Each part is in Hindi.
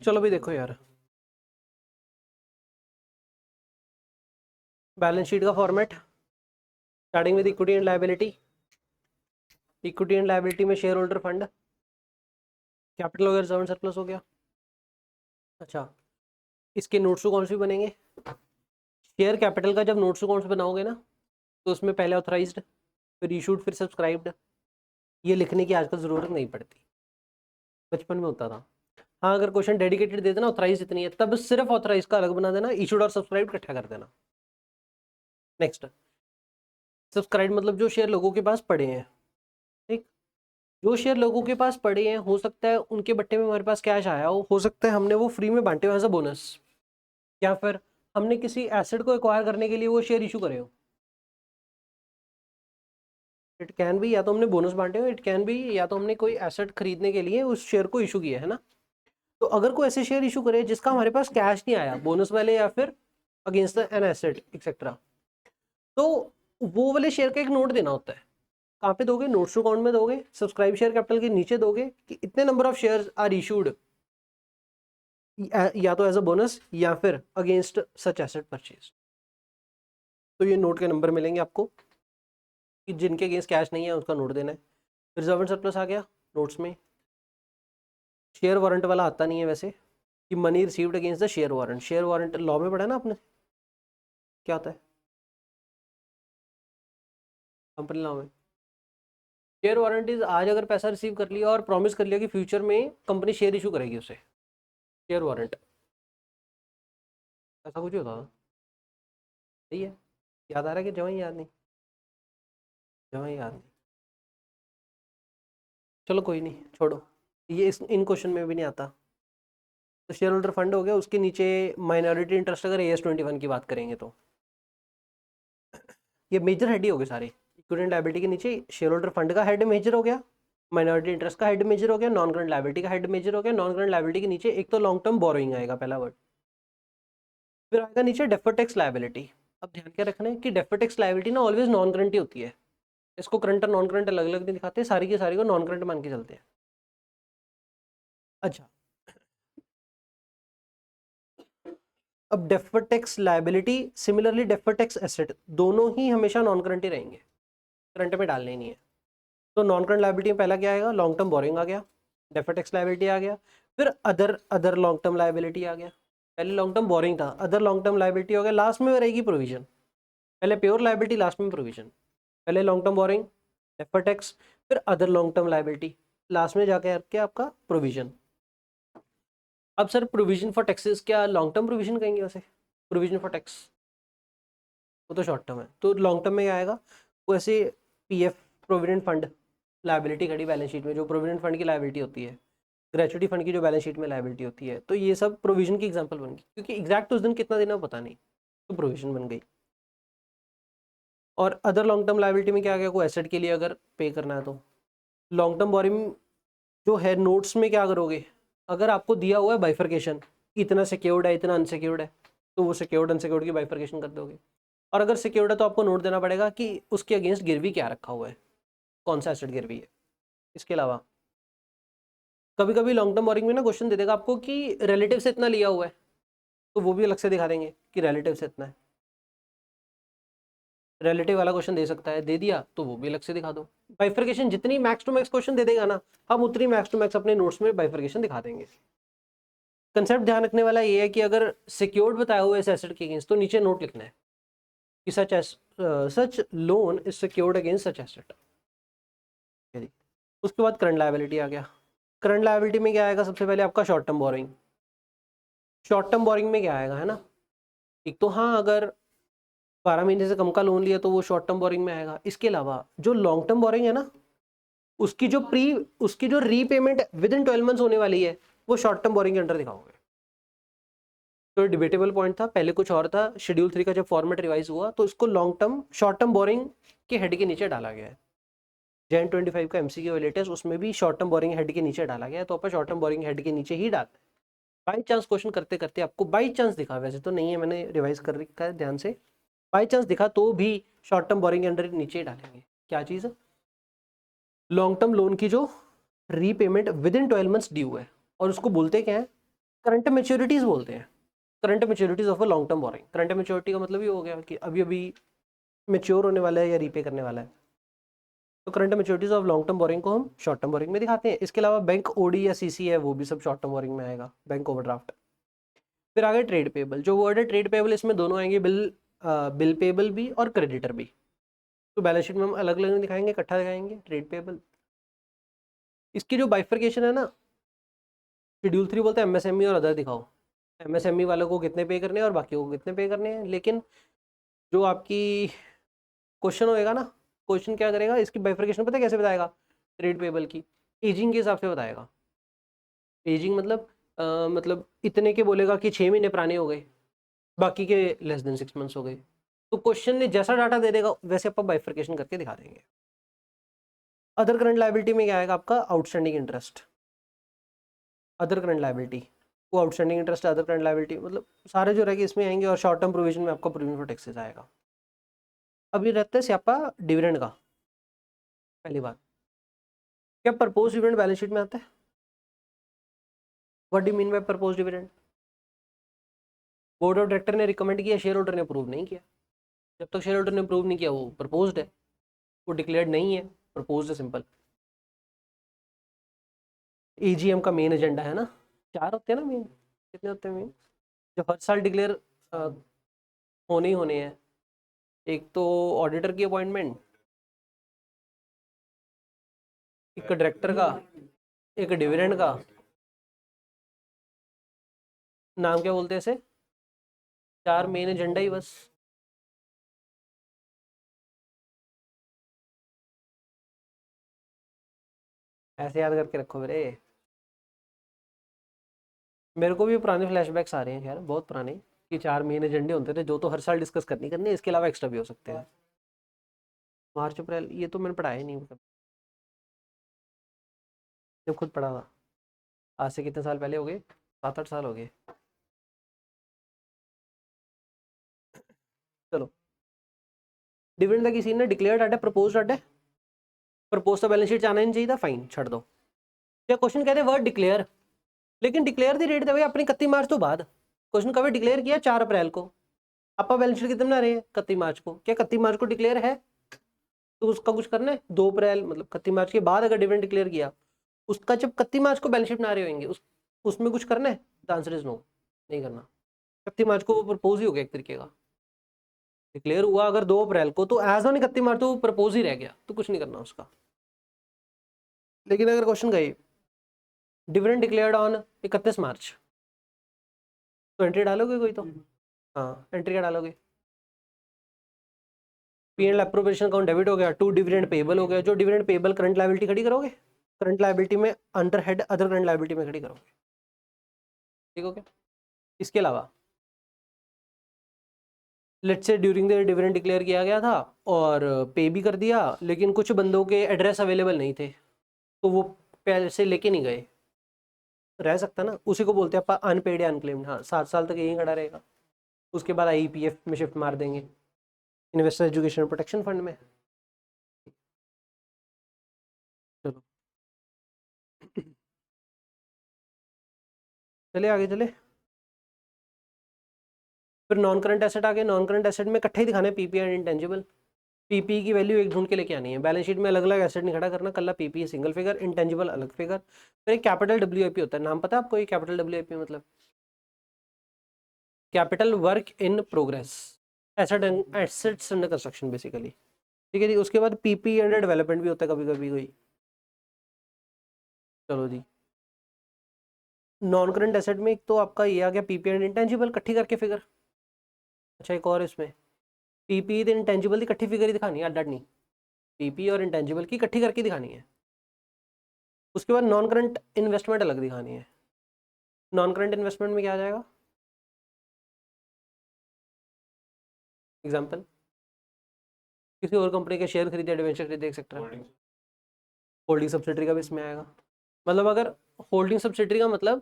चलो भाई देखो यार, बैलेंस शीट का format starting with equity and liability. Equity and liability में शेयर होल्डर फंड, कैपिटल वगैरह रिजर्व सरप्लस हो गया। अच्छा, इसके नोट्स टू अकाउंट्स भी बनेंगे। शेयर कैपिटल का जब नोट्स टू अकाउंट्स बनाओगे ना, तो उसमें पहले ऑथराइज्ड, फिर इशूड, फिर सब्सक्राइब्ड। ये लिखने की आजकल ज़रूरत नहीं पड़ती, बचपन में होता था। हाँ, अगर क्वेश्चन डेडिकेटेड दे देना ऑथराइज इतनी है, तब सिर्फ ऑथराइज का अलग बना देना, इशूड और सब्सक्राइब इकट्ठा कर देना। नेक्स्ट, सब्सक्राइब मतलब जो शेयर लोगों के पास पड़े हैं। ठीक, जो शेयर लोगों के पास पड़े हैं, हो सकता है उनके बट्टे में हमारे पास कैश आया हो सकता है हमने वो फ्री में बांटे हो एज अ बोनस, या फिर हमने किसी एसेट को एक्वायर करने के लिए वो शेयर इशू करे हो। इट कैन बी या तो हमने बोनस बांटे हो, इट कैन बी या तो हमने कोई एसेट खरीदने के लिए उस शेयर को इशू किया है ना। तो अगर कोई ऐसे शेयर इशू करे जिसका हमारे पास कैश नहीं आया, बोनस वाले या फिर अगेंस्ट एन एसेट एक्सेट्रा, तो वो वाले शेयर का एक नोट देना होता है। कहाँ पे दोगे? नोट्स टू अकाउंट में दोगे, सब्सक्राइब शेयर कैपिटल के नीचे दोगे कि इतने number of shares are issued, या तो एज अ बोनस या फिर अगेंस्ट सच एसेट परचेज। तो ये नोट के नंबर मिलेंगे आपको कि जिनके अगेंस्ट कैश नहीं है उसका नोट देना है। रिजर्व एंड सरप्लस आ गया नोट्स में। शेयर वारंट वाला आता नहीं है वैसे, कि money received against the share warrant. Share warrant law में पढ़ा है ना आपने, क्या होता है कंपनी लॉ में? शेयर वारंट इज, आज अगर पैसा रिसीव कर लिया और प्रॉमिस कर लिया कि फ्यूचर में कंपनी शेयर इशू करेगी उसे, शेयर वारंट, ऐसा कुछ ही होता था। सही है, याद आ रहा है कि जमा ही याद नहीं? जमा ही याद नहीं, चलो कोई नहीं, छोड़ो, ये इन क्वेश्चन में भी नहीं आता। तो शेयर होल्डर फंड हो गया, उसके नीचे माइनॉरिटी इंटरेस्ट अगर AS21 की बात करेंगे तो ये मेजर हेड ही हो गए सारे। इक्विटी एंड लायबिलिटी के नीचे शेयर होल्डर फंड का हेड मेजर हो गया, माइनॉरिटी इंटरेस्ट का हेड मेजर हो गया, नॉन करंट लायबिलिटी का हेड मेजर हो गया। नॉन करंट लायबिलिटी के नीचे एक तो लॉन्ग टर्म बोरोइंग आएगा, पहला वर्ड। फिर आएगा नीचे डेफर्ड टैक्स लायबिलिटी। अब ध्यान क्या रखना है कि डेफर्ड टैक्स लायबिलिटी ना ऑलवेज नॉन करंट ही होती है। इसको करंट और नॉन करंट अलग अलग नहीं दिखाते, सारी की सारी को नॉन करंट मान के चलते हैं। अच्छा, अब deferred tax liability similarly deferred tax asset दोनों ही हमेशा नॉन करंट ही रहेंगे, करंट में डालने ही नहीं है। तो नॉन करंट लायबिलिटी में पहला क्या आएगा? लॉन्ग टर्म बोरिंग आ गया, डेफर्ड टैक्स लायबिलिटी आ गया, फिर other other long term liability आ गया। पहले लॉन्ग टर्म बोरिंग था, अदर लॉन्ग टर्म लायबिलिटी हो गया, लास्ट में रहेगी प्रोविजन। पहले प्योर लायबिलिटी, लास्ट में प्रोविजन। पहले long term borrowing, deferred tax, फिर other long term liability, last में जाके के आपका प्रोविजन। अब सर प्रोविजन फॉर टैक्सेस क्या लॉन्ग टर्म प्रोविजन कहेंगे वैसे? प्रोविजन फॉर टैक्स वो तो शॉर्ट टर्म है, तो लॉन्ग टर्म में क्या आएगा? वो ऐसे PF प्रोविडेंट फंड लायबिलिटी खड़ी बैलेंस शीट में, जो प्रोविडेंट फंड की लायबिलिटी होती है, ग्रेचुटी फंड की जो बैलेंस शीट में लायबिलिटी होती है, तो ये सब प्रोविजन की एग्जांपल बन गई, क्योंकि एग्जैक्ट उस दिन कितना देना पता नहीं, तो प्रोविजन बन गई। और अदर लॉन्ग टर्म लायबिलिटी में क्या आ गया? कोई एसेट के लिए अगर पे करना है तो। लॉन्ग टर्म बोरिंग जो है, नोट्स में क्या करोगे? अगर आपको दिया हुआ है बाइफर्केशन, इतना सिक्योर्ड है इतना अनसिक्योर्ड है, तो वो सिक्योर्ड अनसिक्योर्ड की बाइफर्केशन कर दोगे। और अगर सिक्योर्ड है तो आपको नोट देना पड़ेगा कि उसके अगेंस्ट गिरवी क्या रखा हुआ है, कौन सा एसेट गिरवी है। इसके अलावा कभी कभी लॉन्ग टर्म बोरिंग में ना क्वेश्चन दे देगा आपको कि रिलेटिव से इतना लिया हुआ है, तो वो भी अलग से दिखा देंगे कि रिलेटिव से इतना है। रिलेटिव वाला क्वेश्चन दे सकता है, दे दिया तो वो भी अलग से दिखा दो। बाइफर्केशन जितनी मैक्स टू मैक्स क्वेश्चन दे देगा ना, हम उतनी मैक्स टू मैक्स अपने नोट्स में बाइफर्केशन दिखा देंगे। कंसेप्ट ध्यान रखने वाला ये है कि अगर सिक्योर्ड बताया हुआ है इस एसेट के अगेंस्ट, तो नीचे नोट लिखना है कि सच loan is secured against such asset. उसके बाद करंट लायबिलिटी आ गया। करंट लायबिलिटी में क्या आएगा? सबसे पहले आपका short term boring. Short term boring में क्या आएगा, है ना? एक तो हाँ, अगर 12 महीने से कम का लोन लिया तो वो शॉर्ट टर्म बोरिंग में आएगा। इसके अलावा जो लॉन्ग टर्म बोरिंग है ना, उसकी जो रीपेमेंट विद इन 12 मंथ्स होने वाली है, वो शॉर्ट टर्म बोरिंग के अंडर दिखाओगे। तो डिबेटेबल पॉइंट था, पहले कुछ और था, शेड्यूल 3 का जब फॉर्मेट रिवाइज हुआ तो इसको long term short term boring के हेड के नीचे डाला गया है। जैन 25 का MCQ लेटेस्ट, उसमें भी शॉर्ट टर्म बोरिंग हेड के नीचे डाला गया है, तो अपन शॉर्ट टर्म बोरिंग हेड के नीचे ही डालते हैं। बाई चांस क्वेश्चन करते करते आपको बाई चांस दिखा, वैसे तो नहीं है, मैंने रिवाइज कर रखा है ध्यान से, बाई चांस दिखा तो भी शॉर्ट टर्म बोरिंग के अंडर नीचे ही डालेंगे। क्या चीज़? लॉन्ग टर्म लोन की जो repayment with in 12 months due है, और उसको बोलते क्या है? करंट मैच्योरिटीज बोलते हैं, current मैच्योरिटीज of a long term boring. Current maturity का मतलब ये हो गया कि अभी अभी मैच्योर होने वाला है या रीपे करने वाला है। तो current मैच्योरिटीज of long term boring को हम शॉर्ट टर्म बोरिंग में दिखाते हैं। इसके अलावा बैंक ओडी या सीसी है वो भी सब शॉर्ट टर्म बोरिंग में आएगा, बैंक ओवरड्राफ्ट। फिर आगे ट्रेड पेबल, जो वर्ड है ट्रेड पेबल, इसमें दोनों आएंगे, बिल पेबल भी और क्रेडिटर भी। तो बैलेंस शीट में हम अलग अलग दिखाएंगे, इकट्ठा दिखाएंगे ट्रेड पेबल। इसकी जो बाइफर्केशन है ना, शेड्यूल 3 बोलते हैं एमएसएमई और अदर दिखाओ। एमएसएमई वालों को कितने पे करने हैं और बाकी को कितने पे करने हैं। लेकिन जो आपकी क्वेश्चन होएगा ना, क्वेश्चन क्या करेगा, इसकी बाइफर्केशन पता है कैसे बताएगा, ट्रेड पेबल की एजिंग के हिसाब से बताएगा। एजिंग मतलब इतने के बोलेगा कि 6 महीने पुराने हो गए, बाकी के लेस देन 6 मंथ्स हो गए। तो क्वेश्चन ने जैसा डाटा दे देगा वैसे अपन बाइफर्केशन करके दिखा देंगे। अदर करंट लायबिलिटी में क्या आएगा आपका, outstanding interest. Other current liability वो outstanding interest, other current liability, मतलब सारे जो रहेंगे इसमें आएंगे। और शॉर्ट टर्म प्रोविजन में आपका प्रोविजन फॉर टैक्सेस आएगा। अब ये रहता है स्यापा डिविडेंड का। पहली बात, क्या प्रपोज डिविडेंड बैलेंस शीट में आता है? What do mean by propose dividend? Board of director ने रिकमेंड किया, शेयर होल्डर ने अप्रूव नहीं किया। जब तक शेयर होल्डर ने अप्रूव नहीं किया वो प्रपोज्ड है, वो डिक्लेयर्ड नहीं है, प्रपोज्ड है सिंपल। एजीएम का मेन एजेंडा है ना, 4 होते हैं ना मेन, कितने होते हैं मेन जो हर साल डिक्लेयर होने ही होने हैं? एक तो ऑडिटर की अपॉइंटमेंट, एक डायरेक्टर का, एक डिविडेंड का, नाम क्या बोलते हैं इसे, 4 मेन एजेंडा ही बस। ऐसे याद करके रखो मेरे को भी पुराने फ्लैशबैक्स आ रहे हैं यार, बहुत पुराने, कि 4 मेन एजेंडे होते थे जो तो हर साल डिस्कस करनी करनी, इसके अलावा एक्स्ट्रा भी हो सकते हैं। मार्च अप्रैल ये तो मैंने पढ़ाया नहीं, मतलब जब खुद पढ़ा था। आज से कितने साल पहले हो गए, 7-8 साल हो गए। चलो, डिविडेंड का किसी ने डिक्लेयर्ड आटा प्रपोज आटा, प्रपोज तो बैलेंस शीट आना ही नहीं चाहिए था, फाइन छੱਡ दो। क्या क्वेश्चन कह रहे वर्ड डिक्लेयर, लेकिन डिक्लेयर दी डेट दे अपनी 31 मार्च तो बाद। क्वेश्चन कभी डिक्लेयर किया 4 अप्रैल को, आप बैलेंस शीट कितने बना रहे हैं 31 मार्च को। क्या 31 मार्च को डिक्लेयर है तो उसका कुछ करना है 2 अप्रैल, मतलब 31 मार्च के बाद अगर डिविडेंड डिक्लेयर किया, उसका जब 31 मार्च को बैलेंस शीट बना रहे होंगे उसमें कुछ करना है? द आंसर इज नो, नहीं करना। 31 मार्च को वो प्रपोज ही हो गया एक तरीके का, डिक्लेयर हुआ अगर 2 अप्रैल को तो एज ऑन 31 मार्च तो वो प्रपोज ही रह गया, तो कुछ नहीं करना उसका। लेकिन अगर क्वेश्चन गए डिविडेंड डिक्लेयर्ड ऑन 31 मार्च, तो एंट्री डालोगे कोई तो? हाँ, एंट्री क्या डालोगे? P&L अप्रोप्रिएशन अकाउंट डेबिट हो गया, टू डिविडेंड पेबल हो गया। जो डिविडेंड पेबल करंट लायबिलिटी खड़ी करोगे, करंट लायबिलिटी में under head other current liability में खड़ी करोगे, ठीक हो गया। इसके अलावा let's say during the dividend declare किया गया था और पे भी कर दिया, लेकिन कुछ बंदों के एड्रेस अवेलेबल नहीं थे तो वो पैसे लेके नहीं गए, रह सकता ना, उसी को बोलते हैं अनपेड या अनक्लेम्ड। हाँ, 7 साल तक यहीं खड़ा रहेगा, उसके बाद IEPF में शिफ्ट मार देंगे, इन्वेस्टर एजुकेशन प्रोटेक्शन फंड में। चलो चले आगे चले। फिर नॉन करंट एसेट आ गए। नॉन करंट एसेट में इकट्ठे ही दिखाने पीपी एंड इंटेंजिबल। पीपी की वैल्यू एक ढूंढ के लेके आनी है, बैलेंस शीट में अलग अलग एसेट नहीं खड़ा करना, कल्ला पीपी सिंगल फिगर, इंटेंजिबल अलग फिगर। फिर एक कैपिटल WIP होता है, नाम पता है आपको? ये कैपिटल WIP मतलब capital work in progress, assets under construction basically, ठीक है जी। उसके बाद पीपी अंडर डेवलपमेंट भी होता है कभी कभी कोई। चलो जी, नॉन करंट एसेट में एक तो आपका ये आ गया पीपी एंड इंटेंजिबल इकट्ठी करके फिगर। अच्छा, एक और इसमें पीपी तो इंटेंजिबल की इकट्ठी फिगर ही दिखानी है, अड्डा नहीं, पीपी और इंटेंजिबल की इकट्ठी करके दिखानी है। उसके बाद नॉन करंट इन्वेस्टमेंट अलग दिखानी है। नॉन करंट इन्वेस्टमेंट में क्या आ जाएगा? एग्जांपल, किसी और कंपनी के शेयर खरीदे, डिवेंचर खरीदे, एक्सेट्रा। होल्डिंग सब्सिडरी का भी इसमें आएगा। मतलब अगर होल्डिंग सब्सिडरी का मतलब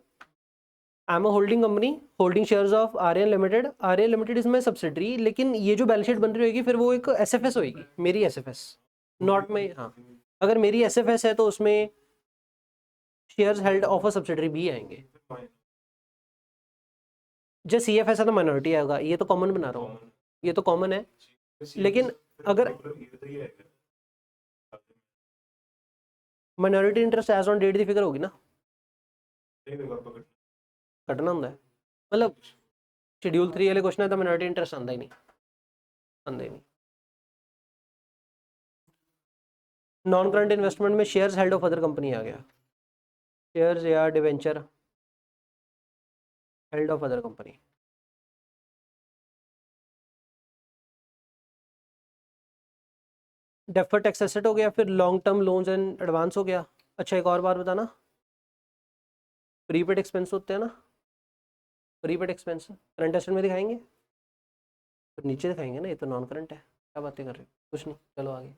I am a holding company, holding shares of Aryan limited, Aryan limited is my subsidiary, लेकिन ये जो बैलेंस शीट बन रही होगी फिर वो एक SFS होगी, मेरी SFS, नॉट माई। हाँ, अगर मेरी SFS है तो उसमें shares held of a subsidiary भी आएंगे। जो सी एफ ऐसा तो माइनॉरिटी आएगा, ये तो कॉमन बना रहा हूँ, ये तो कॉमन है। लेकिन अगर minority interest as on date की फिगर होगी ना, कटना होंगे मतलब शेड्यूल 3 वाले क्वेश्चन है तो माइनॉरिटी इंटरेस्ट आंदा ही नहीं, आंदा ही नहीं। नॉन करंट इन्वेस्टमेंट में shares held of other company आ गया, शेयर्स या debenture held of other company. Deferred tax asset हो गया, फिर long term loans and advance हो गया। अच्छा एक और बात बताना, प्रीपेड एक्सपेंस होते हैं ना, प्रीपेड एक्सपेंस करंट एसेट में दिखाएंगे, तो नीचे दिखाएंगे ना, ये तो नॉन करंट है, क्या बातें कर रहे हो, कुछ नहीं, चलो आगे।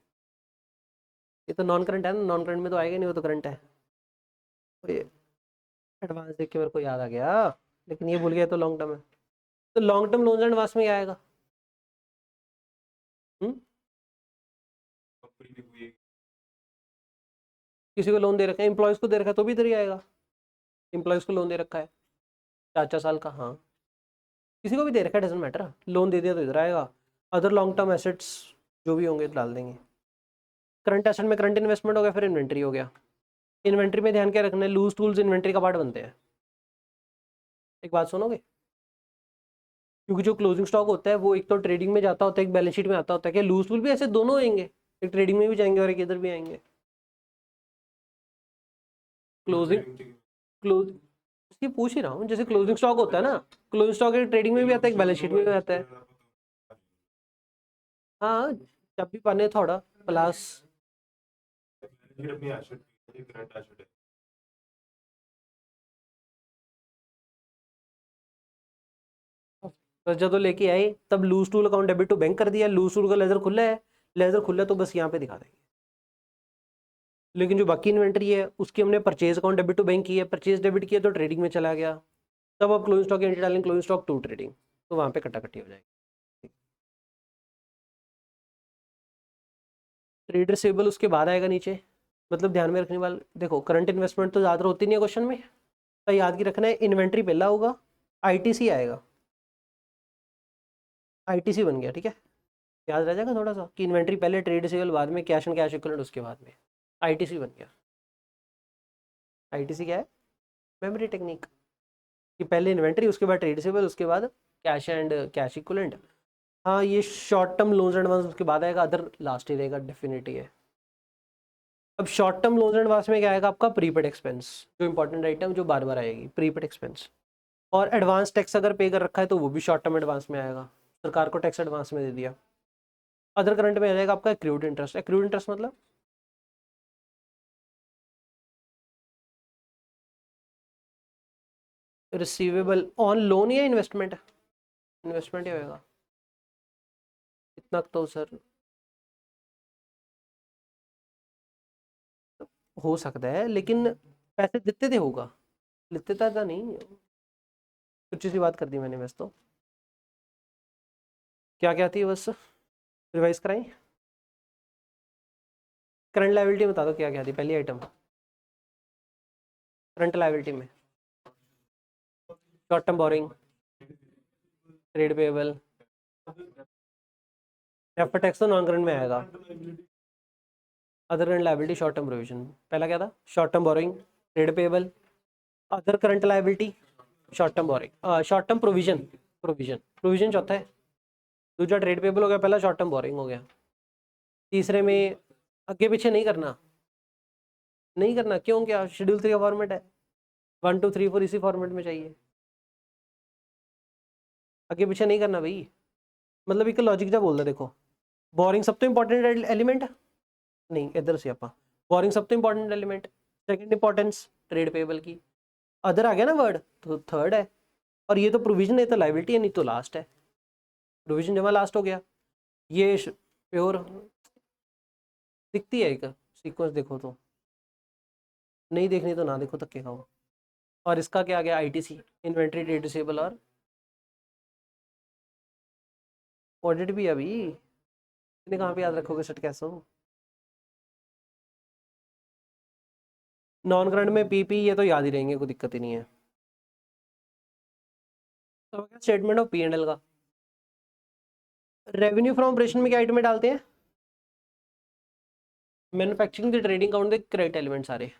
ये तो नॉन करंट है ना, नॉन करंट में तो आएगा नहीं, वो तो करंट है। तो ये एडवांस देख के मेरे को याद आ गया, लेकिन ये भूल गया तो लॉन्ग टर्म है। तो long term loans and advance में क्या आएगा? किसी को लोन दे रखा है, एम्प्लॉयज़ को दे रखा है तो भी इधर ही आएगा, एम्प्लॉयज़ को लोन दे रखा है 4-4 साल का, हाँ किसी को भी दे रखा है, डजेंट मैटर, लोन दे दिया तो इधर आएगा। अदर लॉन्ग टर्म एसेट्स जो भी होंगे डाल देंगे। करंट एसेट में करंट इन्वेस्टमेंट हो गया, फिर इन्वेंट्री हो गया। इन्वेंट्री में ध्यान क्या रखना है, लूज टूल्स इन्वेंट्री का पार्ट बनते हैं। एक बात सुनोगे, क्योंकि जो क्लोजिंग स्टॉक होता है वो एक तो ट्रेडिंग में जाता होता है, एक बैलेंस शीट में आता होता है, क्या लूज टूल भी ऐसे दोनों होंगे, एक ट्रेडिंग में भी जाएंगे और एक इधर भी आएंगे। क्लोजिंग क्लोज इसकी पूछ ही रहा हूँ, जैसे क्लोजिंग स्टॉक होता है ना, क्लोजिंग स्टॉक एक ट्रेडिंग में भी आता है, एक बैलेंस शीट में भी आता है। हाँ जब भी बने थोड़ा प्लस। तो जब तो लेके आए तब loose tool account debit to bank कर दिया, लूज टूल का लेजर खुला है, लेजर खुला है तो बस यहाँ पे दिखा देंगे। लेकिन जो बाकी इन्वेंट्री है उसकी हमने purchase account debit to bank की है, परचेज डेबिट किया तो ट्रेडिंग में चला गया, तब अब क्लोजिंग स्टॉक एंट्री डालेंगे, क्लोजिंग स्टॉक टू ट्रेडिंग, तो वहाँ पे कट्टाकट्टी हो जाएगी। ट्रेड रिसीवेबल उसके बाद आएगा नीचे, मतलब ध्यान में रखने वाला, देखो करंट इन्वेस्टमेंट तो ज़्यादा होती नहीं है क्वेश्चन में, तो याद की रखना है इन्वेंट्री पहला होगा, आईटीसी आएगा, आईटीसी बन गया, ठीक है, याद रह जाएगा थोड़ा सा कि इन्वेंट्री पहले, ट्रेड रिसीवेबल बाद में, कैश एंड कैश इक्विवेलेंट उसके बाद में, आईटीसी बन गया। आईटीसी क्या है? मेमोरी टेक्निक, कि पहले इन्वेंट्री उसके बाद ट्रेड रिसीवेबल उसके बाद कैश एंड कैश इक्विवेलेंट। हाँ ये short term loans and advance उसके बाद आएगा, अदर लास्ट ही रहेगा, डेफिनेटली है। अब short term loans and advance में क्या आएगा आपका, प्रीपेड एक्सपेंस, जो इंपॉर्टेंट आइटम जो बार बार आएगी, प्रीपेड एक्सपेंस। और एडवांस टैक्स अगर पे कर रखा है तो वो भी शॉर्ट टर्म एडवांस में आएगा, सरकार को टैक्स एडवांस में दे दिया। अदर करंट में आ जाएगा आपका एक्रूड इंटरेस्ट, एक्रूड इंटरेस्ट मतलब रिसीवेबल ऑन लोन या इन्वेस्टमेंट, इन्वेस्टमेंट ही होएगा इतना तो सर, हो सकता है लेकिन पैसे देते थे होगा, लेते था नहीं, कुछ सी बात कर दी मैंने, बस तो क्या क्या थी बस रिवाइज कराई। करंट लायबिलिटी बता दो क्या क्या थी पहली आइटम, करंट लायबिलिटी में short term boring, trade payable, deferred tax तो नॉन करंट में आएगा, other current liability, short term provision. पहला क्या था, short term boring, trade payable, other current liability, short term boring, short term provision, provision provision चौथा है, दूसरा ट्रेड पेबल हो गया, पहला शॉर्ट टर्म बोरिंग हो गया, तीसरे में आगे पीछे नहीं करना, नहीं करना क्यों, क्या शेड्यूल 3 का फॉर्मेट है, 1 2 3 4 इसी फॉर्मेट में चाहिए, आगे पीछे नहीं करना भाई, मतलब एक लॉजिक जा बोल दे, देखो बोरिंग सब तो इंपॉर्टेंट एलिमेंट है, नहीं इधर से आप, बोरिंग सब तो important element, second importance trade payable की, अदर आ गया ना वर्ड तो थर्ड है, और ये तो प्रोविजन है तो लाइबिलिटी है, नहीं तो लास्ट है, प्रोविजन जमा लास्ट हो गया। ये प्योर दिखती है एक सीक्वेंस, देखो तो, नहीं देखनी तो ना देखो, तक खाओ। और इसका क्या आ गया, आईटीसी, इन्वेंट्री ट्रेड रिसीवेबल और ऑडिट भी अभी, इतने कहाँ पे याद रखोगे सट कैसे हो। नॉन करंट में पीपी ये तो याद ही रहेंगे, कोई दिक्कत ही नहीं है। स्टेटमेंट ऑफ P&L का। रेवेन्यू फ्रॉम ऑपरेशन में क्या आइटम में डालते हैं? मैन्युफैक्चरिंग द ट्रेडिंग काउंट के करेक्ट एलिमेंट सारे,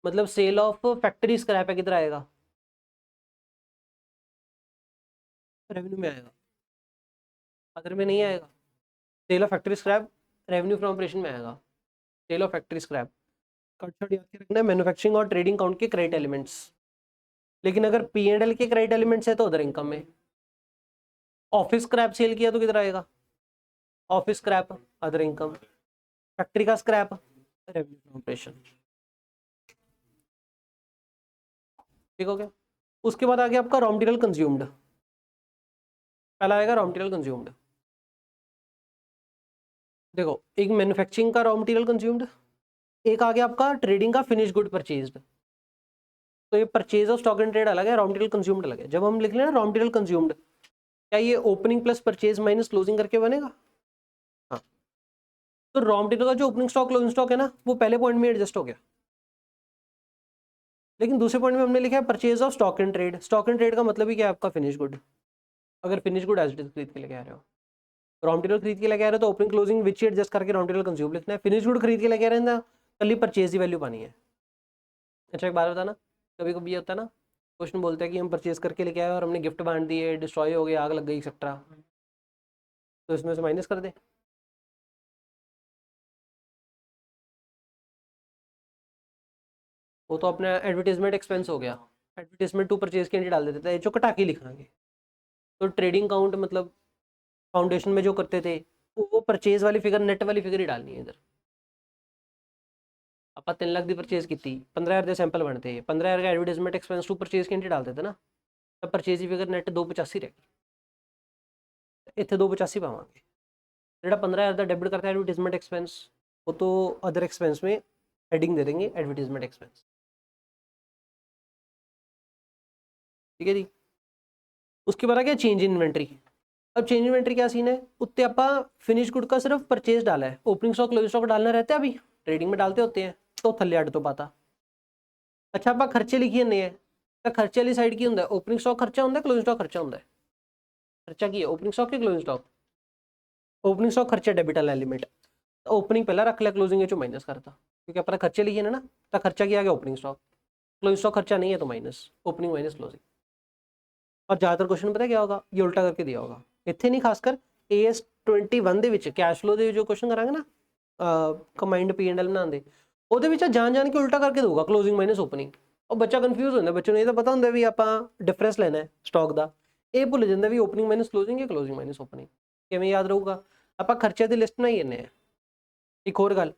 मतलब सेल ऑफ फैक्ट्री स्क्रैप है किधर आएगा? रेवेन्यू में आएगा, अदर में नहीं आएगा। Sale of factory scrap revenue from operation में आएगा। Sale of factory scrap cut short याद के रखना है, मैन्युफैक्चरिंग और ट्रेडिंग काउंट के क्रेडिट एलिमेंट्स। लेकिन अगर P&L के क्रेडिट एलिमेंट्स है तो अदर इनकम में। ऑफिस स्क्रैप सेल किया तो किधर आएगा? Office scrap other income. Factory का स्क्रैप रेवेन्यू फ्रॉम ऑपरेशन। ठीक हो गया। उसके बाद आ गया आपका रॉ मटेरियल कंज्यूम्ड। पहला आएगा रॉ मटेरियल कंज्यूम्ड। देखो, एक मैन्युफैक्चरिंग का रॉ मटेरियल कंज्यूम्ड, एक आ गया आपका ट्रेडिंग का फिनिश गुड परचेज्ड। तो ये purchase of stock and trade अलग है, रॉ मटेरियल कंज्यूम्ड अलग है। जब हम लिख लें ना रॉ मटेरियल कंज्यूम्ड, क्या ये opening plus purchase minus closing करके बनेगा? हाँ। तो रॉ मटेरियल का जो ओपनिंग स्टॉक क्लोजिंग स्टॉक है ना, वो पहले पॉइंट में एडजस्ट हो गया। लेकिन दूसरे पॉइंट में हमने लिखा है purchase of stock and trade. Stock and trade का मतलब ही क्या है आपका? Finish good. अगर finish good as it is खरीद के लेके आ रहे हो, रॉ मटेरियल खरीद के लेके आ रहे हो तो ओपनिंग क्लोजिंग विच एडजस्ट करके रॉ मटेरियल कंज्यूम लिखना है। फिनिश गुड खरीद के लेके आ रहे हैं ना, कल ही परचेज की वैल्यू पानी है। अच्छा एक बात बताना, कभी कभी ये होता है ना, क्वेश्चन बोलता है कि हम परचेज करके लेके आए और हमने गिफ्ट बांट दिए, डिस्ट्रॉय हो गए, आग लग गई एक्सेट्रा, तो इसमें से माइनस कर दे। वो तो अपना एडवर्टीजमेंट एक्सपेंस हो गया। एडवर्टीजमेंट टू परचेज के लिए डाल देते थे, जो कटा के लिखाएंगे। तो ट्रेडिंग काउंट मतलब फाउंडेशन में जो करते थे, वो परचेज वाली फिगर, नेट वाली फिगर ही डालनी है इधर। ਆਪਾਂ 3 ਲੱਖ ਦੀ परचेज की 15,000 ਦੇ ਸੈਂਪਲ ਬਣते 15,000 का एडवर्टाइजमेंट एक्सपेंस टू परचेज के एंट्री डालते थे ना, तब परचेज की फिगर नेट 285 रहेगी। इतने 285 पावांगे। ਜਿਹੜਾ 15,000 ਦਾ ਡੈबिਟ करता है एडवर्टाइजमेंट एक्सपेंस, वो तो अदर एक्सपेंस में हेडिंग दे देंगे एडवर्टाइजमेंट एक्सपेंस। ठीक है जी। उसके बाद आ गया चेंज इन इन्वेंट्री। अब चेंज इन्वेंट्री क्या सीन है? उत्ते आपा फिनिश गुड का सिर्फ परचेज डाला है, ओपनिंग स्टॉक क्लोजिंग स्टॉक डालना रहता है, अभी ट्रेडिंग में डालते होते हैं तो थल्ले अड तो पाता। अच्छा आप खर्चे लिखिए ने है, तो खर्चे वाली साइड की होंगे, ओपनिंग स्टॉक खर्चा होंगे, क्लोजिंग स्टॉक खर्चा होंगे। खर्चा की है ओपनिंग स्टॉक के क्लोजिंग स्टॉक? ओपनिंग स्टॉक खर्चा डेबिट वाला एलिमेंट, तो ओपनिंग पहला रख लिया, क्लोजिंग जो माइनस करता, क्योंकि अपना खर्चे लिखे ना, तो खर्चा किया गया ओपनिंग स्टॉक, क्लोजिंग स्टॉक खर्चा नहीं है तो माइनस, ओपनिंग माइनस क्लोजिंग। और ज़्यादातर क्वेश्चन पता क्या होगा, ये उल्टा करके दिया होगा। इतने नहीं, खासकर AS21 ਦੇ ਵਿੱਚ कैश फ्लो ਦੇ जो क्वेश्चन करांगे ना, कंबाइंड P&L बनाने ਉਹਦੇ ਵਿੱਚ ਜਾਣ ਜਾਣ ਕੇ ਉਲਟਾ ਕਰਕੇ ਦਊਗਾ, क्लोजिंग माइनस ओपनिंग। और बच्चा कन्फ्यूज होता है, बच्चों ने ये तो पता होंगे भी आप डिफरेंस लेना है स्टॉक का, ये भुल जाता भी ओपनिंग माइनस क्लोजिंग या क्लोजिंग माइनस ओपनिंग किमें याद रहूगा। आप खर्चे की लिस्ट बनाई जन्ने। एक और गल,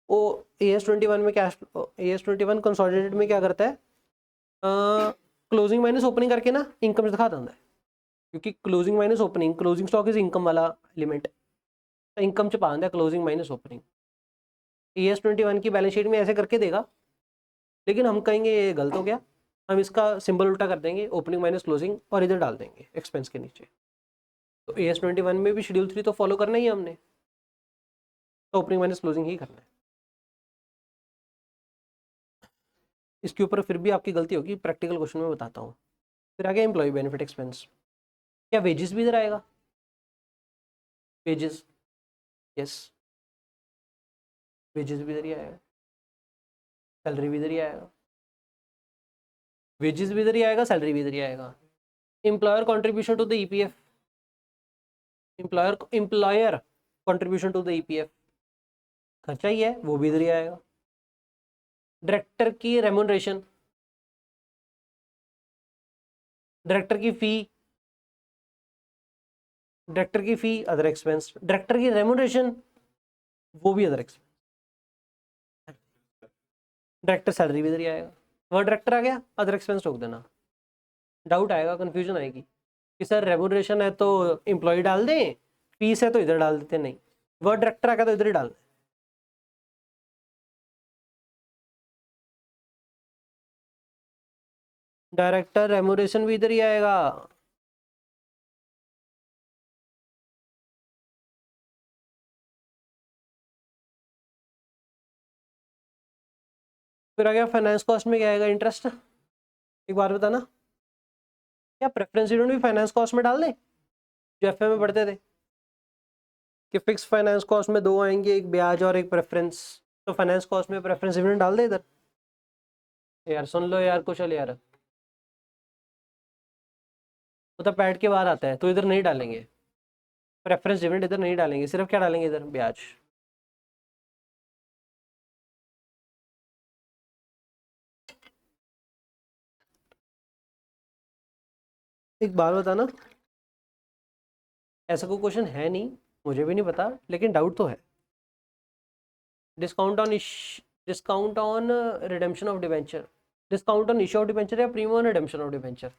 वो AS21 में कैश, AS21 कंसोलिडेटेड में क्या करता है, क्लोजिंग माइनस ओपनिंग करके ना इनकम दिखा देता है, क्योंकि closing minus opening, closing stock is income वाला एलिमेंट, तो इनकम च पा देता है क्लोजिंग माइनस ओपनिंग। AS21 की बैलेंस शीट में ऐसे करके देगा, लेकिन हम कहेंगे ये गलत हो गया, हम इसका सिंबल उल्टा कर देंगे, ओपनिंग माइनस क्लोजिंग, और इधर डाल देंगे एक्सपेंस के नीचे। तो AS21 में भी शेड्यूल 3 तो फॉलो करना ही है हमने, तो ओपनिंग माइनस क्लोजिंग ही करना है। इसके ऊपर फिर भी आपकी गलती होगी, प्रैक्टिकल क्वेश्चन में बताता हूँ। फिर आ गया एम्प्लॉय बेनिफिट एक्सपेंस। क्या वेजेस भी इधर आएगा? वेजेस, यस, वेजेस भी इधर ही आएगा, सैलरी भी इधर ही आएगा, वेजेस भी इधर ही आएगा, सैलरी भी इधर ही आएगा। Employer contribution to the EPF, employer contribution to the EPF खर्चा ही है, वो भी इधर ही आएगा। डायरेक्टर की रेम्यूनरेशन, डायरेक्टर की फी, डायरेक्टर की फी अदर एक्सपेंस, डायरेक्टर की रेम्यूनरेशन वो भी अदर एक्सपेंस, डायरेक्टर सैलरी भी इधर ही आएगा। वह डायरेक्टर आ गया, अदर एक्सपेंस रोक देना। डाउट आएगा, कंफ्यूजन आएगी कि सर रेम्यूनरेशन है तो एम्प्लॉय डाल दें, फीस है तो इधर डाल देते, नहीं, वह डायरेक्टर आ गया तो इधर ही डाल दें। डायरेक्टर रेम्यूनरेशन भी इधर ही आएगा। फिर आ गया फाइनेंस कॉस्ट में क्या आएगा, इंटरेस्ट। एक बार बताना, क्या प्रेफरेंस डिविडेंड भी फाइनेंस कॉस्ट में डाल दें जो एफए में पढ़ते थे कि फिक्स फाइनेंस कॉस्ट में दो आएंगे, एक ब्याज और एक प्रेफरेंस, तो फाइनेंस कॉस्ट में प्रेफरेंस डिविडेंड डाल दे इधर। यार सुन लो यार कुशल यार, वो तो पैड के बाहर आता है, तो इधर नहीं डालेंगे प्रेफरेंस डिविडेंड, इधर नहीं डालेंगे, सिर्फ क्या डालेंगे इधर ब्याज। एक बात बताना, ऐसा कोई क्वेश्चन है नहीं, मुझे भी नहीं पता, लेकिन डाउट तो है। Discount on discount on redemption of debenture, discount on issue of debenture या premium on redemption of debenture,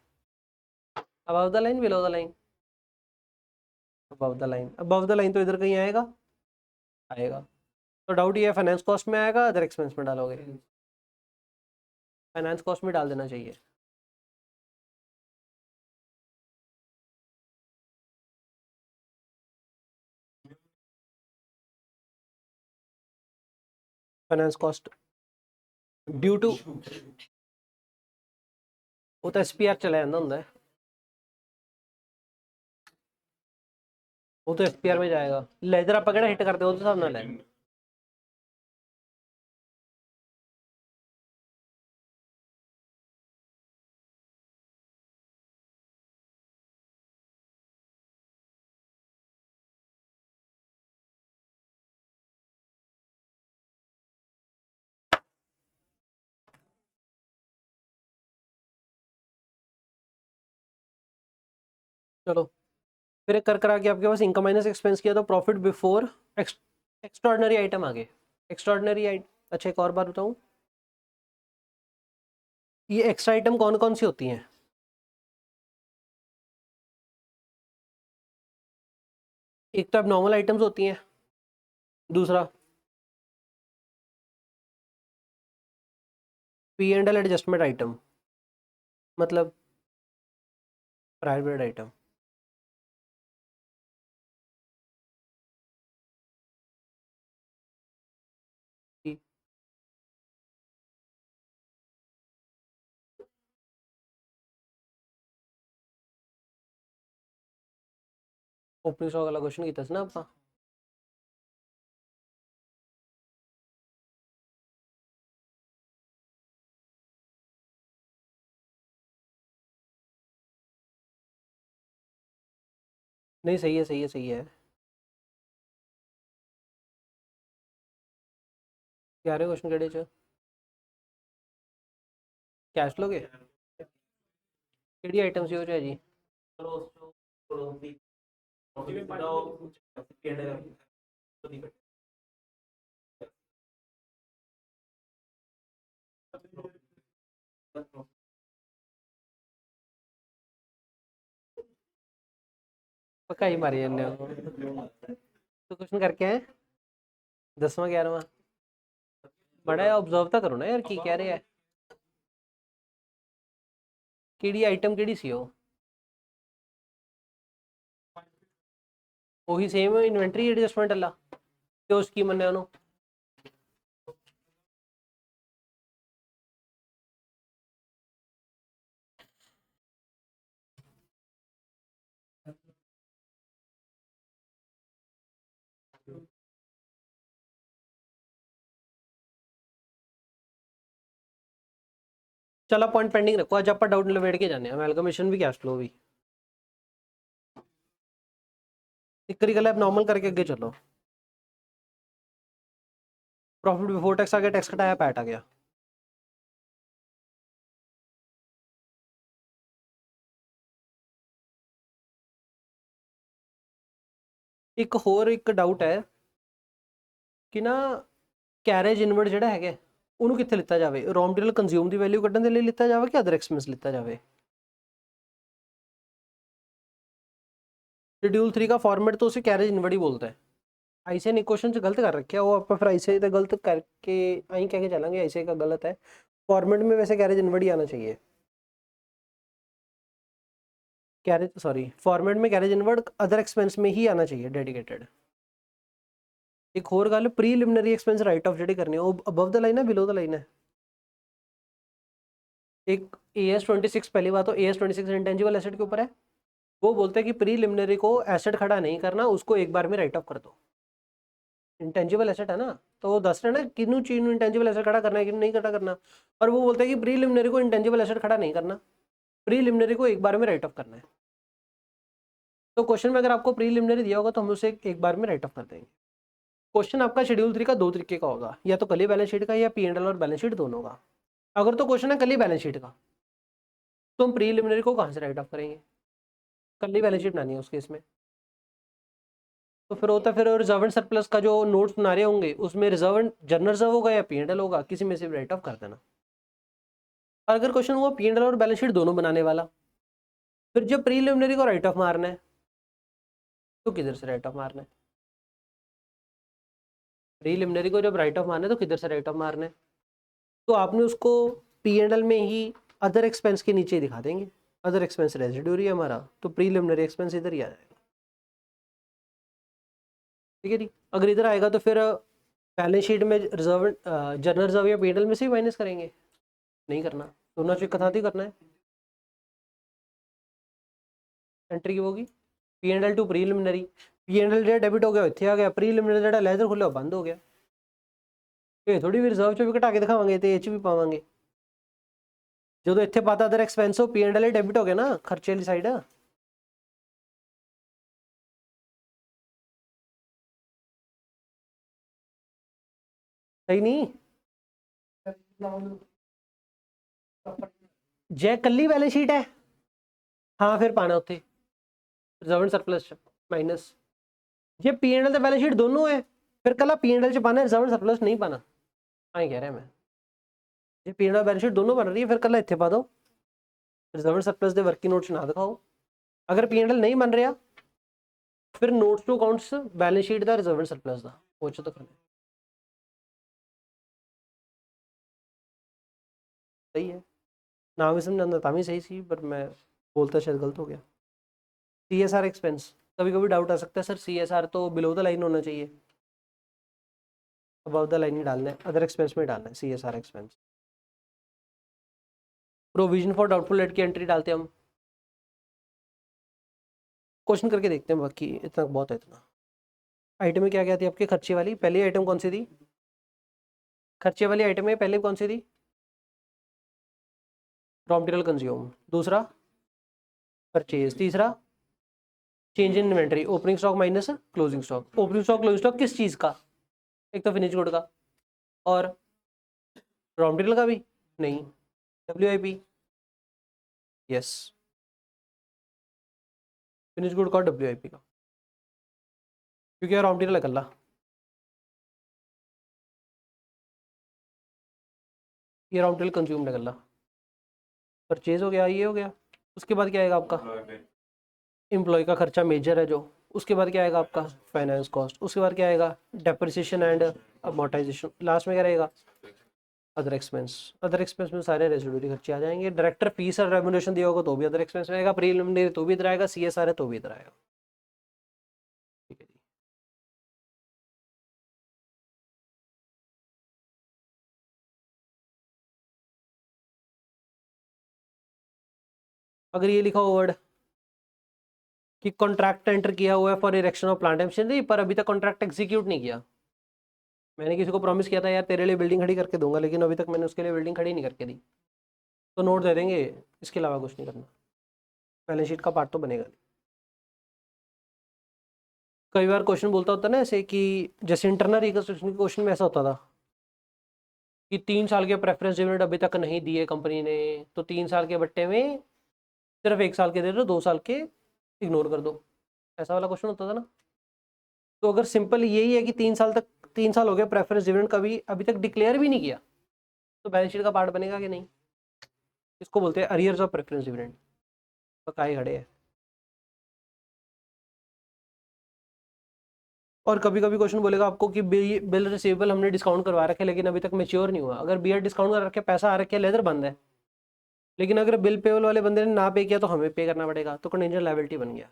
above the line below the line, above the line, above the line तो इधर कहीं आएगा, आएगा। तो डाउट ये है फाइनेंस कॉस्ट में आएगा, अदर एक्सपेंस में डालोगे, फाइनेंस कॉस्ट में डाल देना चाहिए। फाइनेंस कॉस्ट ड्यू टू, वो तो एसपीआर चला जाता ਹੁੰਦਾ है, वो तो एसपीआर में जाएगा। लेजर आप किहड़ा हिट करते हो तो साहब नाल है। चलो फिर कर करा के आपके पास इनकम माइनस एक्सपेंस किया तो प्रॉफिट बिफोर एक्स्ट्राऑर्डिनरी आइटम आ गए। एक्स्ट्राऑर्डिनरी आइटम, अच्छा एक और बात बताऊं, ये एक्स्ट्रा आइटम कौन कौन सी होती हैं? एक तो अब नॉर्मल आइटम्स होती हैं, दूसरा P and L adjustment item, मतलब prior period item. Opening stock वाला क्वेश्चन कीता सी ना आपा, नहीं सही है सही है सही है। क्या रहे क्वेश्चन केड़े च कैश लोगे, केड़ी आइटम सी हो है जी? पक्का ही मारी जाने हो। तो क्वेश्चन करके आए 10वां 11वां, बड़ा ऑब्जर्व तो करो ना यार की कह रहे हैं, केड़ी आइटम केड़ी सी हो, वही सेम इन्वेंटरी एडजस्टमेंट वाला तो उसकी मन्ने उन्होंने चलो पॉइंट पेंडिंग रखो, आज आप डाउट निबेड़ के जाने अमेलगमेशन भी कैश फ्लो भी एक करी गल नॉर्मल करके अगे चलो। प्रॉफिट बिफोर टैक्स आ गया, टैक्स कटाया, पैट आ गया। एक होर एक डाउट है कि ना कैरेज इनवर्ड ਜਿਹੜਾ ਹੈਗਾ ਉਹਨੂੰ ਕਿੱਥੇ ਲਿੱਤਾ ਜਾਵੇ, ਰॉ ਮਟੀਰੀਅਲ ਕੰਜ਼ਿਊਮ ਦੀ ਵੈਲਿਊ ਕੱਢਣ ਦੇ ਲਈ ਲਿੱਤਾ ਜਾਵੇ ਕਿ ਅਦਰ ਐਕਸਪੈਂਸ ਲਿੱਤਾ ਜਾਵੇ। शेड्यूल 3 का फॉर्मेट तो उसे कैरेज इनवर्ड ही बोलता है। आईसीआई ने क्वेश्चन से गलत कर रखा है वो, आप फिर आईसीआई तो गलत करके आई कह के चलेंगे आईसीआई का गलत है, फॉर्मेट में वैसे कैरेज इनवर्ड ही आना चाहिए। कैरेज सॉरी फॉर्मेट में कैरेज इनवर्ड अदर एक्सपेंस में ही आना चाहिए डेडिकेटेड। एक होर गल प्रीलिमिनरी एक्सपेंस राइट ऑफ ਜਿਹੜੀ करनी है वो अबव द लाइन है बिलो द लाइन है? एक AS26 पहली बात तो AS26 इंटेंजिबल एसेट के ऊपर है। वो बोलते हैं कि प्रीलिमिनरी को एसेट खड़ा नहीं करना, उसको एक बार में राइट ऑफ कर दो। इंटेंजिबल एसेट है ना, तो वो दस रहे ना किन्नू चीज इंटेंजिबल एसेट खड़ा करना है कि नहीं खड़ा करना। और वो बोलते हैं कि प्रीलिमिनरी को इंटेंजिबल एसेट खड़ा नहीं करना, प्रीलिमिनरी को एक बार में राइट ऑफ करना है। तो क्वेश्चन में अगर आपको प्रीलिमिनरी दिया होगा तो हम उसे एक बार में राइट ऑफ कर देंगे। क्वेश्चन आपका शेड्यूल 3 का दो तरीके का होगा, या तो कल ही बैलेंस शीट का या P&L और बैलेंस शीट दोनों का। अगर तो क्वेश्चन है कल ही बैलेंस शीट का तो हम प्रीलिमिनरी को कहाँ से राइट ऑफ करेंगे, कल ही बैलेंस शीट बनानी है उस केस में। तो फिर होता है फिर रिजर्व एंड सरप्लस का जो नोट्स बना रहे होंगे उसमें रिजर्व एंड जनरल रिजर्व होगा या P&L होगा, किसी में से राइट ऑफ कर देना। और अगर क्वेश्चन हुआ P&L और बैलेंस शीट दोनों बनाने वाला, फिर जब प्रीलिमिनरी को राइट ऑफ मारना है तो किधर से राइट ऑफ मारना है, प्रीलिमिनरी को जब राइट ऑफ मारना है तो किधर से राइट ऑफ मारना है, तो आपने उसको P&L में ही अदर एक्सपेंस के नीचे ही दिखा देंगे। अदर एक्सपेंस रेजिड्यूरी है हमारा, तो प्रीलिमिनरी एक्सपेंस इधर ही आ जाएगा। ठीक है जी। अगर इधर आएगा तो फिर बैलेंस शीट में रिजर्व जनरल रिजर्व या P&L में से ही माइनस करेंगे, नहीं करना, दोनों चीज कथा ही करना है। एंट्री की होगी P&L टू प्रीलिमिनरी, P&L जो डेबिट हो गया इतने आ गया, प्रीलिमिनरी जो लेजर खुले बंद हो गया। ये थोड़ी भी रिजर्व चो भी घटा के दिखावांगे तो ये भी पावांगे। जो तो इतने पाता अदर एक्सपेंस हो P&L डेबिट हो गया ना खर्चे वाली साइड। सही नहीं जय कल्ली बैलेंस शीट है, हाँ फिर पाना उत्थे रिजर्व एंड सरप्लस माइनस। ये P&L तो बैलेंस शीट दोनों है, फिर कल P&L च पाना रिजर्व एंड सरप्लस नहीं पाना, हाँ कह रहा है मैं। ये P&L बैलेंस शीट दोनों बन रही है, फिर कल इतने पा दो रिजर्व एंड सरप्लस के वर्किंग नोट्स ना दिखाओ। अगर P&L नहीं बन रहा फिर notes to accounts balance sheet का रिजर्व एंड सरप्लस का वो तो करना सही है। नाम ही समझ आता भी सही सी, पर मैं बोलता शायद गलत हो गया। CSR एक्सपेंस, कभी कभी डाउट आ सकता है सर CSR तो बिलो द लाइन होना चाहिए, अबव द लाइन ही डालना है, अदर एक्सपेंस में डालना है CSR expense. Provision for doubtful debt की एंट्री डालते हैं हम, क्वेश्चन करके देखते हैं, बाकी इतना बहुत है। इतना आइटम में क्या क्या थी आपके खर्चे वाली, पहली आइटम कौन सी थी, खर्चे वाली आइटम में पहले कौन सी थी, रॉ मटेरियल कंज्यूम, दूसरा परचेज, तीसरा change in inventory, opening stock minus closing stock. Opening stock closing stock किस चीज़ का, एक तो फिनिश गुड का और रॉ मटेरियल का भी नहीं, WIP, यस फिनिश गुड का और WIP का, क्योंकि रॉ मटेरियल अकेला। ये रॉ मटेरियल कंज्यूम अकेला, परचेज हो गया, ये हो गया। उसके बाद क्या आएगा आपका, एम्प्लॉय का खर्चा मेजर है जो। उसके बाद क्या आएगा आपका फाइनेंस कॉस्ट, उसके बाद क्या आएगा डेप्रिसिएशन एंड अमोर्टाइजेशन, लास्ट में क्या रहेगा अदर एक्सपेंस। अदर एक्सपेंस में सारे रेजिडुअरी खर्चे आ जाएंगे। डायरेक्टर फीस और रेम्युनरेशन दिया होगा तो भी अदर एक्सपेंस में आएगा, प्रीलिमिनरी तो भी इधर आएगा, CSR है तो भी इधर आएगा। ठीक है जी। अगर ये लिखा हो वर्ड कि कॉन्ट्रैक्ट एंटर किया हुआ है for erection of plant machinery, पर अभी तक कॉन्ट्रैक्ट एग्जीक्यूट नहीं किया, मैंने किसी को प्रॉमिस किया था यार तेरे लिए बिल्डिंग खड़ी करके दूंगा, लेकिन अभी तक मैंने उसके लिए बिल्डिंग खड़ी नहीं करके दी, तो नोट दे देंगे, इसके अलावा कुछ नहीं करना, बैलेंस शीट का पार्ट तो बनेगा नहीं। कई बार क्वेश्चन बोलता होता है ना ऐसे कि जैसे इंटरनल रिकंस्ट्रक्शन के क्वेश्चन में ऐसा होता था कि 3 साल के प्रेफरेंस डिविडेंड अभी तक नहीं दिए कंपनी ने, तो 3 साल के बट्टे में सिर्फ 1 साल के दे दो, 2 साल के इग्नोर कर दो, ऐसा वाला क्वेश्चन होता था ना। तो अगर सिंपल यही है कि 3 साल तक, 3 साल हो गया प्रेफरेंस डिविडेंड कभी अभी तक डिक्लेयर भी नहीं किया, तो बैलेंस शीट का पार्ट बनेगा कि नहीं। इसको बोलते हैं अरियर्स ऑफ प्रेफरेंस डिविडेंड, बकाए खड़े हैं। और कभी कभी क्वेश्चन बोलेगा आपको कि बिल रिसीवेबल हमने डिस्काउंट करवा रखे लेकिन अभी तक मेच्योर नहीं हुआ, अगर BR डिस्काउंट कर रखे पैसा आ रखे लेदर बंद है, लेकिन अगर बिल पेबल वाले बंदे ने ना पे किया तो हमें पे करना पड़ेगा, तो कंटिंजेंट लायबिलिटी बन गया,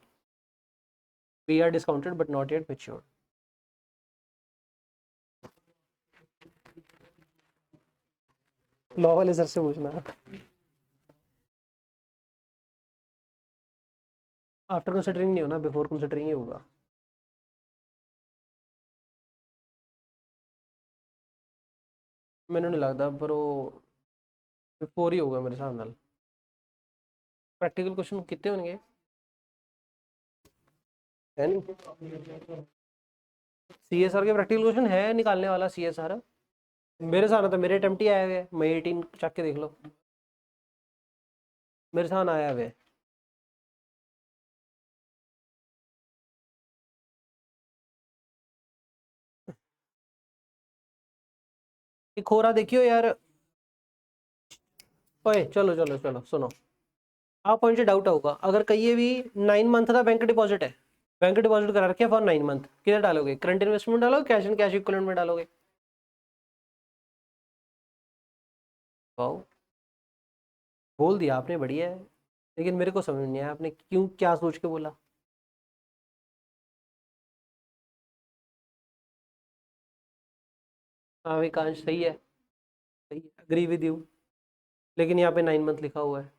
BR discounted but not yet matured. Law वाले सर से पूछना। आफ्टर कंसिडरिंग नहीं होना, बिफोर कंसिडरिंग ही होगा। मैंने नहीं लगता, पर वो बिफोर ही होगा मेरे हिसाब नाल। प्रैक्टिकल क्वेश्चन कितने होंगे है नहीं? CSR के प्रैक्टिकल क्वेश्चन है निकालने वाला CSR? मेरे साथ तो मेरे अटेम्प्ट ही आए हुए, मैं 18 चक के देख लो, मेरे साथ आया हुआ है। एक खोरा देखियो यार। ओए चलो चलो चलो सुनो, आप पॉइंट से डाउट होगा, अगर कहिए भी 9 मंथ का बैंक डिपॉजिट है, बैंक डिपॉजिट करा रखे फॉर 9 मंथ, किधर डालोगे? करंट इन्वेस्टमेंट डालोगे, कैश एंड कैश इक्विवेलेंट में डालोगे? वाओ, बोल दिया आपने, बढ़िया है। लेकिन मेरे को समझ नहीं आया आपने क्यों, क्या सोच के बोला। हाँ विकांश सही है, सही है, अग्री विद यू। लेकिन यहाँ पे 9 मंथ लिखा हुआ है।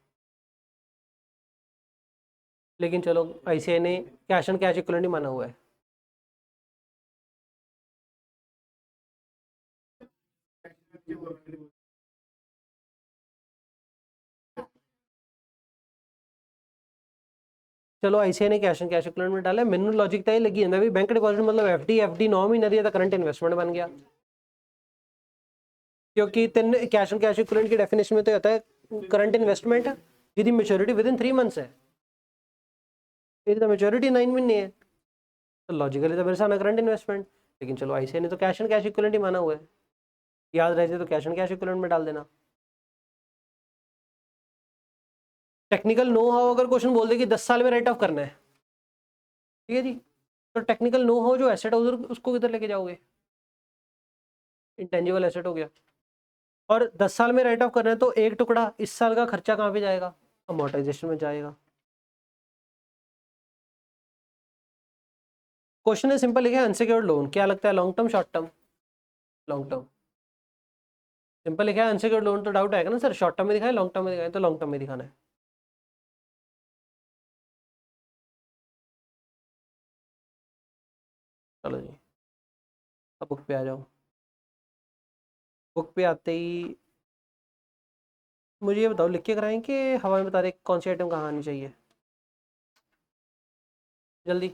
लेकिन चलो ICAI ने कैश एंड कैश इक्विवेलेंट ही माना हुआ है। चलो ICAI ने कैश एंड कैश इक्विवेलेंट में डाला, मैनू लॉजिक तो ये लगी ਜਾਂਦਾ भी बैंक डिपॉजिट मतलब FD 9 महीने दी ਤਾਂ करंट इन्वेस्टमेंट बन गया। क्योंकि तीन कैश एंड कैश इक्विवेलेंट की डेफिनेशन में तो होता है करंट इन्वेस्टमेंट जिसकी मैच्योरिटी विद इन 3 मंथ्स है, ये तो मैच्योरिटी 9 महीने है, तो लॉजिकली तो मेरे साथ करंट इन्वेस्टमेंट। लेकिन चलो ICAI ने तो कैश एंड कैश इक्विवेलेंट ही माना हुआ है, याद रह जाए तो कैश एंड कैश इक्विवेलेंट में डाल देना। टेक्निकल नो हाउ अगर क्वेश्चन बोल दे कि 10 साल में राइट ऑफ करना है, ठीक है जी, तो टेक्निकल नो हाउ जो एसेट है उधर उसको किधर लेके जाओगे? इंटेंजिबल एसेट हो गया। और 10 साल में राइट ऑफ करना है तो एक टुकड़ा इस साल का खर्चा कहाँ पे जाएगा? अमोर्टाइजेशन में जाएगा। क्वेश्चन है सिंपल, लिखा है अनसिक्योर्ड लोन, क्या लगता है long term short term? Long term. Simple लिखा है अनसिक्योर्ड लोन, तो डाउट आएगा ना सर, शॉर्ट टर्म में दिखाए लॉन्ग टर्म में दिखाए, तो लॉन्ग टर्म में दिखाना है। चलो जी, अब बुक पे आ जाओ। बुक पे आते ही मुझे ये बताओ, लिख के कराएं कि हवा में बता दे कौन सी आइटम कहाँ आनी चाहिए? जल्दी।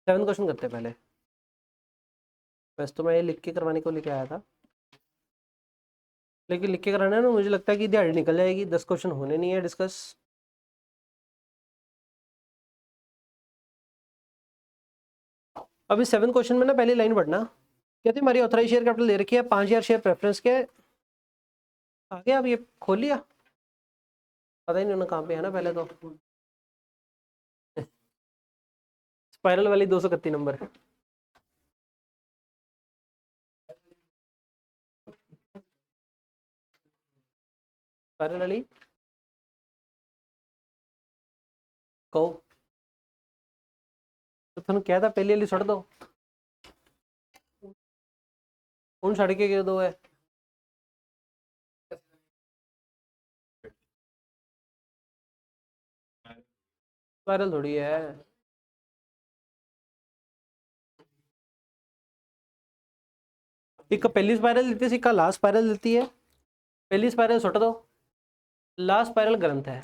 सेवन क्वेश्चन करते हैं पहले, वैसे तो मैं ये लिख के करवाने को लेके आया था, लेकिन लिख के कराना है ना, मुझे लगता है कि दिहाड़ी निकल जाएगी, 10 क्वेश्चन होने नहीं है डिस्कस। अभी 7 क्वेश्चन में ना पहली लाइन पढ़ना, कहते हमारी ऑथराइज शेयर कैपिटल दे रखी है 5,000 शेयर प्रेफरेंस के, आगे अब ये खोल लिया, पता ही नहीं उन्होंने कहाँ पे है ना पहले तो। स्पाइरल वाली 231 नंबर। स्पाइरल वाली कहो तो तुम क्या था, पहली वाली छोड़ दो, उन छड़ के दो है। स्पाइरल थोड़ी है, एक पहली स्पाइरल देती है, एक लास्ट स्पाइरल देती है, पहली स्पाइरल छोड़ दो, लास्ट स्पाइरल ग्रंथ है।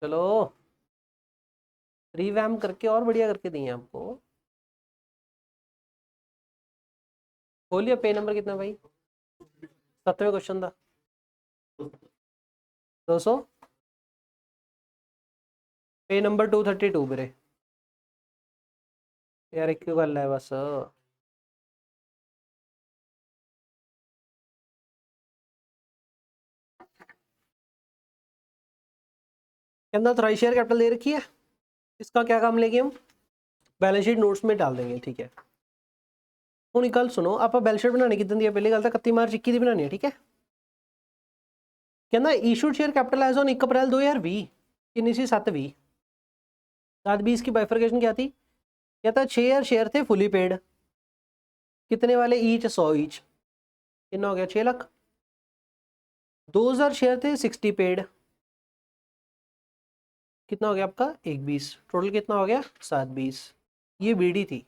चलो रिवैम करके और बढ़िया करके दिए आपको। बोलिए पे नंबर कितना भाई? 7वें क्वेश्चन था 200, पे नंबर 232 मेरे यार, एक गल है बस। के अंदर थ्राइस शेयर कैपिटल दे रखी है, इसका क्या काम लेंगे हम? बैलेंस शीट नोट्स में डाल देंगे, ठीक है। ਹੁਣ एक गल सुनो, आप बैलेंस शीट बनानी कितनी है? पहली गल तो 31 मार्च 21 की बनानी है, ठीक है। कहना issued share capital as on 1 April 2020 कितनी सी? 720। 720 की बाइफर्केशन क्या थी? क्या था 6,000 शेयर थे फुली पेड, कितने वाले ईच, 100 ईच, कितना हो गया 6 लाख। 2,000 शेयर थे 60 पेड, कितना हो गया आपका 120, टोटल कितना हो गया 720। ये बीडी थी,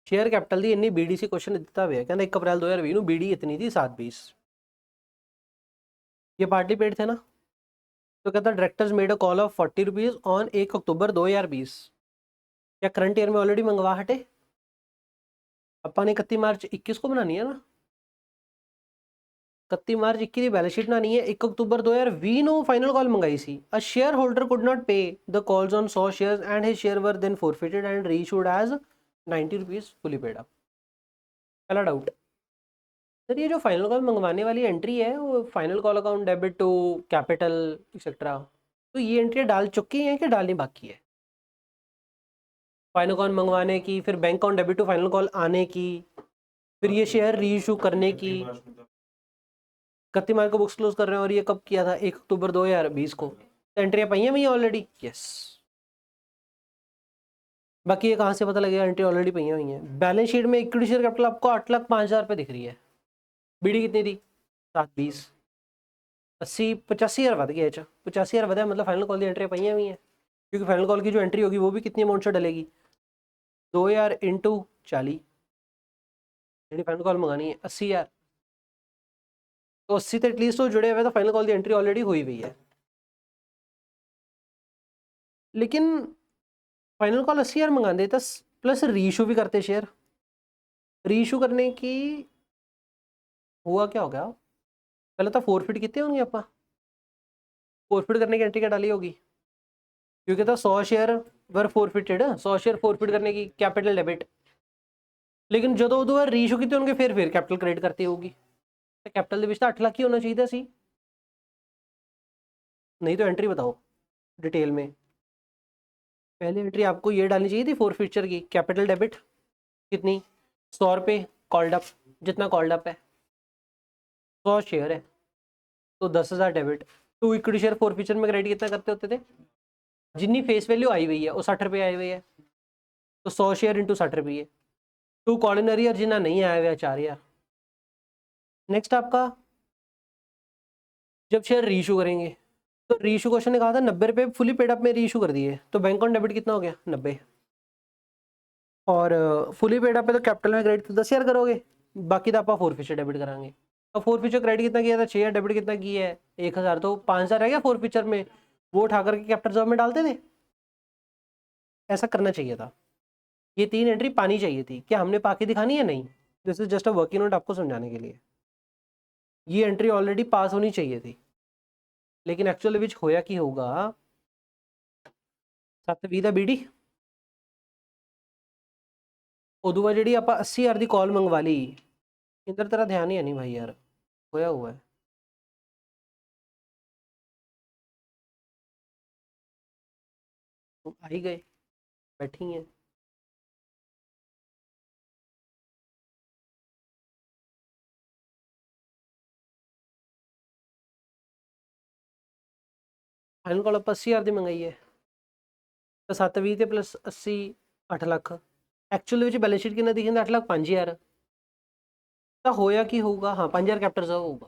शेयर कैपिटल दी इन्नी बीडी सी क्वेश्चन दिता हुआ है, कहना 1 अप्रैल 2020 बीडी इतनी थी 720। ये पार्टी पेड थे ना, तो कहता directors made a call of 40 rupees on 1 अक्टूबर 2020। क्या करंट ईयर में ऑलरेडी मंगवा हटे, अपन ने 31 मार्च 21 को बनानी है ना, 31 मार्च 21 की बैलेंस शीट बनानी है, 1 अक्टूबर 2020 नो फाइनल कॉल मंगाई सी। A share holder could not pay the calls on 100 shares and his share were then forfeited and reissued as 90 rupees fully paid up. पहला डाउट सर, ये जो फाइनल कॉल मंगवाने वाली एंट्री है वो final call account debit to capital etcetera, तो ये एंट्री डाल चुकी है कि डालनी बाकी है, फाइनल कॉल मंगवाने की, फिर bank account debit to final call आने की, फिर ये शेयर री इशू करने की। 31 मार्च को बुक्स क्लोज कर रहे हैं और ये कब किया था 1 अक्टूबर 2020 को, तो एंट्रियाँ पाई हैं भैया ऑलरेडी, यस। बाकी ये कहाँ से पता लगेगा, एंट्री ऑलरेडी पाई हुई है। बैलेंस शीट में इक्विटी शेयर कैपिटल आपको 8,05,000 रुपये दिख रही है, बीडी कितनी थी 720, 85,000 वध गया, 85,000 वधा मतलब फाइनल कॉल की एंट्री पाई हुई है, क्योंकि फाइनल कॉल की जो एंट्री होगी वो भी कितनी अमाउंट से डलेगी, 2,000 इंटू 40, यानी फाइनल कॉल मंगानी है 80,000, तो 80 तो एटलीस्ट तो जुड़े हुए, तो फाइनल कॉल की एंट्री ऑलरेडी हुई हुई है। लेकिन फाइनल कॉल 80,000 मंगा देता, प्लस रीइशू भी करते शेयर, रीइशू करने की हुआ क्या हो गया, पहले तो फोरफिट कितने होंगे आप, फोरफिट करने की एंट्री क्या डाली होगी, क्योंकि था 100 शेयर वर फोरफिटेड, 100 शेयर फोरफिट करने की कैपिटल डेबिट, लेकिन जो उदो रीइशू कितने होंगे फिर कैपिटल क्रेडिट करती होगी, तो कैपिटल ਦੇ ਵਿੱਚ ਤਾਂ 8 ਲੱਖ ही होना चाहिए सी, नहीं तो एंट्री बताओ डिटेल में। पहली एंट्री आपको ये डालनी चाहिए थी फोरफिचर की, कैपिटल डेबिट कितनी 100 रुपये कॉल्ड अप, जितना कॉल्ड अप है 100 शेयर है तो 10,000 डेबिट, 2 इक्विटी शेयर फोरफिचर में क्रेडिट कितना करते होते थे, जितनी फेस वैल्यू आई हुई है वो 60 रुपये आई हुई है, तो 100 शेयर इंटू 60 रुपये, 2 कॉर्डिनरी और जितना नहीं आया हुआ है 4,000। नेक्स्ट आपका जब शेयर रीइशू करेंगे, तो रीइशू क्वेश्चन ने कहा था 90 रुपये फुली पेड अप में रीइशू कर दिए, तो बैंक ऑन डेबिट कितना हो गया 90, और फुली पेड अप है तो कैपिटल में क्रेडिट 10,000 करोगे, बाकी तो आप फोरफिचर डेबिट कराएंगे। अब फोरफिचर क्रेडिट कितना किया था 6,000, डेबिट कितना किया है 1,000, तो 5,000 रह गया फोरफिचर में, वो उठा करके कैपिटल रिजर्व में डालते थे, ऐसा करना चाहिए था। ये 3 एंट्री पानी चाहिए थी, क्या हमने पाके दिखानी है, नहीं, this is just a working note आपको समझाने के लिए। ये एंट्री ऑलरेडी पास होनी चाहिए थी, लेकिन एक्चुअल विच होया की होगा 720 ਦਾ बीडी, उदू बाद जी आप 80,000 की कॉल मंगवा ली, इधर तेरा ध्यान ही है नहीं भाई यार, होया हुआ है। आ ही गए, बैठी हैं, फाइनल कॉल आप 80,000 की मंगाई है, तो 720 ਤੇ प्लस 80 8 ਲੱਖ, एक्चुअल ਵਿੱਚ बैलेंस शीट कितना दिखा 8 ਲੱਖ 5,000, तो होया कि होगा हाँ 5,000 कैपिटल रिजर्व होगा,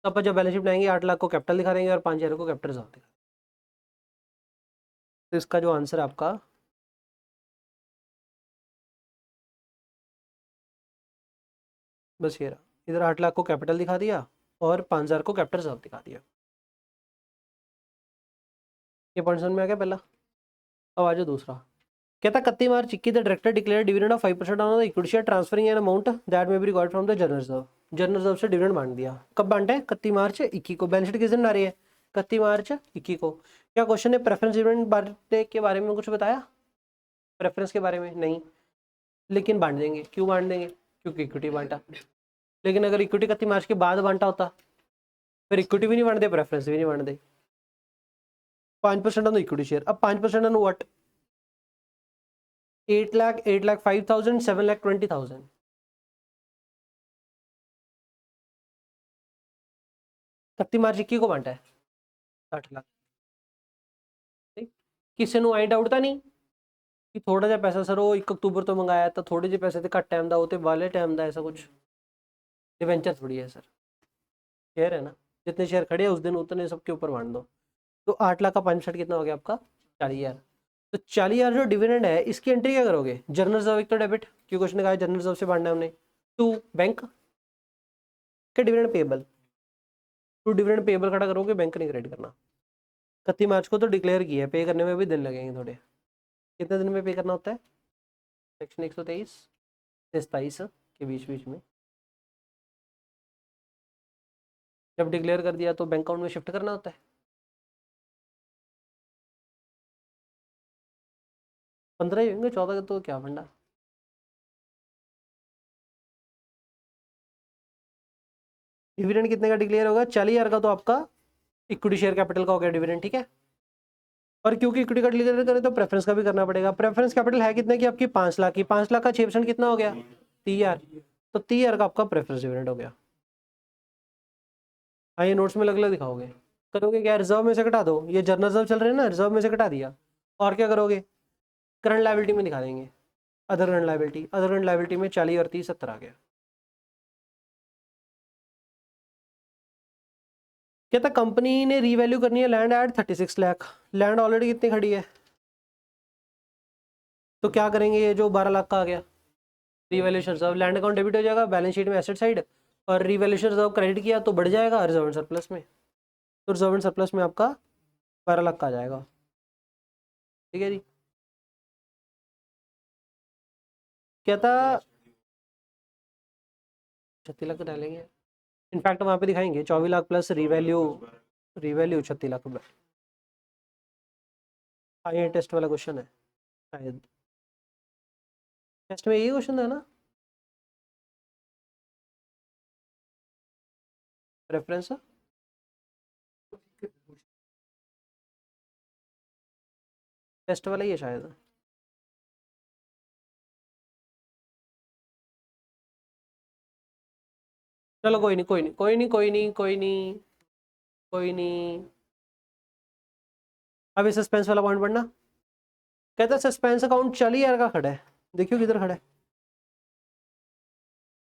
तो आप जब बैलेंस शीट बनाएंगे 8 लाख को कैपिटल दिखा देंगे और 5,000 को कैपिटल रिजर्व दिखा, तो इसका जो आंसर आपका बस ये रहा, इधर 8 लाख को कैपिटल दिखा दिया और 5,000 को कैपिटल रिजर्व दिखा दिया। ये पॉइंट समझ में आ गया पहला। अब आ जाओ दूसरा, कहता 31 मार्च 21 the director declare dividend of 5% on the equity share transferring an amount that may be record from the general reserve, general reserve से डिविडेंड बांट दिया, कब बांटा है 31 मार्च 21 को, बैलेंस शीट किस दिन आ रही है 31 मार्च 21 को। क्या क्वेश्चन ने प्रेफरेंस डिविडेंड बांटने के बारे में कुछ बताया, प्रेफरेंस के बारे में नहीं, लेकिन बांट देंगे, क्यों बांट देंगे क्योंकि इक्विटी बांटा, लेकिन अगर इक्विटी 31 मार्च के बाद बांटा होता फिर इक्विटी भी नहीं बांट दे प्रेफरेंस भी नहीं बांट दे। 5% ऑन द इक्विटी शेयर, अब 5% ऑन व्हाट, 8 लाख 5,000 7 लाख 20,000, कत्ती मार्च 21 को बांटा है 60 लाख, किसी ਨੂੰ आई डाउट था नहीं कि थोड़ा ਜਿਹਾ ਪੈਸਾ ਸਰ ਉਹ 1 ਅਕਤੂਬਰ ਤੋਂ ਮੰਗਾਇਆ ਤਾਂ ਥੋੜੇ ਜਿਹੇ ਪੈਸੇ ਤੇ ਘੱਟ ਟਾਈਮ ਦਾ ਉਹ ਤੇ ਵਾਲੇ ਟਾਈਮ ਦਾ ऐसा कुछ डिवेंचर थोड़ी है सर, शेयर है ना, जितने शेयर खड़े हैं उस दिन उतने सबके ऊपर बांट दो। तो 8 लाख का 5% कितना हो गया आपका 40,000। तो 40,000 जो डिविडेंड है इसकी एंट्री क्या करोगे, जनरल रिजर्व एक तो डेबिट क्योंकि क्वेश्चन ने कहा जनरल रिजर्व से बांटना है हमने, टू बैंक के dividend payable, to dividend payable खड़ा करोगे, बैंक नहीं क्रेडिट करना। 31 मार्च को तो डिक्लेयर किया है, पे करने में भी दिन लगेंगे थोड़े, कितने दिन में पे करना होता है, सेक्शन 123 से 27 के बीच बीच में जब डिक्लेयर कर दिया तो बैंक अकाउंट में शिफ्ट करना होता है। 15 ही होंगे, 14 का तो क्या फंडा। डिविडेंड कितने का डिक्लेयर होगा, 40,000 का तो आपका इक्विटी शेयर कैपिटल का हो गया डिविडेंड, ठीक है। और क्योंकि इक्विटी का डिक्लेयर करें तो प्रेफरेंस का भी करना पड़ेगा। प्रेफरेंस कैपिटल है कितने की आपकी 5 लाख की, 5 लाख का 6% कितना हो गया 30,000, तो 30,000 का आपका प्रेफरेंस डिविडेंड हो गया। हाँ ये नोट्स में अलग अलग दिखाओगे, करोगे क्या, रिजर्व में से घटा दो, ये जर्नल रिजर्व चल रहे हैं ना, रिजर्व में से घटा दिया, और क्या करोगे करंट लायबिलिटी में दिखा देंगे, other current liability, other current liability में 40 और 30 70 आ गया। कहता कंपनी ने रीवैल्यू करनी है land at 36 lakh, land already कितनी खड़ी है, तो क्या करेंगे, ये जो 12 लाख का आ गया revaluation reserve, land account debit हो जाएगा बैलेंस शीट में एसेट साइड, और रीवैल्यूएशन रिजर्व क्रेडिट किया तो बढ़ जाएगा रिजर्व एंड सरप्लस में, तो रिजर्व एंड सरप्लस में आपका 12 लाख का आ जाएगा, ठीक है जी। कहता 36 लाख डालेंगे, इनफैक्ट वहाँ पे दिखाएंगे 24 lakh plus revalue, revalue 36 lakh रुपये। हाँ ये टेस्ट वाला क्वेश्चन है शायद, टेस्ट में यही क्वेश्चन है ना, रेफरेंस टेस्ट वाला ही है शायद। चलो कोई नहीं कोई नहीं कोई नहीं कोई नहीं कोई नहीं कोई नहीं, अभी सस्पेंस वाला पॉइंट पढ़ना। कहता है सस्पेंस अकाउंट 40,000 का खड़ा है, देखियो किधर खड़ा है,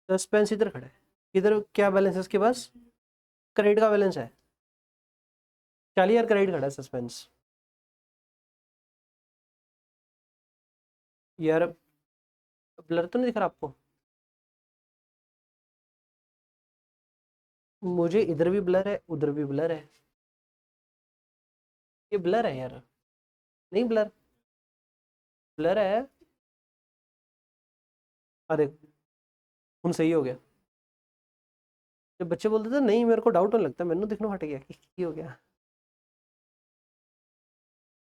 सस्पेंस इधर खड़ा है, इधर क्या बैलेंस है इसके पास, क्रेडिट का बैलेंस है, 40,000 क्रेडिट खड़ा है सस्पेंस। यार ब्लर तो नहीं दिख रहा आपको, मुझे इधर भी ब्लर है उधर भी ब्लर है, ये ब्लर है यार, नहीं ब्लर, ब्लर है, अरे हम सही हो गया, जब बच्चे बोलते थे नहीं मेरे को डाउट होने लगता है, मैंने दिखना हट गया कि हो गया।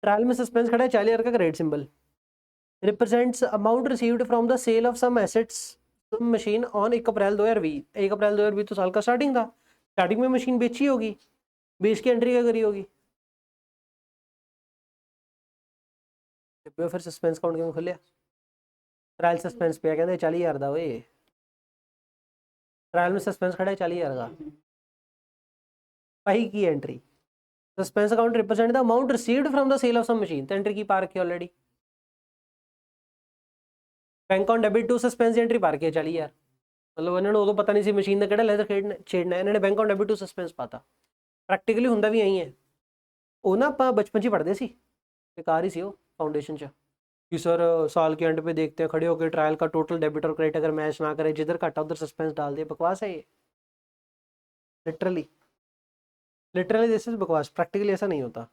ट्रायल में सस्पेंस खड़ा है 40,000 का credit symbol, represents amount received from the sale of some assets machine on 1 April 2020, 1 April 2020 तो साल का स्टार्टिंग था, स्टार्टिंग में मशीन बेची होगी, बेच की एंट्री क्या करी होगी, फिर सस्पेंस काउंट क्यों खोलिया, ट्रायल सस्पेंस पे कहते 40,000 दा वे, ट्रायल में सस्पेंस खड़ा है 40,000 का, पही की entry, suspense account represent the amount received from the sale of some machine, तो एंट्री की पा रखी already, bank on debit to suspense entry पा रखी है 40,000, मतलब इन्होंने उदों पता नहीं सी मशीन ने किहड़ा लेजर छेड़ना, इन्होंने bank on debit to suspense पाता, प्रैक्टिकली हुंदा भी यही है, वो ना आप बचपन च पढ़ते सी, बेकार ही सी वो फाउंडेशन च, कि सर साल के एंड पे देखते हैं खड़े होकर ट्रायल का टोटल डेबिट और क्रेडिट अगर मैच ना करे, जिधर घाटा उधर सस्पेंस डाल दिया, बकवास है ये, लिटरली लिटरली दिस इज बकवास, प्रैक्टिकली ऐसा नहीं होता,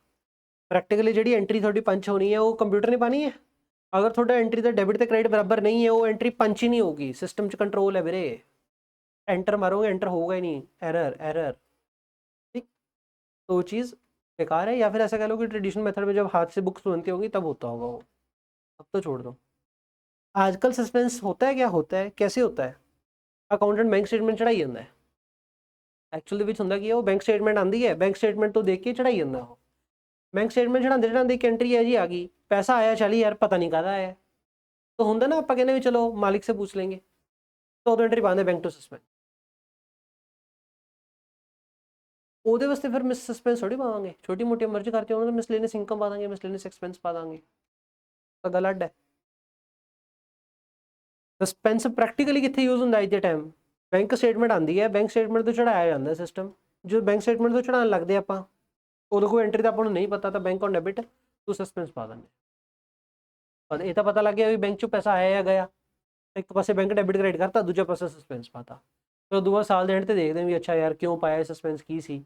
प्रैक्टिकली जी एंट्री थोड़ी पंच होनी है वो कंप्यूटर ने पानी है, अगर थोड़ा एंट्री तो डेबिट तो क्रेडिट बराबर नहीं है वो एंट्री पंच ही नहीं होगी, सिस्टम च कंट्रोल है वीरे, एंटर मारोगे एंटर होगा ही नहीं, एरर एरर, ठीक, तो वो चीज़ बेकार है, या फिर ऐसा कह लो कि ट्रेडिशनल मेथड में जब हाथ से बुक्स बनती होंगी तब होता होगा वो, अब तो छोड़ दो। आजकल सस्पेंस होता है, क्या होता है, कैसे होता है, अकाउंटेंट बैंक स्टेटमेंट चढ़ाई ਜਾਂਦਾ है, एक्चुअली ਵਿੱਚ ਹੁੰਦਾ ਕੀ ਹੈ, ਉਹ बैंक स्टेटमेंट आती है, बैंक स्टेटमेंट तो देख के चढ़ाई ਜਾਂਦਾ ਉਹ, बैंक स्टेटमेंट चढ़ाते चढ़ाते एक एंट्री है जी आ गई, पैसा आया 40,000 पता नहीं कहता आया, तो होंगे ना आप कहने भी चलो मालिक से पूछ लेंगे, तो उदो एंट्री पाते बैंक टू सस्पेंड, ਉਹਦੇ ਵਾਸਤੇ ਫਿਰ ਮਿਸ ਸਸਪੈਂਸ ਥੋੜੀ ਪਾਵਾਂਗੇ, ਛੋਟੀ ਮੋਟੀ ਮਰਜ਼ੀ ਕਰਕੇ ਉਹਨਾਂ ਦਾ ਮਿਸਲੇਨੀਅਸ ਇਨਕਮ ਪਾ ਦਾਂਗੇ, ਮਿਸਲੇਨੀਅਸ ਐਕਸਪੈਂਸ ਪਾ ਦਾਂਗੇ, ਤਾਂ ਗੱਲ ਅੱਡ ਹੈ। ਸਸਪੈਂਸ ਪ੍ਰੈਕਟੀਕਲੀ ਕਿੱਥੇ ਯੂਜ਼ ਹੁੰਦਾ ਅੱਜ ਦੇ ਟਾਈਮ? ਬੈਂਕ ਸਟੇਟਮੈਂਟ ਆਉਂਦੀ ਹੈ, ਬੈਂਕ ਸਟੇਟਮੈਂਟ ਤੋਂ ਚੜਾਇਆ ਜਾਂਦਾ ਸਿਸਟਮ। ਜਦੋਂ ਬੈਂਕ ਸਟੇਟਮੈਂਟ ਤੋਂ ਚੜਾਉਣ ਲੱਗਦੇ ਆਪਾਂ, ਉਦੋਂ ਕੋਈ ਐਂਟਰੀ ਤਾਂ ਆਪਾਂ ਨੂੰ ਨਹੀਂ ਪਤਾ, ਤਾਂ ਬੈਂਕ ਔਨ ਡੈਬਿਟ ਤੂੰ ਸਸਪੈਂਸ ਪਾ ਦਿੰਦੇ। ਪਰ ਇਹ ਤਾਂ ਪਤਾ ਲੱਗ ਗਿਆ ਵੀ ਬੈਂਕ 'ਚੋਂ ਪੈਸਾ ਆਇਆ ਜਾਂ ਗਿਆ, ਇੱਕ ਪਾਸੇ ਬੈਂਕ ਡੈਬਿਟ ਕ੍ਰੈਡਿਟ ਕਰਤਾ, ਦੂਜੇ ਪਾਸੇ ਸਸਪੈਂਸ ਪਾਤਾ। ਫਿਰ ਉਦੋਂ ਬਾਅਦ ਸਾਲ ਦੇ ਐਂਡ ਤੇ ਦੇਖਦੇ ਵੀ ਅੱਛਾ ਯਾਰ ਕਿਉਂ ਪਾਇਆ, ਸਸਪੈਂਸ ਕੀ ਸੀ।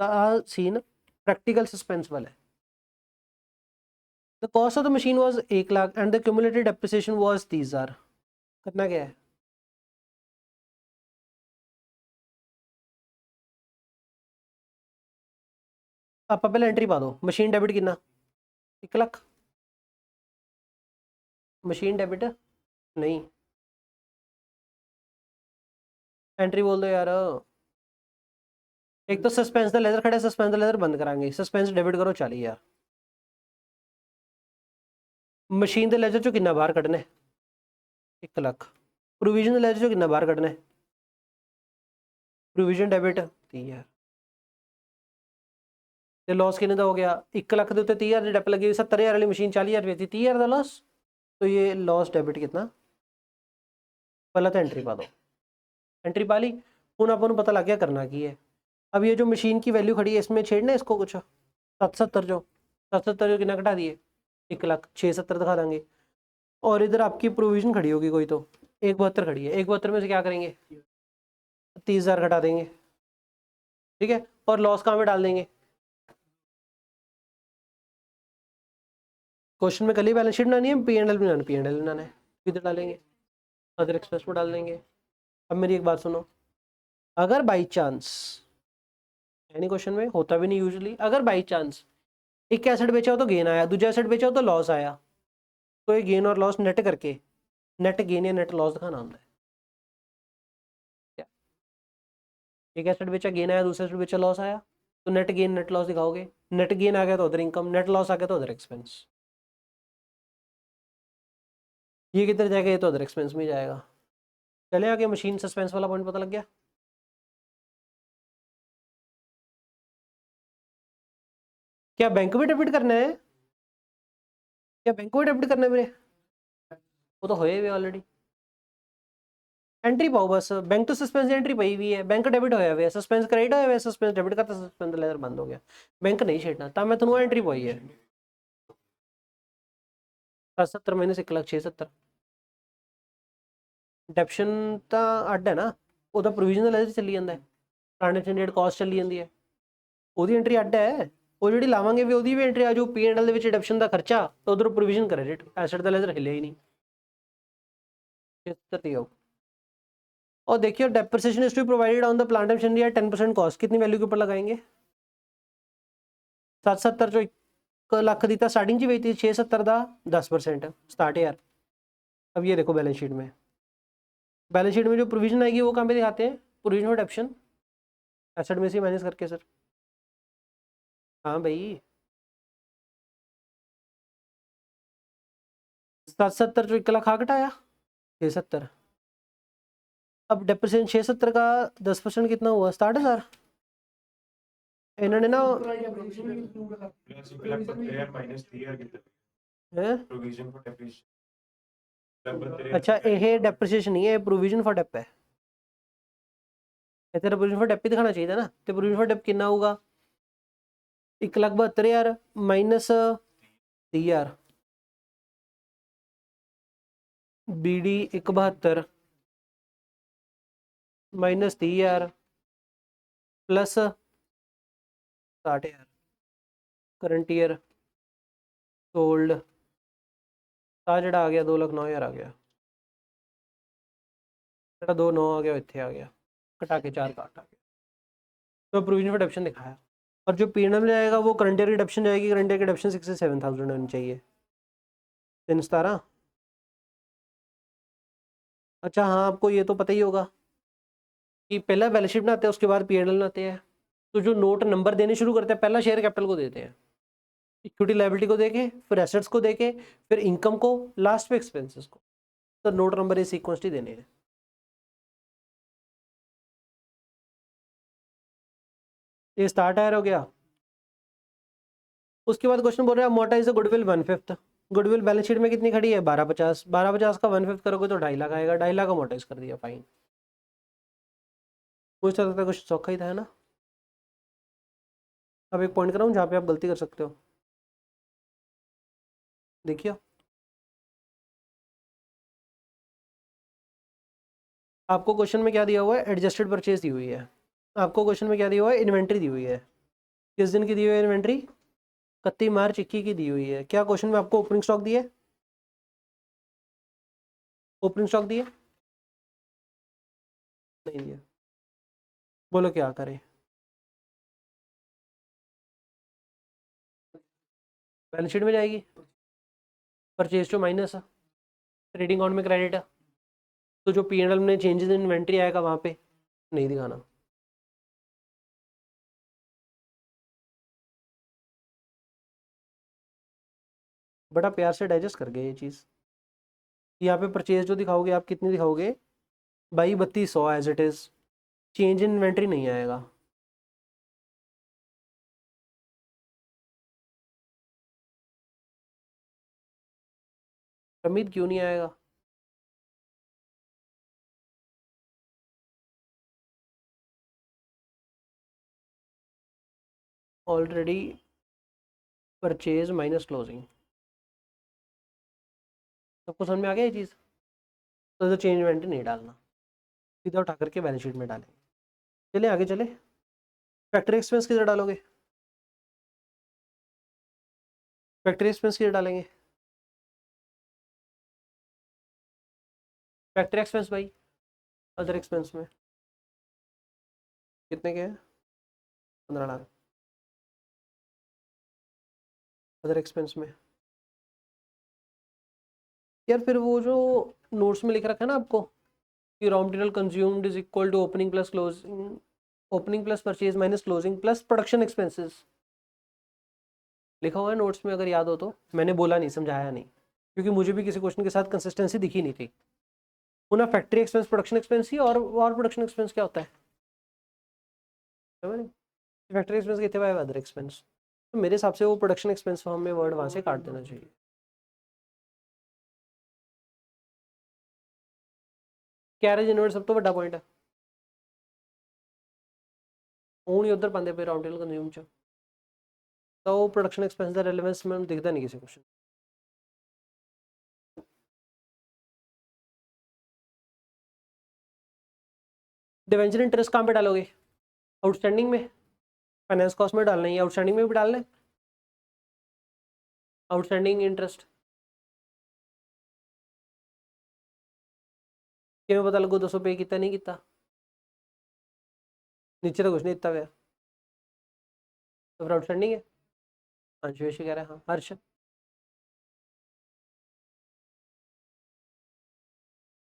ਤਾਂ ਆਹ ਸੀਨ ਪ੍ਰੈਕਟੀਕਲ ਸਸਪੈਂਸ ਵਾਲਾ ਹੈ। The cost of the machine was 1 lakh and the cumulative depreciation was 30,000। कितना क्या है? आप पहले एंट्री पा दो, मशीन डेबिट कितना 1 लाख, मशीन डेबिट नहीं, एंट्री बोल दो यार। एक तो सस्पेंस द लेजर खड़े, सस्पेंस द लेजर बंद कराएंगे, सस्पेंस डेबिट करो 40,000। मशीन द लेजर चो कितना बाहर कटने 1 लाख, प्रोविजन द लेजर चो कितना बाहर कटने, प्रोविजन डेबिट 30,000। ਤੇ लॉस कितने का हो गया 1 लाख के उत्ते 30,000 की डेप लगी हुई, 70,000 वाली मशीन 40,000 रुपये थी, 30,000 का लॉस। तो ये लॉस डेबिट कितना, पहला तो एंट्री पा दो, एंट्री पा ली। हूँ आपको पता लग गया करना की है। अब ये जो मशीन की वैल्यू खड़ी है इसमें छेड़ना इसको कुछ 770 जो 770 जो कितना घटा दिए 1 लाख 670 दिखा देंगे। और इधर आपकी प्रोविजन खड़ी होगी कोई, तो 172 खड़ी है, 172 में से क्या करेंगे 30,000 घटा देंगे, ठीक है। और लॉस कहाँ में डाल देंगे, क्वेश्चन में कल ही बैलेंस शीट बनानी है, P&L बनाना, P&L बनाना है, किधर डालेंगे अदर एक्सपेंस में डाल देंगे। अब मेरी एक बात सुनो, अगर बाई चांस यानी क्वेश्चन में होता भी नहीं यूजुअली, अगर बाई चांस एक एसेट बेचा हो तो गेन आया, दूसरा एसेट बेचा हो तो लॉस आया, तो ये गेन और लॉस नेट करके नेट गेन या नेट लॉस दिखाना होता है। एक एसेट बेचा गेन आया, दूसरा एसेट बेचा लॉस आया, तो नेट गेन नेट लॉस दिखाओगे। नेट गेन आ गया तो अदर इनकम, नेट लॉस आ गया तो अदर एक्सपेंस। ये किधर जाएगा, ये तो अदर एक्सपेंस में जाएगा। चले आगे, मशीन सस्पेंस वाला पॉइंट पता लग गया। क्या बैंक में डेबिट करना है, क्या बैंक में डेबिट करना है मेरे, वो तो होए हुए ऑलरेडी। एंट्री पाओ बस, बैंक तो सस्पेंस एंट्री पई हुई है, बैंक डेबिट होया हुआ है, सस्पेंस क्रेडिट होया हुआ है, सस्पेंस डेबिट करता, सस्पेंस लेजर बंद हो गया, बैंक नहीं छेड़ना। तब मैं थोड़ा एंट्री पाई है 70 माइनस 1 लाख 670। ਡੈਪਸ਼ਨ ਤਾਂ ਅੱਡ ਹੈ ਨਾ, ਉਹਦਾ ਪ੍ਰੋਵੀਜ਼ਨਲ ਲੈਜਰ ਚੱਲੀ ਜਾਂਦਾ ਹੈ, ਟ੍ਰਾਂਜੈਕਸ਼ਨ ਡੇਟ ਕਾਸਟ ਚੱਲੀ ਜਾਂਦੀ ਹੈ, ਉਹਦੀ ਐਂਟਰੀ ਅੱਡ ਹੈ। ਉਹ ਜਿਹੜੀ ਲਾਵਾਂਗੇ ਵੀ ਉਹਦੀ ਵੀ ਐਂਟਰੀ ਆ ਜਾਊ, P&L ਦੇ ਵਿੱਚ ਡੈਪਸ਼ਨ ਦਾ ਖਰਚਾ ਤਾਂ ਉਧਰ ਪ੍ਰੋਵੀਜ਼ਨ ਕ੍ਰੈਡਿਟ, ਐਸੈਟ ਦਾ ਲੈਜਰ ਹਿੱਲਿਆ ਹੀ ਨਹੀਂ। और देखिए depreciation is to provided on the plant and machinery at 10% cost, कितनी वैल्यू के ऊपर लगाएंगे 770 जो 1 लाख दी था स्टार्टिंग ची थी, 670 का 10% 60,000। अब ये देखो बैलेंस शीट में, बैलेंस शीट में जो प्रोविजन आएगी वो कहाँ पे दिखाते हैं, प्रोविजन फॉर डेप्शन एसेट में से माइनस करके। सर हाँ भाई 770 जो 1 लाख आ घटाया 670। अब डेप्रिसिएशन 670 का 10% कितना हुआ 60,000। इन्होंने ना अच्छा ये डेप्रिसिएशन नहीं है, प्रोविजन फॉर डेप है, तेरा प्रोविजन फॉर डेप ही दिखाना चाहिए था ना। तो प्रोविजन फॉर डेप कितना होगा 1,72,000 minus 30,000, BD 172 minus 30,000 plus 60,000 current year sold जड़ा आ गया 2,09,000 आ गया, जरा 2,9 आ गया इतने आ गया, कटा के 4 काट आ गया, तो प्रोविजन फॉर डेप्शन दिखाया। और जो P&L में जाएगा वो करंट ईयर की डेप्शन जाएगी, करंट ईयर की डेप्शन 67,000 होनी चाहिए 317। अच्छा हाँ आपको ये तो पता ही होगा कि पहला बैलेंस शीट बनाते हैं उसके बाद P&L बनाते हैं, तो जो नोट नंबर देने शुरू करते हैं पहला शेयर कैपिटल को देते हैं, इक्विटी लायबिलिटी को देके, फिर एसेट्स को देके, फिर इनकम को, लास्ट में एक्सपेंसेस को। तो नोट नंबर ये सीक्वेंसली देने हैं। ये स्टार्ट आयर हो गया। उसके बाद क्वेश्चन बोल रहा है amortise the goodwill 1/5। Goodwill balance sheet में कितनी खड़ी है 1250, 1250 का 1/5 करोगे तो 2.5 लाख आएगा, 2.5 लाख अमोर्टाइज कर दिया, फाइन। मुझे लगता है कुछ चौका ही था, है ना। अब एक पॉइंट कराऊँ जहाँ पे आप गलती कर सकते हो, देखिए आपको क्वेश्चन में क्या दिया हुआ है, एडजस्टेड परचेज दी हुई है। आपको क्वेश्चन में क्या दिया हुआ है, इन्वेंट्री दी हुई है। किस दिन की दी हुई है इन्वेंट्री, 31 मार्च 21 की दी हुई है। क्या क्वेश्चन में आपको ओपनिंग स्टॉक दिया है, ओपनिंग स्टॉक दिया नहीं दिया, बोलो क्या करें। बैलेंस शीट में जाएगी, purchase to minus, trading account में क्रेडिट है, तो जो P&L में चेंजेस इन इन्वेंट्री आएगा वहाँ पे नहीं दिखाना। बड़ा प्यार से डाइजेस्ट कर गए ये चीज़। यहाँ पे परचेज जो दिखाओगे आप कितनी दिखाओगे, भाई 3200 as it is, change in inventory नहीं आएगा। अमित क्यों नहीं आएगा, ऑलरेडी परचेज माइनस क्लोजिंग, सबको समझ में आ गया ये चीज़। तो चेंज इन्वेंट्री नहीं डालना, सीधा उठा करके बैलेंस शीट में डालेंगे। चलिए आगे चले, फैक्ट्री एक्सपेंस किधर डालोगे, फैक्ट्री एक्सपेंस किधर डालेंगे, फैक्ट्री एक्सपेंस भाई अदर एक्सपेंस में कितने के हैं, 15 लाख अदर एक्सपेंस में। यार फिर वो जो नोट्स में लिख रखा है ना आपको कि raw material consumed is equal to opening plus closing, opening plus purchase minus closing plus production expenses, लिखा हुआ है नोट्स में, अगर याद हो तो। मैंने बोला नहीं, समझाया नहीं, क्योंकि मुझे भी किसी क्वेश्चन के साथ कंसिस्टेंसी दिखी नहीं थी। पुनः फैक्ट्री एक्सपेंस प्रोडक्शन एक्सपेंस ही, और प्रोडक्शन एक्सपेंस क्या होता है, फैक्ट्री एक्सपेंस कितने बाय अदर एक्सपेंस, तो मेरे हिसाब से वो प्रोडक्शन एक्सपेंस फॉर्म में वर्ड वहाँ से काट देना चाहिए। कैरेज इनवर्ड सब तो बड़ा पॉइंट है, ਉਹ नहीं उधर पाते पे रॉ मटेरियल कंज्यूम च, तो वो प्रोडक्शन एक्सपेंस का रेलेवेंस में दिखता नहीं किसी क्वेश्चन। डिवेंचर इंटरेस्ट कहाँ पे डालोगे, आउटस्टैंडिंग में, फाइनेंस कॉस्ट में डालना है, आउटस्टैंडिंग में भी डालना है, आउटस्टैंडिंग इंटरेस्ट किमें पता लगो 200 पे कितना नहीं किता, नीचे तो कुछ नहीं इतना गया, तो फिर आउटस्टैंडिंग है। अंश वेश कह रहा है, हाँ हर्ष,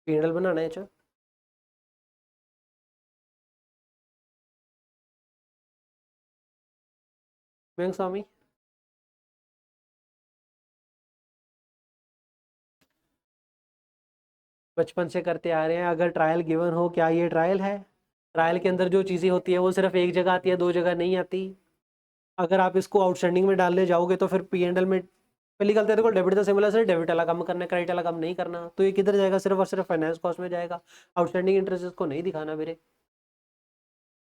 P&L बनाना है। अच्छा मयंक स्वामी, बचपन से करते आ रहे हैं, अगर ट्रायल गिवन हो, क्या ये ट्रायल है, ट्रायल के अंदर जो चीज़ें होती है वो सिर्फ एक जगह आती है, दो जगह नहीं आती। अगर आप इसको आउटस्टैंडिंग में डालने जाओगे तो फिर P&L में पहली गलती है, देखो डेबिट तो सिमिलर है, डेबिट वाला काम करना है, क्रेडिट वाला काम नहीं करना, तो ये किधर जाएगा, सिर्फ और सिर्फ फाइनेंस कॉस्ट में जाएगा। आउटस्टैंडिंग इंटरेस्ट को नहीं दिखाना मेरे,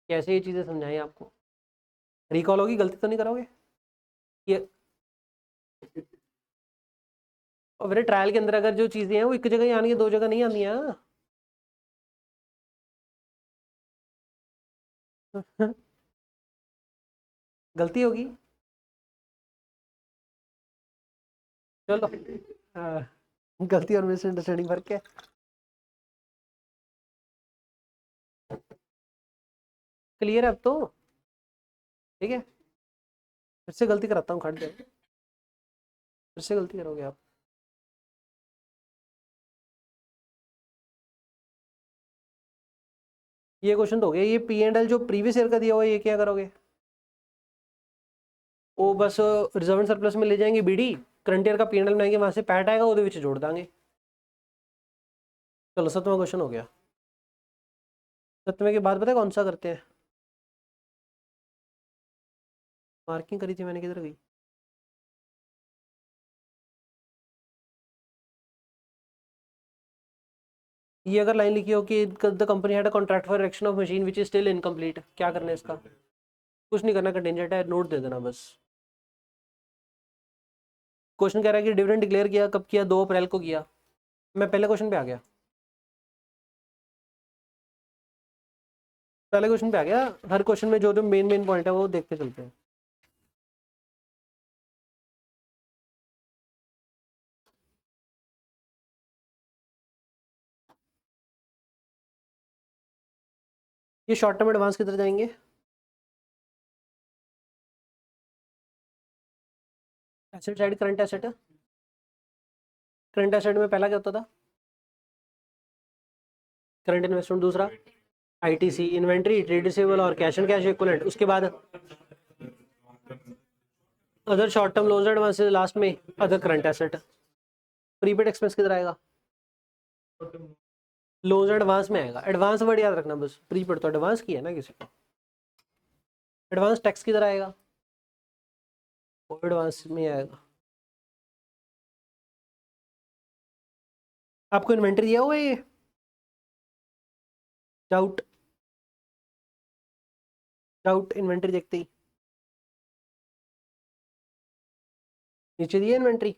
कैसे ये चीज़ें समझाएं आपको, रिकॉल होगी, गलती तो नहीं करोगे ये। और मेरे ट्रायल के अंदर अगर जो चीज़ें हैं वो एक जगह ही आनी है, दो जगह नहीं आनी है। गलती होगी, चलो। हाँ, गलती और मिसअंडरस्टैंडिंग फर्क है। क्लियर है अब तो, ठीक है। फिर से गलती कराता हूँ, खट जाए, फिर से गलती करोगे आप। ये क्वेश्चन तो हो गया, ये P&L जो प्रीवियस ईयर का दिया हुआ है ये क्या करोगे, वो बस रिजर्व एंड सरप्लस में ले जाएंगे बीडी, करंट ईयर का P&L बनाएंगे, वहां से पैट आएगा वो जोड़ देंगे। चलो 7वां क्वेश्चन हो गया। 7वें के बाद पता है कौन सा करते हैं, मार्किंग करी थी मैंने, किधर गई, ये अगर लाइन लिखी हो कि the company had a contract for erection of machine which is still incomplete, क्या करना है इसका? कुछ नहीं करना, कंटिजेंट है, नोट दे देना बस। क्वेश्चन कह रहा है कि डिविडेंड डिक्लेयर किया कब किया? 2 अप्रैल को किया। मैं पहले क्वेश्चन पे आ गया, पहले क्वेश्चन पे आ गया। हर क्वेश्चन में जो जो मेन मेन पॉइंट है वो देखते चलते हैं। ये शॉर्ट टर्म एडवांस किधर जाएंगे? एसेट साइड करंट एसेट है। करंट एसेट में पहला क्या होता था? Current investment. दूसरा आईटीसी, इन्वेंट्री, ट्रेड रिसीवेबल और कैश एंड कैश इक्विवेलेंट। उसके बाद other short term loans advance, last में other current asset. Prepaid expense किधर आएगा? लोन्स एडवांस में आएगा। एडवांस वर्ड याद रखना बस, प्रीपेड तो एडवांस किया ना किसी को। एडवांस टैक्स किधर आएगा? वो एडवांस में आएगा। आपको इन्वेंट्री दिया हुआ है ये? डाउट? डाउट इन्वेंट्री देखते ही नीचे दिया इन्वेंट्री?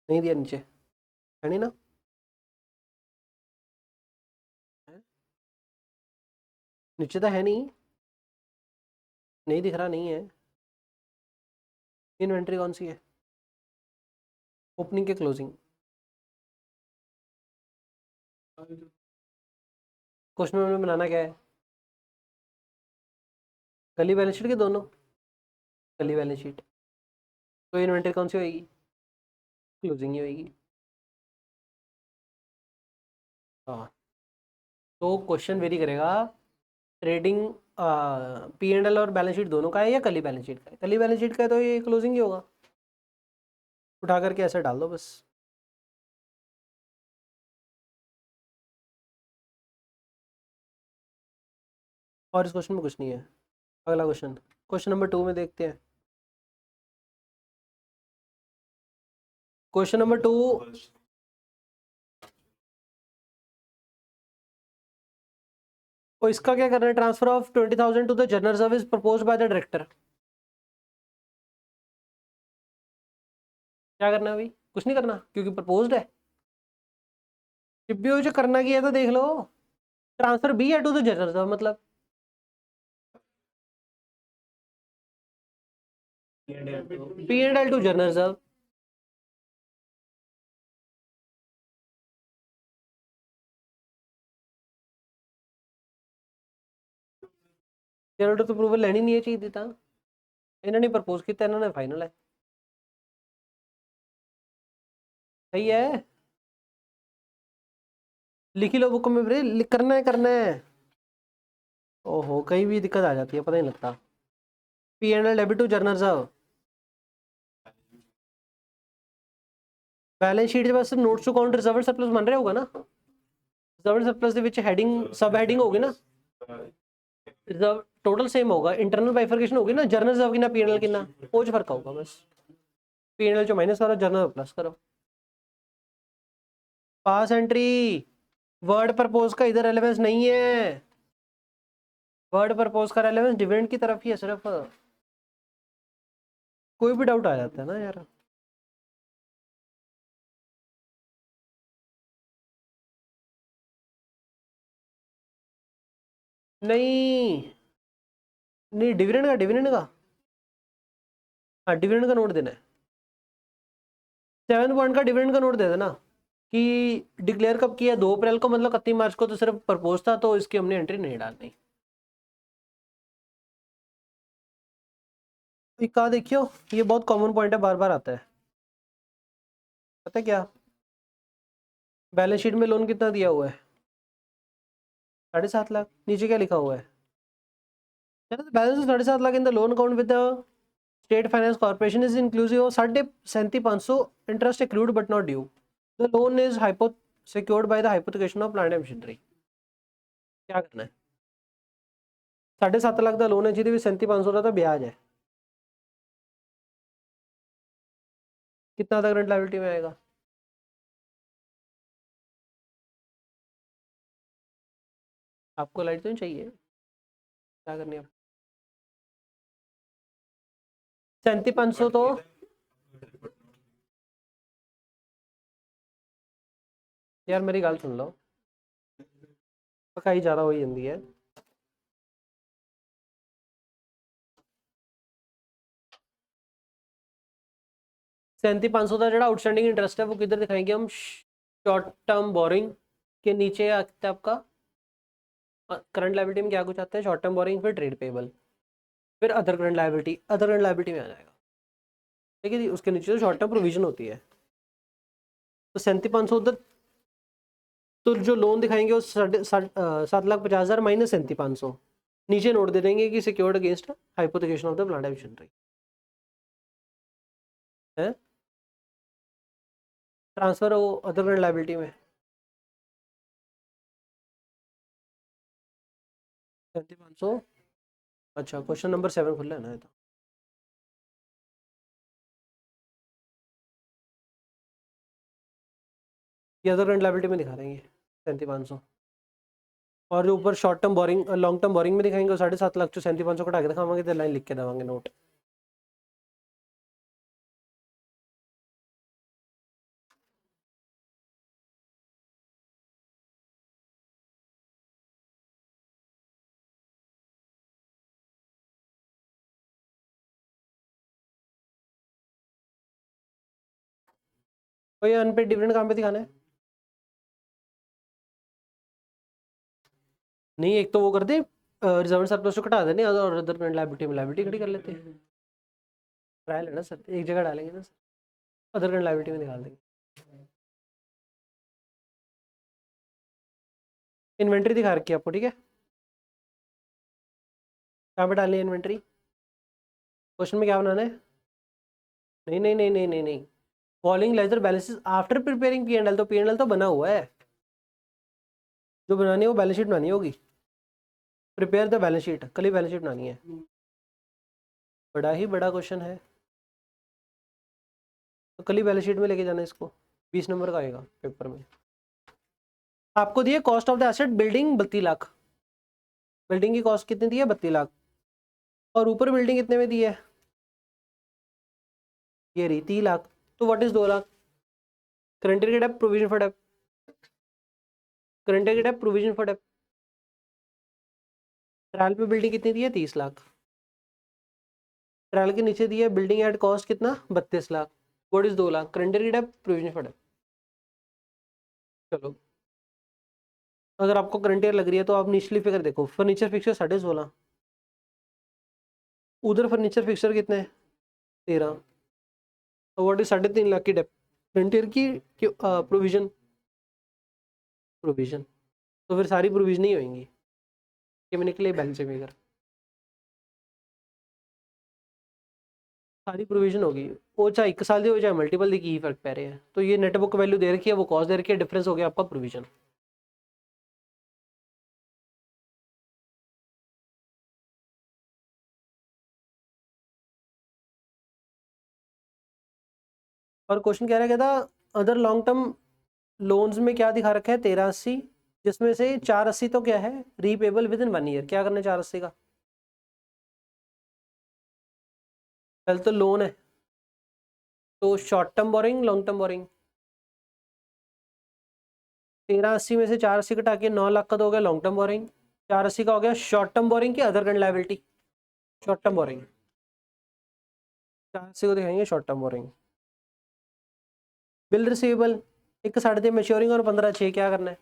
नहीं दिया नीचे, है नहीं ना? नीचे तो है नहीं, नहीं दिख रहा, नहीं है। इन्वेंट्री कौन सी है? ओपनिंग के क्लोजिंग। क्वेश्चन में बनाना क्या है? कली बैलेंस शीट के दोनों? कली बैलेंस शीट। तो इन्वेंट्री कौन सी होगी? क्लोजिंग ही होगी। हाँ, तो क्वेश्चन वेरी करेगा। ट्रेडिंग पी एंड एल और बैलेंस शीट दोनों का है या कली बैलेंस शीट का है? कली बैलेंस शीट का है तो ये क्लोजिंग ही होगा। उठा करके ऐसे डाल दो बस। और इस क्वेश्चन में कुछ नहीं है। अगला क्वेश्चन, क्वेश्चन नंबर 2 में देखते हैं। क्वेश्चन नंबर 2, और इसका क्या करना है? Transfer of 20,000 to the general service propose by the director. क्या करना है भाई? कुछ नहीं करना क्योंकि प्रपोज्ड है। जब भी वो जो करना की है तो देख लो। ट्रांसफर बी है टू द जनरल सर्व, मतलब P and L to general serve. General तो अप्रूवल लेनी नहीं चाहिए थी था। इन्होंने प्रपोज किया, इन्होंने फाइनल है। सही है, लिख ही लो बुक में ब्रे, करना है करना है। ओहो, कहीं भी दिक्कत आ जाती है, पता नहीं लगता। P and L debit to general reserve. Balance sheet बस notes to account reserve surplus बन रहा होगा ना? रिजर्व सरप्लस ਦੇ ਵਿੱਚ ਹੈਡਿੰਗ सब ਹੈਡਿੰਗ होगी ना? रिजर्व टोटल सेम होगा, इंटरनल बाइफर्केशन होगी ना, जर्नल रिजर्व कितना पीएनएल कितना, वो च फर्क होगा बस। पीएनएल जो माइनस करो, जर्नल प्लस करो। पास एंट्री, वर्ड प्रपोज का इधर रेलेवेंस नहीं है। वर्ड प्रपोज का रेलेवेंस डिविडेंड की तरफ ही है सिर्फ। कोई भी डाउट आ जाता है ना यार। नहीं नहीं, डिविडेंड का हाँ, डिविडेंड का नोट देना है। 7 पॉइंट का डिविडेंड का नोट दे देना कि डिक्लेयर कब किया? 2 अप्रैल को, मतलब 31 मार्च को तो सिर्फ प्रपोज था, तो इसकी हमने एंट्री नहीं डालनी। कहा देखियो, ये बहुत कॉमन पॉइंट है, बार बार आता है। पता है क्या? बैलेंस शीट में लोन कितना दिया हुआ है? 7.5 लाख। नीचे क्या लिखा हुआ है? Balance 7.5 lakh in the loan account with the state finance corporation is inclusive of 37,500 interest accrued but not due. The loan is hypo secured by the hypothecation of plant and machinery. क्या करना है? 7.5 लाख का लोन है जिसे 37,500 का ब्याज है। कितना था करंट लायबिलिटी में आएगा? आपको लाइट तो नहीं चाहिए, क्या करनी है? 37,500 तो यार मेरी गल सुन लो, पकाई ज़्यादा हो जाती है। सैंती 500 का जो आउटस्टैंडिंग इंटरेस्ट है वो किधर दिखाएंगे हम? शॉर्ट टर्म बोरिंग के नीचे आता है आपका करंट लायबिलिटी में क्या कुछ आता है? शॉर्ट टर्म बोरिंग, फिर ट्रेड पेबल, फिर other current liability, other current liability में आ जाएगा। ठीक है जी, उसके नीचे तो शॉर्ट टर्म प्रोविजन होती है। तो 37,500 उधर, तो जो लोन दिखाएंगे वो 7,50,000 माइनस 37,500, नीचे नोट दे देंगे कि secured against hypothecation of the plant machinery है, ट्रांसफर हो अदर करंट लायबिलिटी में 37,500। अच्छा, क्वेश्चन नंबर 7 खुला है ना ये तो। ये अदर करंट लायबिलिटी में दिखा देंगे 37,500, और जो ऊपर short term boring long term boring में दिखाएंगे 7.5 लाख, जो 37,500 कटा के दिखावांगे तो लाइन लिख के देवांगे नोट। तो ये अनपेड डिविडेंड कहाँ पे दिखाना है? नहीं, एक तो वो कर दे रिजर्व सरप्लस को कटा देने, और अदर करंट लायबिलिटी में लायबिलिटी खड़ी कर लेते हैं। ट्रायल है ना सर, एक जगह डालेंगे ना सर, अदर करंट लायबिलिटी में निकाल देंगे। इन्वेंट्री दिखा रखी है आपको, ठीक है? कहाँ पे डालनी है इन्वेंट्री? क्वेश्चन में क्या बनाना है? नहीं नहीं नहीं नहीं नहीं नहीं, following ledger balances after preparing P&L, तो P&L तो बना हुआ है, जो बनानी है वो बैलेंस शीट बनानी होगी। प्रिपेयर द बैलेंस शीट, कल ही बैलेंस शीट बनानी है। बड़ा ही बड़ा क्वेश्चन है, तो कल ही बैलेंस शीट में लेके जाना है इसको, 20 नंबर का आएगा पेपर में। आपको दिए cost of the asset building 32 lakh, building की कॉस्ट कितनी दी है? 32 लाख, और ऊपर बिल्डिंग कितने में दी है? ये रही 30 लाख, तो what is 2 lakh? Current year डेब्ट, प्रोविजन फॉर डेब्ट, करंट ईयर डेब्ट, प्रोविजन फॉर डेब्ट। ट्रायल पे बिल्डिंग कितनी दी है? 30 लाख। ट्रायल के नीचे दी है बिल्डिंग एट कॉस्ट कितना? 32 lakh. What is 2 lakh? Current year डेब्ट, प्रोविजन फॉर डेब्ट। चलो, अगर आपको करंट ईयर लग रही है तो आप निचली फिगर देखो, फर्नीचर फिक्सर 16.5, उधर फर्नीचर फिक्सर कितने? 13, तो व्हाट इज 3.5 लाख की डेब्ट? करंट ईयर की प्रोविजन, प्रोविजन, तो फिर सारी प्रोविजन ही होंगी कि मैंने के लिए बैलेंस फिगर, सारी प्रोविजन होगी। वो चाहे 1 साल दी हो चाहे मल्टीपल दी, की फर्क पै रहे हैं। तो ये नेट बुक वैल्यू दे रखी है, वो कॉस्ट दे रखी है, डिफरेंस हो गया आपका प्रोविजन। और क्वेश्चन कह रहा है, कहता अदर लॉन्ग टर्म लोन्स में क्या दिखा रखा है? 1380, जिसमें से 480 तो क्या है? Repayable with in 1 year. क्या करना है 480 का? पहले तो लोन है, तो short term boring, long term boring. 1380 में से 480 घटा के 9 लाख का तो हो गया लॉन्ग टर्म बोरिंग, 480 का हो गया शॉर्ट टर्म बोरिंग की other current liability, short term borrowing. 480 को दिखाएंगे short term borrowing. Bill receivable, एक 3.5 मैच्योरिंग और 15/6, क्या करना है?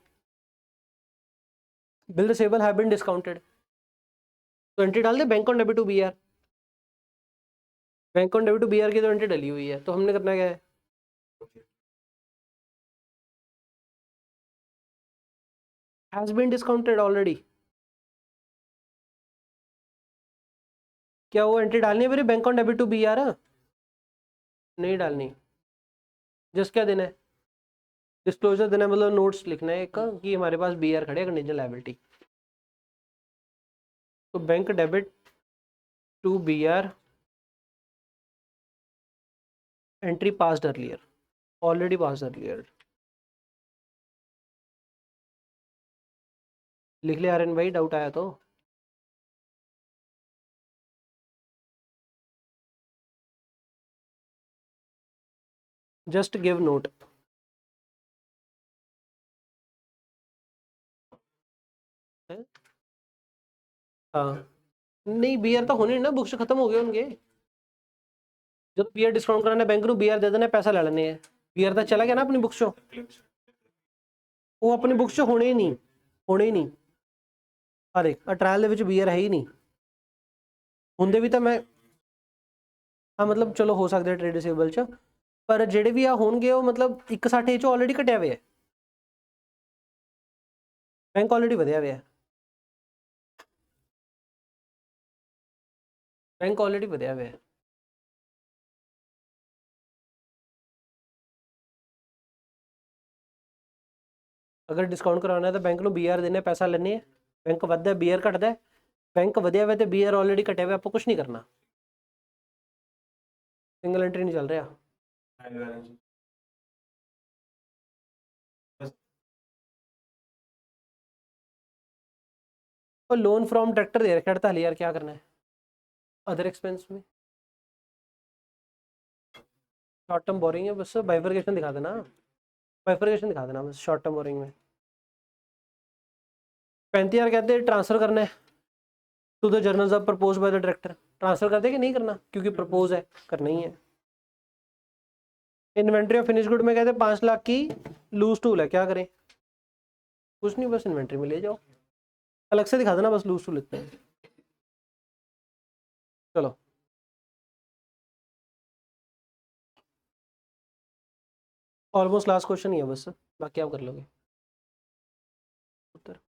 Bill receivable have been discounted, तो एंट्री डाल दे bank on debit to BR, bank on debit to BR की तो एंट्री डली हुई है, तो हमने करना क्या है? हैज बीन डिस्काउंटेड ऑलरेडी, क्या वो एंट्री डालनी है मेरे bank on debit to BR? नहीं डालनी, जस्ट क्या देना है? डिस्क्लोजर देना है, मतलब नोट्स लिखना है एक कि हमारे पास बीआर खड़े कंटीजेंट लायबिलिटी। तो bank debit to BR, entry passed earlier, already passed earlier, लिख ले आर्यन भाई, डाउट आया तो। Just give note. हाँ, नहीं बीआर तो होने नहीं ना, बुक्स खत्म हो गए उनके। जब बीआर डिस्काउंट कराने बैंक ਨੂੰ बीआर ਦੇ ਦੇਣੇ, ਪੈਸਾ ਲੈ ਲੈਣੇ ਆ। बीआर ਤਾਂ ਚਲਾ ਗਿਆ ਨਾ ਆਪਣੀ ਬੁੱਕਸ ਚੋਂ, ਉਹ ਆਪਣੀ ਬੁੱਕਸ ਚ ਹੋਣੇ ਹੀ ਨਹੀਂ, ਹੋਣੇ ਹੀ ਨਹੀਂ। ਆ ਦੇਖ, ਆ ਟ੍ਰਾਇਲ ਦੇ ਵਿੱਚ बीआर ਹੈ ਹੀ ਨਹੀਂ ਹੁੰਦੇ ਵੀ ਤਾਂ ਮੈਂ। ਹਾਂ ਮਤਲਬ ਚਲੋ ਹੋ ਸਕਦਾ ਟ੍ਰੇਡ ਰਿਸੀਵੇਬਲ ਚ, ਪਰ ਜਿਹੜੇ ਵੀ ਆ ਹੋਣਗੇ ਉਹ ਮਤਲਬ 160 ਚੋਂ ਆਲਰੇਡੀ ਘਟਿਆ ਹੋਇਆ ਹੈ। ਬੈਂਕ ਆਲਰੇਡੀ ਵਧਿਆ ਹੋਇਆ ਹੈ, ਬੈਂਕ ਆਲਰੇਡੀ ਵਧਿਆ ਹੋਇਆ ਹੈ। ਅਗਰ ਡਿਸਕਾਊਂਟ ਕਰਾਉਣਾ ਤਾਂ ਬੈਂਕ ਨੂੰ बीआर ਦੇਣੇ, ਪੈਸਾ ਲੈਣੇ ਆ। ਬੈਂਕ ਵੱਧਦਾ बीआर ਘਟਦਾ, ਬੈਂਕ ਵਧਿਆ ਹੋਇਆ ਤੇ बीआर ਆਲਰੇਡੀ ਘਟਿਆ ਹੋਇਆ, ਆਪਾਂ ਕੁਝ ਨਹੀਂ ਕਰਨਾ। ਸਿੰਗਲ ਐਂਟਰੀ ਨਹੀਂ ਚੱਲ ਰਿਹਾ। और लोन फ्रॉम डायरेक्टर दे रखा है 48,000, क्या करना है? अदर एक्सपेंस में शॉर्ट टर्म बोरिंग है, बस बाइफरकेशन दिखा देना, बाइफरकेशन दिखा देना बस शॉर्ट टर्म बोरिंग में। 35,000 कहते हैं ट्रांसफर करना है to the journals of propose by the director. Transfer कर दे कि नहीं करना, क्योंकि प्रपोज है, करना ही है। इन्वेंट्री ऑफ फिनिश गुड में कहते हैं 5 लाख की लूज टूल है, क्या करें? कुछ नहीं, बस इन्वेंट्री में ले जाओ, अलग से दिखा देना, बस लूज टूल इतने। चलो ऑलमोस्ट लास्ट क्वेश्चन ही है बस, बाकी आप कर लोगे उत्तर।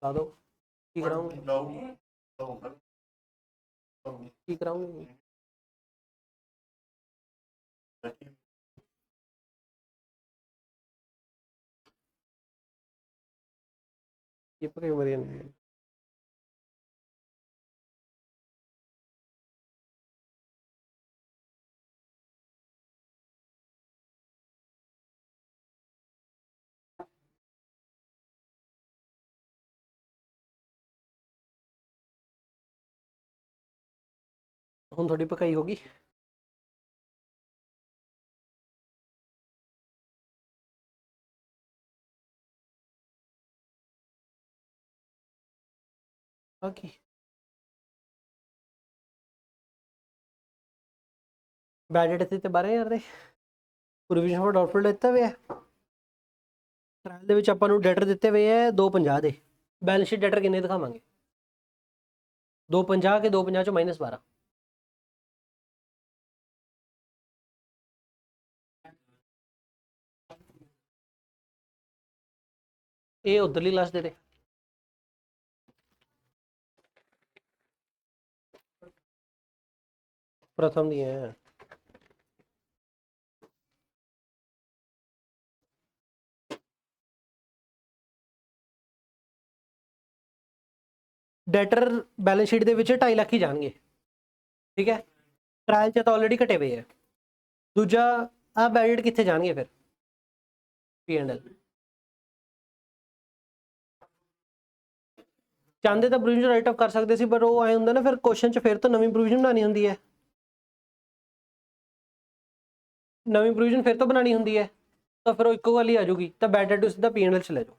बता दो की कराऊंगी की कराऊंगी ये पक्की मरी नहीं हम थोड़ी पकाई होगी बाकी बैड डेट ਤੇ 12000 ਦੇ ਪ੍ਰੋਵੀਜ਼ਨ ਫॉर ਡਾਊਟਫੁਲ ਦਿੱਤਾ ਹੋਇਆ ਟ੍ਰਾਇਲ ਦੇ ਵਿੱਚ ਆਪਾਂ ਨੂੰ ਡੈਟਰ ਦਿੱਤੇ ਹੋਏ ਹੈ 250 ਦੇ ਬੈਲੈਂਸ ਸ਼ੀਟ ਡੈਟਰ ਕਿੰਨੇ ਦਿਖਾਵਾਂਗੇ 250 ਕੇ 250 ਚੋਂ -12 ਇਹ ਉਧਰਲੀ ਕਲਾਸ ਦੇ प्रथम दिए हैं ਡੈਟਰ बैलेंस शीट ਦੇ ਵਿੱਚ 2.5 ਲੱਖ ਹੀ ਜਾਣਗੇ ਠੀਕ ਹੈ ਟ੍ਰਾਇਲ ਚ ਤਾਂ ਆਲਰੇਡੀ ਘਟੇ ਹੋਏ ਹੈ ਦੂਜਾ ਆ ਬੈਡਟ ਕਿੱਥੇ ਜਾਣਗੇ ਫਿਰ P&L ਚਾਹੁੰਦੇ ਤਾਂ ਪ੍ਰੋਵੀਜ਼ਨ ਰਾਈਟ ਆਫ ਕਰ ਸਕਦੇ ਸੀ ਪਰ ਉਹ ਆਏ ਹੁੰਦਾ ਨਾ ਫਿਰ ਕੁਐਸਚਨ ਚ ਫਿਰ ਤੋਂ ਨਵੀਂ ਪ੍ਰੋਵੀਜ਼ਨ ਬਣਾਉਣੀ ਹੁੰਦੀ ਹੈ ਨਵੀਂ ਪ੍ਰੋਵੀਜ਼ਨ ਫਿਰ ਤੋਂ ਬਣਾਉਣੀ ਹੁੰਦੀ ਹੈ ਤਾਂ ਫਿਰ ਉਹ ਇੱਕੋ ਗੱਲ ਹੀ ਆ ਜਾਊਗੀ ਤਾਂ ਬੈਡ ਡੈਟ ਨੂੰ ਸਿੱਧਾ P&L ਚ ਲੈ ਜਾਓ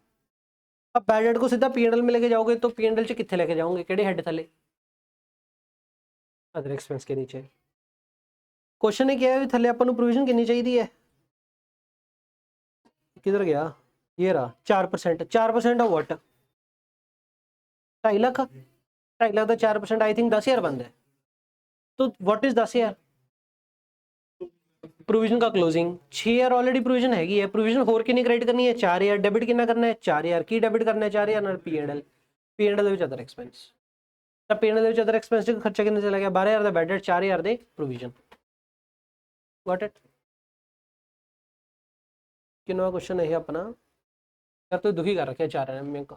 अब बैड डेट को सीधा P&L में लेके जाओगे तो P&L च कितने लेके जाओगे केड़े हेड थले अदर एक्सपेंस के नीचे क्वेश्चन ने किया है थले अपन प्रोविजन कितनी चाहिए है किधर गया ये रहा 4% 4% ऑफ व्हाट 2.5 लाख 2.5 लाख का 4% आई थिंक 10,000 बनता है तो व्हाट इज 10,000 प्रोविजन का क्लोजिंग 6,000 ऑलरेडी प्रोविजन हैगी है प्रोविजन होर कितनी क्रेडिट करनी है 4,000 डेबिट कितना करना है 4,000 की डेबिट करना है 4,000 ਨਾਲ P&L ਦੇ ਵਿੱਚ ਅਦਰ ਐਕਸਪੈਂਸ ਤਾਂ P&L ਦੇ ਵਿੱਚ ਅਦਰ ਐਕਸਪੈਂਸ ਦਾ ਖਰਚਾ ਕਿੰਨਾ ਚਲਾ ਗਿਆ 12,000 ਦਾ ਬੈਡ ਡੈਟ 4,000 ਦੇ प्रोविजन ਗॉट इट ਕਿੰਨਾ क्वेश्चन है अपना यार तो दुखी कर रखे 4 में का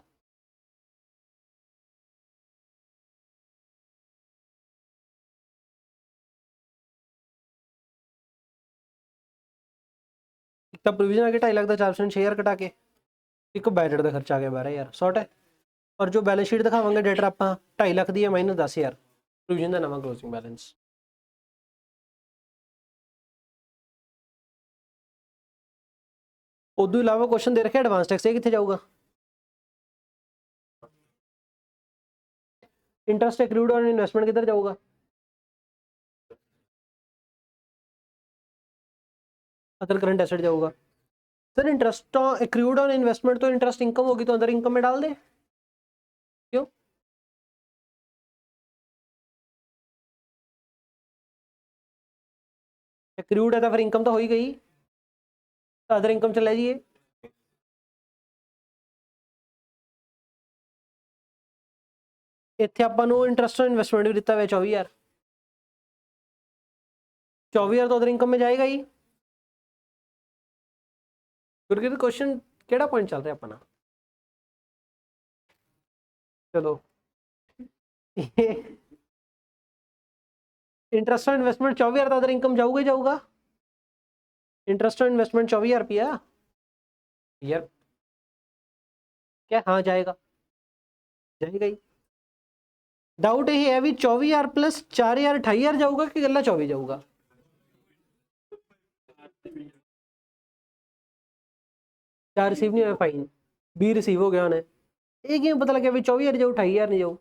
ਤਾਂ प्रोविजन आके 2.5 लाख का 4% 6,000 कटा के एक बैड डेट का खर्चा आ गया 12,000 सॉर्ट है और जो बैलेंस शीट दिखावांगे डेटर आप 2.5 लाख दी है -10,000 प्रोविजन का नवा क्लोजिंग बैलेंस उदू इलावा क्वेश्चन दे रखे एडवांस टैक्स कितने जाऊगा इंटरेस्ट एक्रूड और इन्वेस्टमेंट किधर जाऊगा अदर करंट एसेट जाऊगा sir interest accrued on investment तो इंटरेस्ट इनकम होगी तो अदर इनकम में डाल दे क्यों एक्रूड है तो फिर इनकम तो हो ही गई तो अदर इनकम चले जाइए इतने ਆਪਾਂ ਨੂੰ इंटरेस्ट ऑन इन्वेस्टमेंट भी दिता हुआ 24,000 24,000 तो अदर इनकम में जाएगा ही क्योंकि क्वेश्चन केड़ा पॉइंट चल रहा है अपना चलो इंटरेस्ट ऑन इन्वेस्टमेंट 24,000 तो अदर इनकम जाऊगा ही जाऊगा इंटरेस्ट ऑन इन्वेस्टमेंट 24,000 रुपया यार क्या हाँ जाएगा जाएगा ही डाउट यही है भी 24,000 प्लस 4,000 28,000 जाऊगा कि गला 24 जाऊगा चार रिसीव नहीं हुआ फाइन 20 रिसीव हो गया उन्हें एक ही पता लगे भी 24,000 जाऊ 28,000 नहीं जाऊ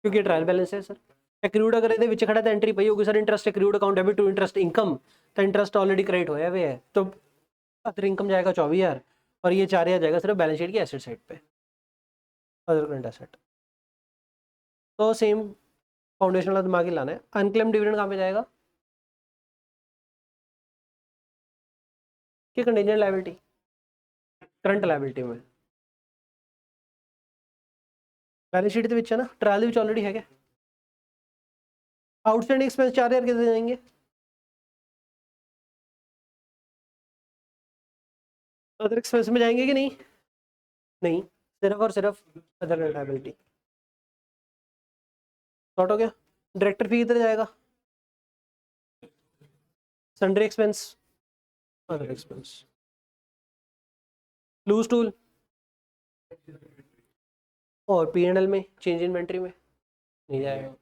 क्योंकि ट्रायल बैलेंस है सर एक्रूड अगर ये खड़ा तो एंट्री पई होगी sir interest accrued account debit to interest income तो इंटरेस्ट ऑलरेडी क्रेडिट होया हुआ है तो अदर इनकम जाएगा 24,000 और ये 4,000 जाएगा सिर्फ बैलेंस शीट की एसेट साइड पे अदर करंट एसेट तो सेम फाउंडेशन वाला दिमाग ही लाना है अनक्लेम डिविडेंड कहाँ पे जाएगा कि कंटीजेंट लायबिलिटी करंट लायबिलिटी में बैलेंस शीट ਦੇ ਵਿੱਚ है ना, ट्रायल ਦੇ ਵਿੱਚ ऑलरेडी है। आउटस्टैंडिंग एक्सपेंस 4000 कितने जाएंगे? अदर एक्सपेंस में जाएंगे कि नहीं? नहीं, सिर्फ और सिर्फ अदर लायबिलिटी। शॉर्ट हो गया। डायरेक्टर फी किधर जाएगा? Sundry expense, other expense. Loose tool और P&L में चेंज इन्वेंट्री में नहीं जाएगा।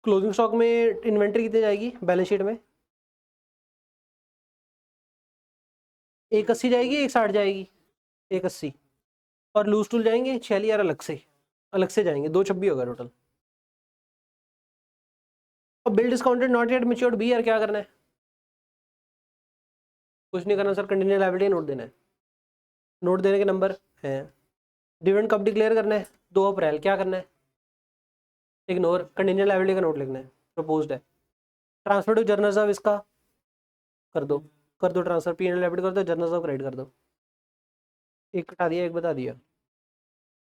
क्लोजिंग स्टॉक में इन्वेंट्री कितनी जाएगी बैलेंस शीट में? 180 जाएगी, 160 जाएगी? 180। और लूज टूल जाएंगे 46,000 अलग से जाएंगे, 226 होगा टोटल। अब bill discounted not yet matured be, यार क्या करना है? कुछ नहीं करना सर, कंटिजेंट लायबिलिटी नोट देना है। नोट देने के नंबर हैं। डिविडेंड कब डिक्लेयर करना है? 2 अप्रैल। क्या करना है? इग्नोर, कंटिजेंट लायबिलिटी का नोट लिखना है, प्रपोज्ड है। ट्रांसफर टू जर्नल ऑफ इसका कर दो, ट्रांसफर। P&L लायबिलिटी कर दो, जर्नल ऑफ क्रेडिट कर दो। एक हटा दिया, एक बता दिया।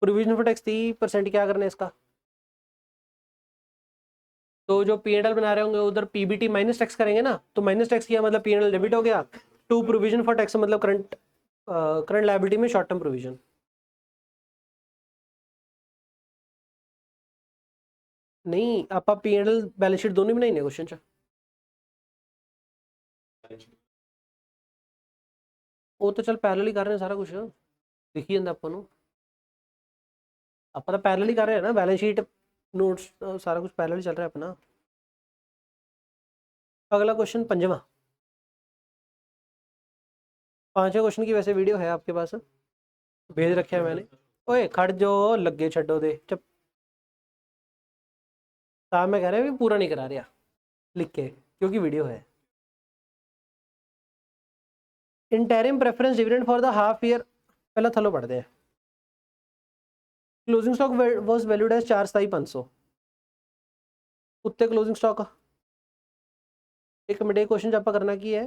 प्रोविजन फॉर टैक्स 30%, क्या करना है इसका? तो जो P&L बना रहे होंगे उधर PBT माइनस टैक्स करेंगे ना, तो माइनस टैक्स किया मतलब P&L डेबिट हो गया। टू प्रोविजन फॉर टैक्स मतलब करंट लायबिलिटी में शॉर्ट टर्म प्रोविजन। नहीं, आप P&L बैलेंस शीट दोनों बनाई क्वेश्चन च। वो तो चल पैरेलल ही कर रहे हैं सारा कुछ, दिखी ਜਾਂਦਾ ਆਪਾਂ ਨੂੰ। ਆਪਾਂ ਤਾਂ पैरेलल ही कर रहे हैं ना, बैलेंस शीट नोट्स सारा कुछ पैरेलल चल रहा है अपना। अगला क्वेश्चन 5वां। 5वें क्वेश्चन की वैसे वीडियो है आपके पास, भेज रखे है मैंने। ओए खड़ जो लगे छड्डो दे चुप। साहब मैं कह रहा है पूरा नहीं करा रहा लिख के, क्योंकि वीडियो है। Interim preference dividend for the half year, पहला थलो पढ़ते हैं। Closing stock was valued as 4,500 उत्ते क्लोजिंग स्टॉक। एक मिनट, एक क्वेश्चन आप करना की है,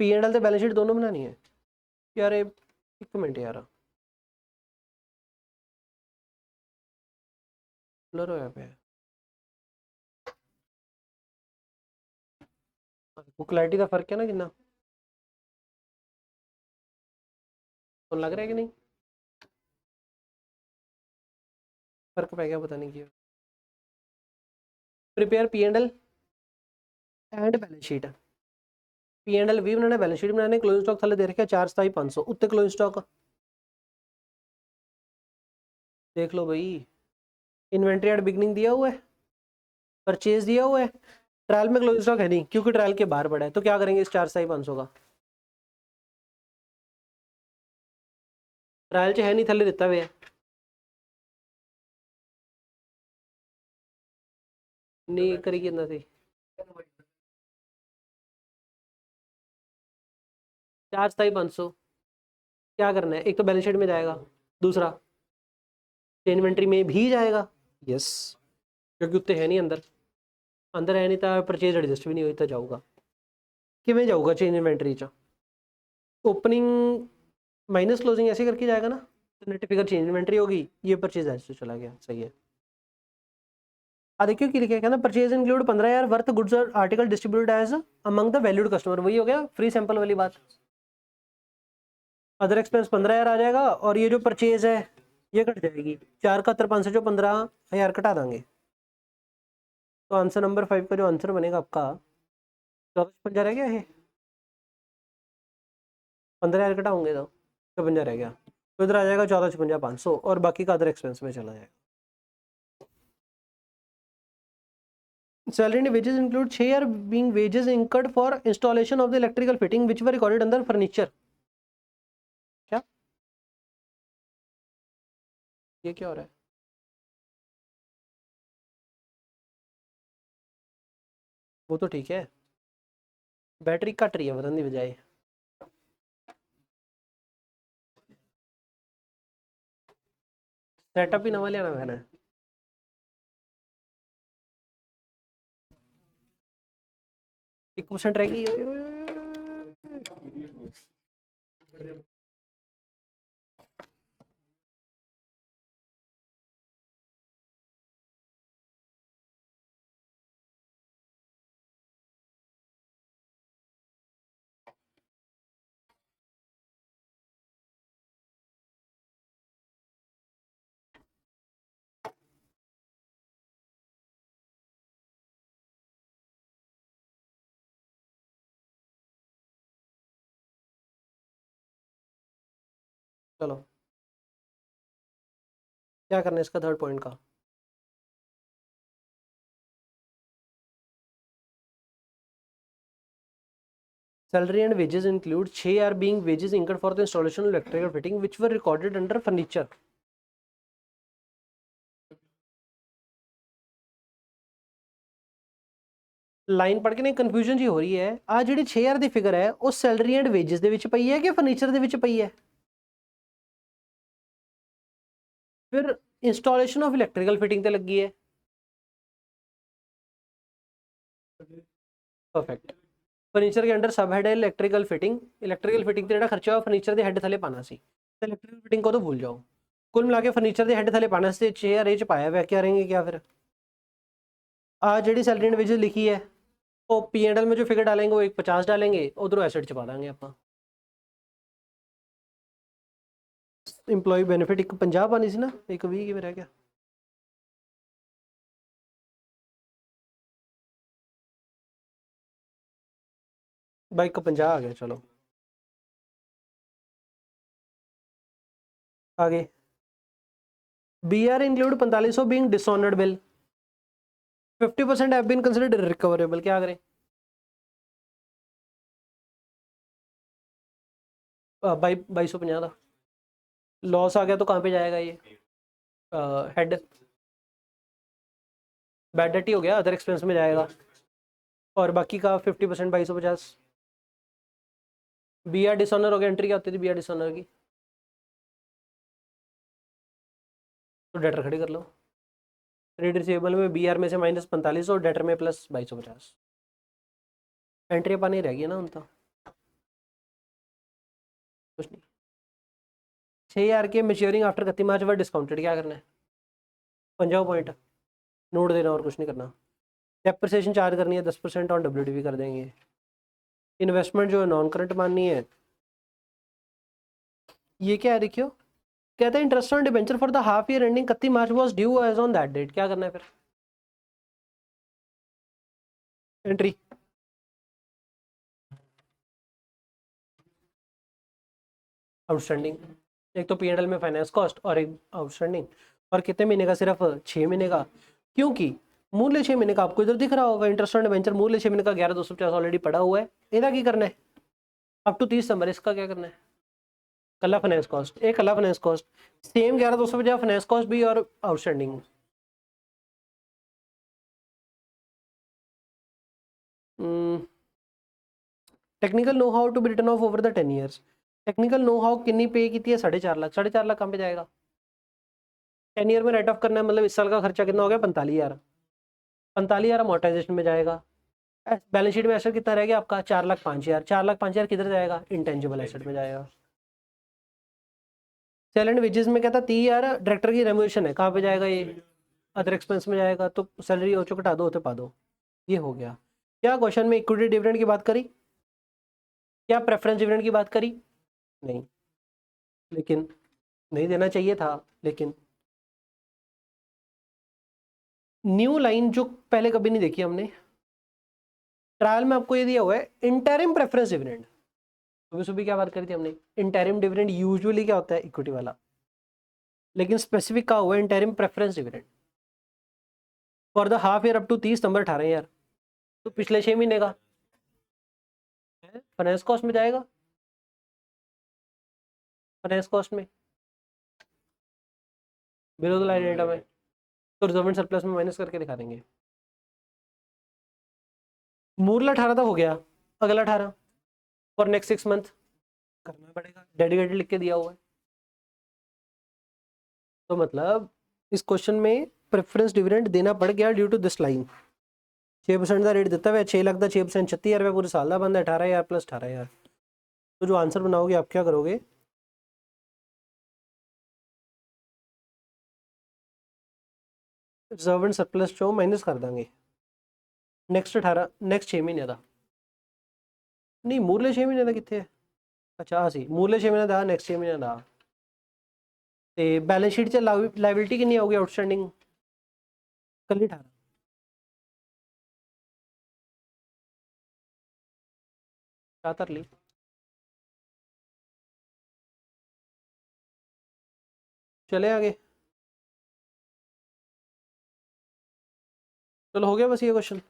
P&L ते बैलेंस शीट दोनों बनानी है यार। एक मिनट यार, ब्लर होया पे वो क्लैरिटी का फर्क है ना कितना, तो लग रहा है कि नहीं फर्क पै गया, पता नहीं क्यों। Prepare P&L and balance sheet. P&L भी बनाना, बैलेंस शीट बनाने। क्लोजिंग स्टॉक थले दे रखा 4,500 उत्ते क्लोजिंग स्टॉक देख लो भाई। इन्वेंट्री एट बिगनिंग दिया हुआ है, परचेज दिया हुआ है। ट्रायल में क्लोजिंग स्टॉक है नहीं क्योंकि ट्रायल के बाहर पड़ा है, तो क्या करेंगे इस 4,500 का? ट्रायल च है नहीं, थले दिता हुआ है। नहीं करी कितना सी 4,500। क्या करना है? एक तो बैलेंस शीट में जाएगा, दूसरा इन्वेंट्री में भी जाएगा। यस, क्योंकि उत्ते है नहीं अंदर, अंदर है नहीं तो परचेज एडजस्ट भी नहीं होता जाऊगा। किमें जाऊगा चेंज इन्वेंट्री च? ओपनिंग माइनस क्लोजिंग ऐसे करके जाएगा ना, तो नेट फिगर चेंज इन्वेंट्री होगी, ये परचेज ऐसे चला गया। सही है। देखियो कि लिखा है, कहना परचेज इंक्लूड 15,000 वर्थ गुड्स और article distributed as among the valued customer. वही हो गया फ्री सैंपल वाली बात। अदर एक्सपेंस 15,000 आ जाएगा, और ये जो परचेज है ये कट जाएगी। 4 का 5 से जो 15,000 कटा देंगे, तो आंसर नंबर 5 का जो आंसर बनेगा आपका 14,56 रह गया। ये 15,000 घटाओगे तो 56 रह गया, तो इधर आ जाएगा 14,56,500, और बाकी का अदर एक्सपेंस में चला जाएगा। Salary and wages include 6 being wages incurred for installation of the electrical fitting which were recorded under furniture. क्या ये क्या हो रहा है? वो तो ठीक है, बैटरी कट रही है बदलने की बजाय। सेटअप ही नवा लेना मैंने। 1% रहेगी। चलो क्या करना है इसका थर्ड पॉइंट का? Salary and wages include 6 are being wages incurred for the installation of electrical fitting which were recorded under furniture. Line ਪੜ੍ਹ ਕੇ ਨਾ ਕਨਫਿਊਜ਼ਨ ਜੀ ਹੋ ਰਹੀ ਹੈ। ਆ ਜਿਹੜੀ 6000 ਦੀ ਫਿਗਰ ਹੈ ਉਹ ਸੈਲਰੀ ਐਂਡ ਵੇजेस ਦੇ ਵਿੱਚ ਪਈ ਹੈ ਕਿ ਫਰਨੀਚਰ ਦੇ ਵਿੱਚ ਪਈ ਹੈ? ਫਿਰ ਇੰਸਟਾਲੇਸ਼ਨ ਆਫ ਇਲੈਕਟ੍ਰੀਕਲ ਫਿਟਿੰਗ ਤੇ ਲੱਗੀ ਹੈ। परफेक्ट। फर्नीचर के अंडर सब हेड है इलेक्ट्रिकल फिटिंग। इलेक्ट्रिकल फिटिंग ਤੇ ਜਿਹੜਾ ਖਰਚਾ ਫਰਨੀਚਰ ਦੇ ਹੈਡ ਥੱਲੇ ਪਾਣਾ ਸੀ। ਤੇ ਇਲੈਕਟ੍ਰੀਕਲ ਫਿਟਿੰਗ ਕੋ ਤਾਂ ਭੁੱਲ ਜਾਓ। ਕੁੱਲ ਮਿਲਾ ਕੇ ਫਰਨੀਚਰ ਦੇ ਹੈਡ ਥੱਲੇ ਪਾਣਾ ਸੀ 6000 ਇਹ ਚ ਪਾਇਆ ਹੋਇਆ क्या रहेंगे क्या फिर? आ ਜਿਹੜੀ सैलरी एंड वेजेस लिखी है वो P&L में जो फिगर डालेंगे वो एक 50 डालेंगे, उधरों एसेट छपा देंगे आप। इंप्लॉय बेनिफिट एक 50 पानी सी ना, एक 20 की रह गया। भाई एक 50 आ गया। चलो आगे BR include 4500 being dishonoured bill 50% have been considered recoverable. क्या करें? भाई 2250 का लॉस आ गया तो कहाँ पे जाएगा ये? हेड बैड डेट ही हो गया, अदर एक्सपेंस में जाएगा। और बाकी का 50% 2250 BR डिसऑनर हो गया। एंट्री क्या होती थी BR डिसऑनर की? तो डेटर खड़ी कर लो। ट्रेड रिसीवेबल में BR में से माइनस 45 और डेटर में प्लस 2250। एंट्री पानी रहेगी ना उनका कुछ नहीं। 6000 के मेच्योरिंग आफ्टर 31 मार्च वर डिस्काउंटेड। क्या करना है? 50 पॉइंट नोट देना और कुछ नहीं करना। डेप्रिसिएशन चार्ज करनी है 10% ऑन WDV कर देंगे। इन्वेस्टमेंट जो है नॉन करंट माननी है। ये क्या है देखियो, कहते हैं interest on debenture for the half year ending 31 March was due as on that date. क्या करना है फिर? एंट्री आउटस्टैंडिंग, एक तो P&L में फाइनेंस कॉस्ट और एक आउटस्टैंडिंग। और कितने महीने का? सिर्फ 6 महीने का। क्योंकि मूल्य 6 महीने का आपको इधर दिख रहा होगा। इंटरेस्ट ऑन डिबेंचर मूल्य 6 महीने का 11250 ऑलरेडी पड़ा हुआ है। इधर क्या करना है? अप टू 30 नंबर इसका क्या करना है? कला फाइनेंस कॉस्ट, एक कला finance cost same 11250 finance cost भी और outstanding. Technical know how to be return of over the 10 years. Technical know how कितनी पे की थी? 4.5 लाख। 4.5 लाख कहाँ पे जाएगा? 10 ईयर में राइट ऑफ करना है, मतलब इस साल का खर्चा कितना हो गया? 45,000। 45,000 अमोर्टाइजेशन में जाएगा। बैलेंस शीट में एसेट कितना रह गया आपका? 4,05,000। 4,05,000 किधर जाएगा? इंटेंजिबल एसेट में जाएगा। सेल एंड वेजेस में क्या था? 30,000 डायरेक्टर की रेम्यूनरेशन है, कहाँ पे जाएगा ये? अदर एक्सपेंस में जाएगा। तो सैलरी हो चुका, घटा दो तो पा दो। ये हो गया। क्या क्वेश्चन में इक्विटी डिविडेंड की बात करी? क्या प्रेफरेंस डिविडेंड की बात करी? नहीं, लेकिन नहीं देना चाहिए था। लेकिन न्यू लाइन जो पहले कभी नहीं देखी हमने, ट्रायल में आपको ये दिया हुआ है इंटरिम प्रेफरेंस डिविडेंड। सुबह सुबह क्या बात करी थी हमने? इंटरिम डिविडेंड यूजुअली क्या होता है? इक्विटी वाला। लेकिन स्पेसिफिक का हुआ है interim preference dividend for the half year up to 30 number 18,000। तो पिछले 6 महीने का फाइनेंस कॉस्ट में जाएगा। फाइनेंस कॉस्ट में बिलो द लाइन आइटम है तो रिजर्व एंड सरप्लस में माइनस करके दिखा देंगे। मूल 18 तक हो गया, अगला 18 फॉर नेक्स्ट 6 मंथ करना पड़ेगा। डेडिकेटेड लिख के दिया हुआ है। तो मतलब इस क्वेश्चन में प्रेफरेंस डिविडेंड देना पड़ गया ड्यू टू दिस लाइन। 6% का रेट दिता हुआ है, 6 लाख का 6% 36,000 रुपये पूरे साल का बनता है, 18,000 प्लस 18,000। तो जो आंसर बनाओगे आप क्या करोगे, रिजर्व एंड सरप्लस चो माइनस कर देंगे नेक्स्ट 18 नेक्स्ट 6 महीने का, नहीं मूरले 6 महीने का कितने है, अच्छा हाँ सी मूरले 6 महीने का नेक्स्ट 6 महीने का। तो बैलेंस शीट से लाइबिलिटी कितनी होगी आउटस्टैंडिंग, कल 18 कर ली। चले आगे, चलो हो गया बस ये क्वेश्चन।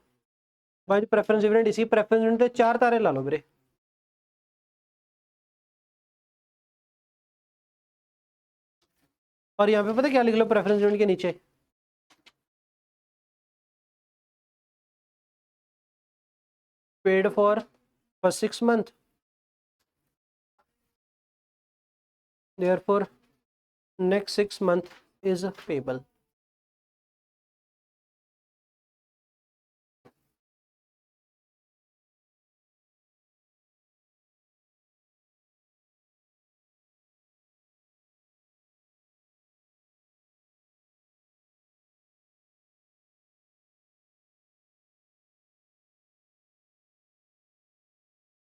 भाई प्रेफरेंस डिविडेंड, इसी प्रेफरेंस डिविडेंड पे 4 तारे ला लो मेरे, और यहाँ पे पता क्या लिख लो प्रेफरेंस डिविडेंड के नीचे, paid for first 6 month, therefore next 6 month is payable।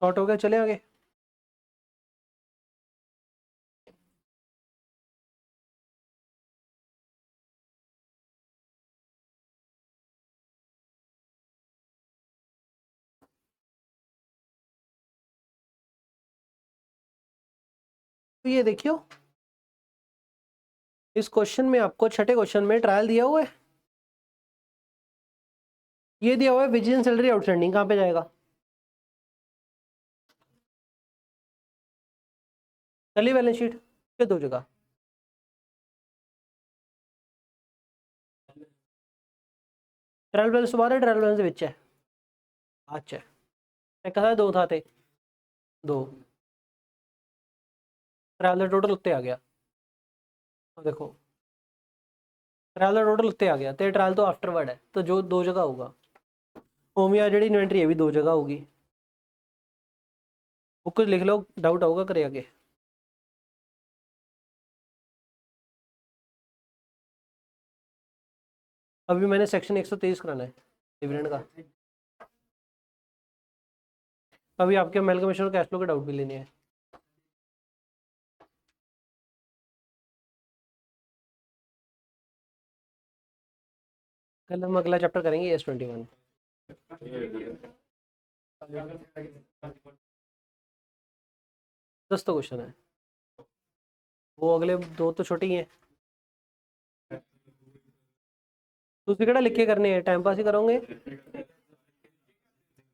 Short हो गया, चले आगे। तो ये देखियो, इस क्वेश्चन में आपको छठे क्वेश्चन में ट्रायल दिया हुआ है, ये दिया हुआ है विजिलेंस सैलरी आउटस्टैंडिंग, कहाँ पे जाएगा, चलिए बैलेंस शीट पे दो जगह, ट्रायल बैलेंस बाहर है, ट्रायल बैलेंस विच है, अच्छा मैं कहा दो था ते दो, ट्रायल का टोटल उत्ते आ गया, देखो ट्रायल का टोटल उत्ते आ गया, तो ट्रायल तो आफ्टरवर्ड है, तो जो दो जगह होगा, होमिया जी इन्वेंट्री है भी दो जगह होगी, वो कुछ लिख लो, डाउट होगा करे आगे। अभी मैंने सेक्शन 123 कराना है डिविडेंड का, अभी आपके अमेलगमेशन और कैश फ्लो के डाउट भी लेने हैं। कल हम अगला चैप्टर करेंगे S21, दस तो क्वेश्चन है, वो अगले दो तो छोटे ही हैं, ਤੁਸੀਂ ਕਿਹੜਾ ਲਿਖ ਕੇ ਕਰਨੇ ਆ, टाइम पास ही करोगे,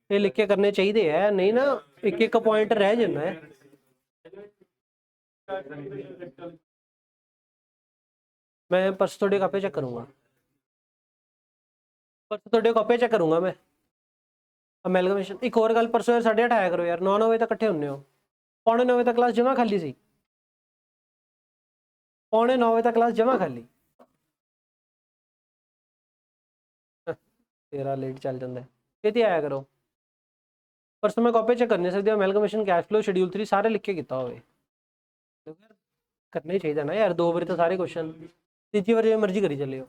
ये लिख के करने चाहिए है, नहीं ना एक एक पॉइंट रह जाना है। मैं परसों थोड़ी कापी चेक करूंगा, परसों थोड़ी कापी चेक करूंगा मैं, अमेलगमेशन। एक और गल, परसों 8:30 आया करो यार, 9 बजे तक इकट्ठे होने हो, 8:45 तक क्लास जमा खाली सी, 8:45 तक क्लास जमा खाली, तेरा लेट चल जाता है, छेती आया करो। परसों मैं कॉपी चेक करने सकती हूँ, अमेलगमेशन कैश फ्लो शेड्यूल 3 सारे लिख के किया होवे, करना ही चाहिए ना यार, 2 बारी तो सारे क्वेश्चन, तीजी बार जो मर्जी करी चले हो,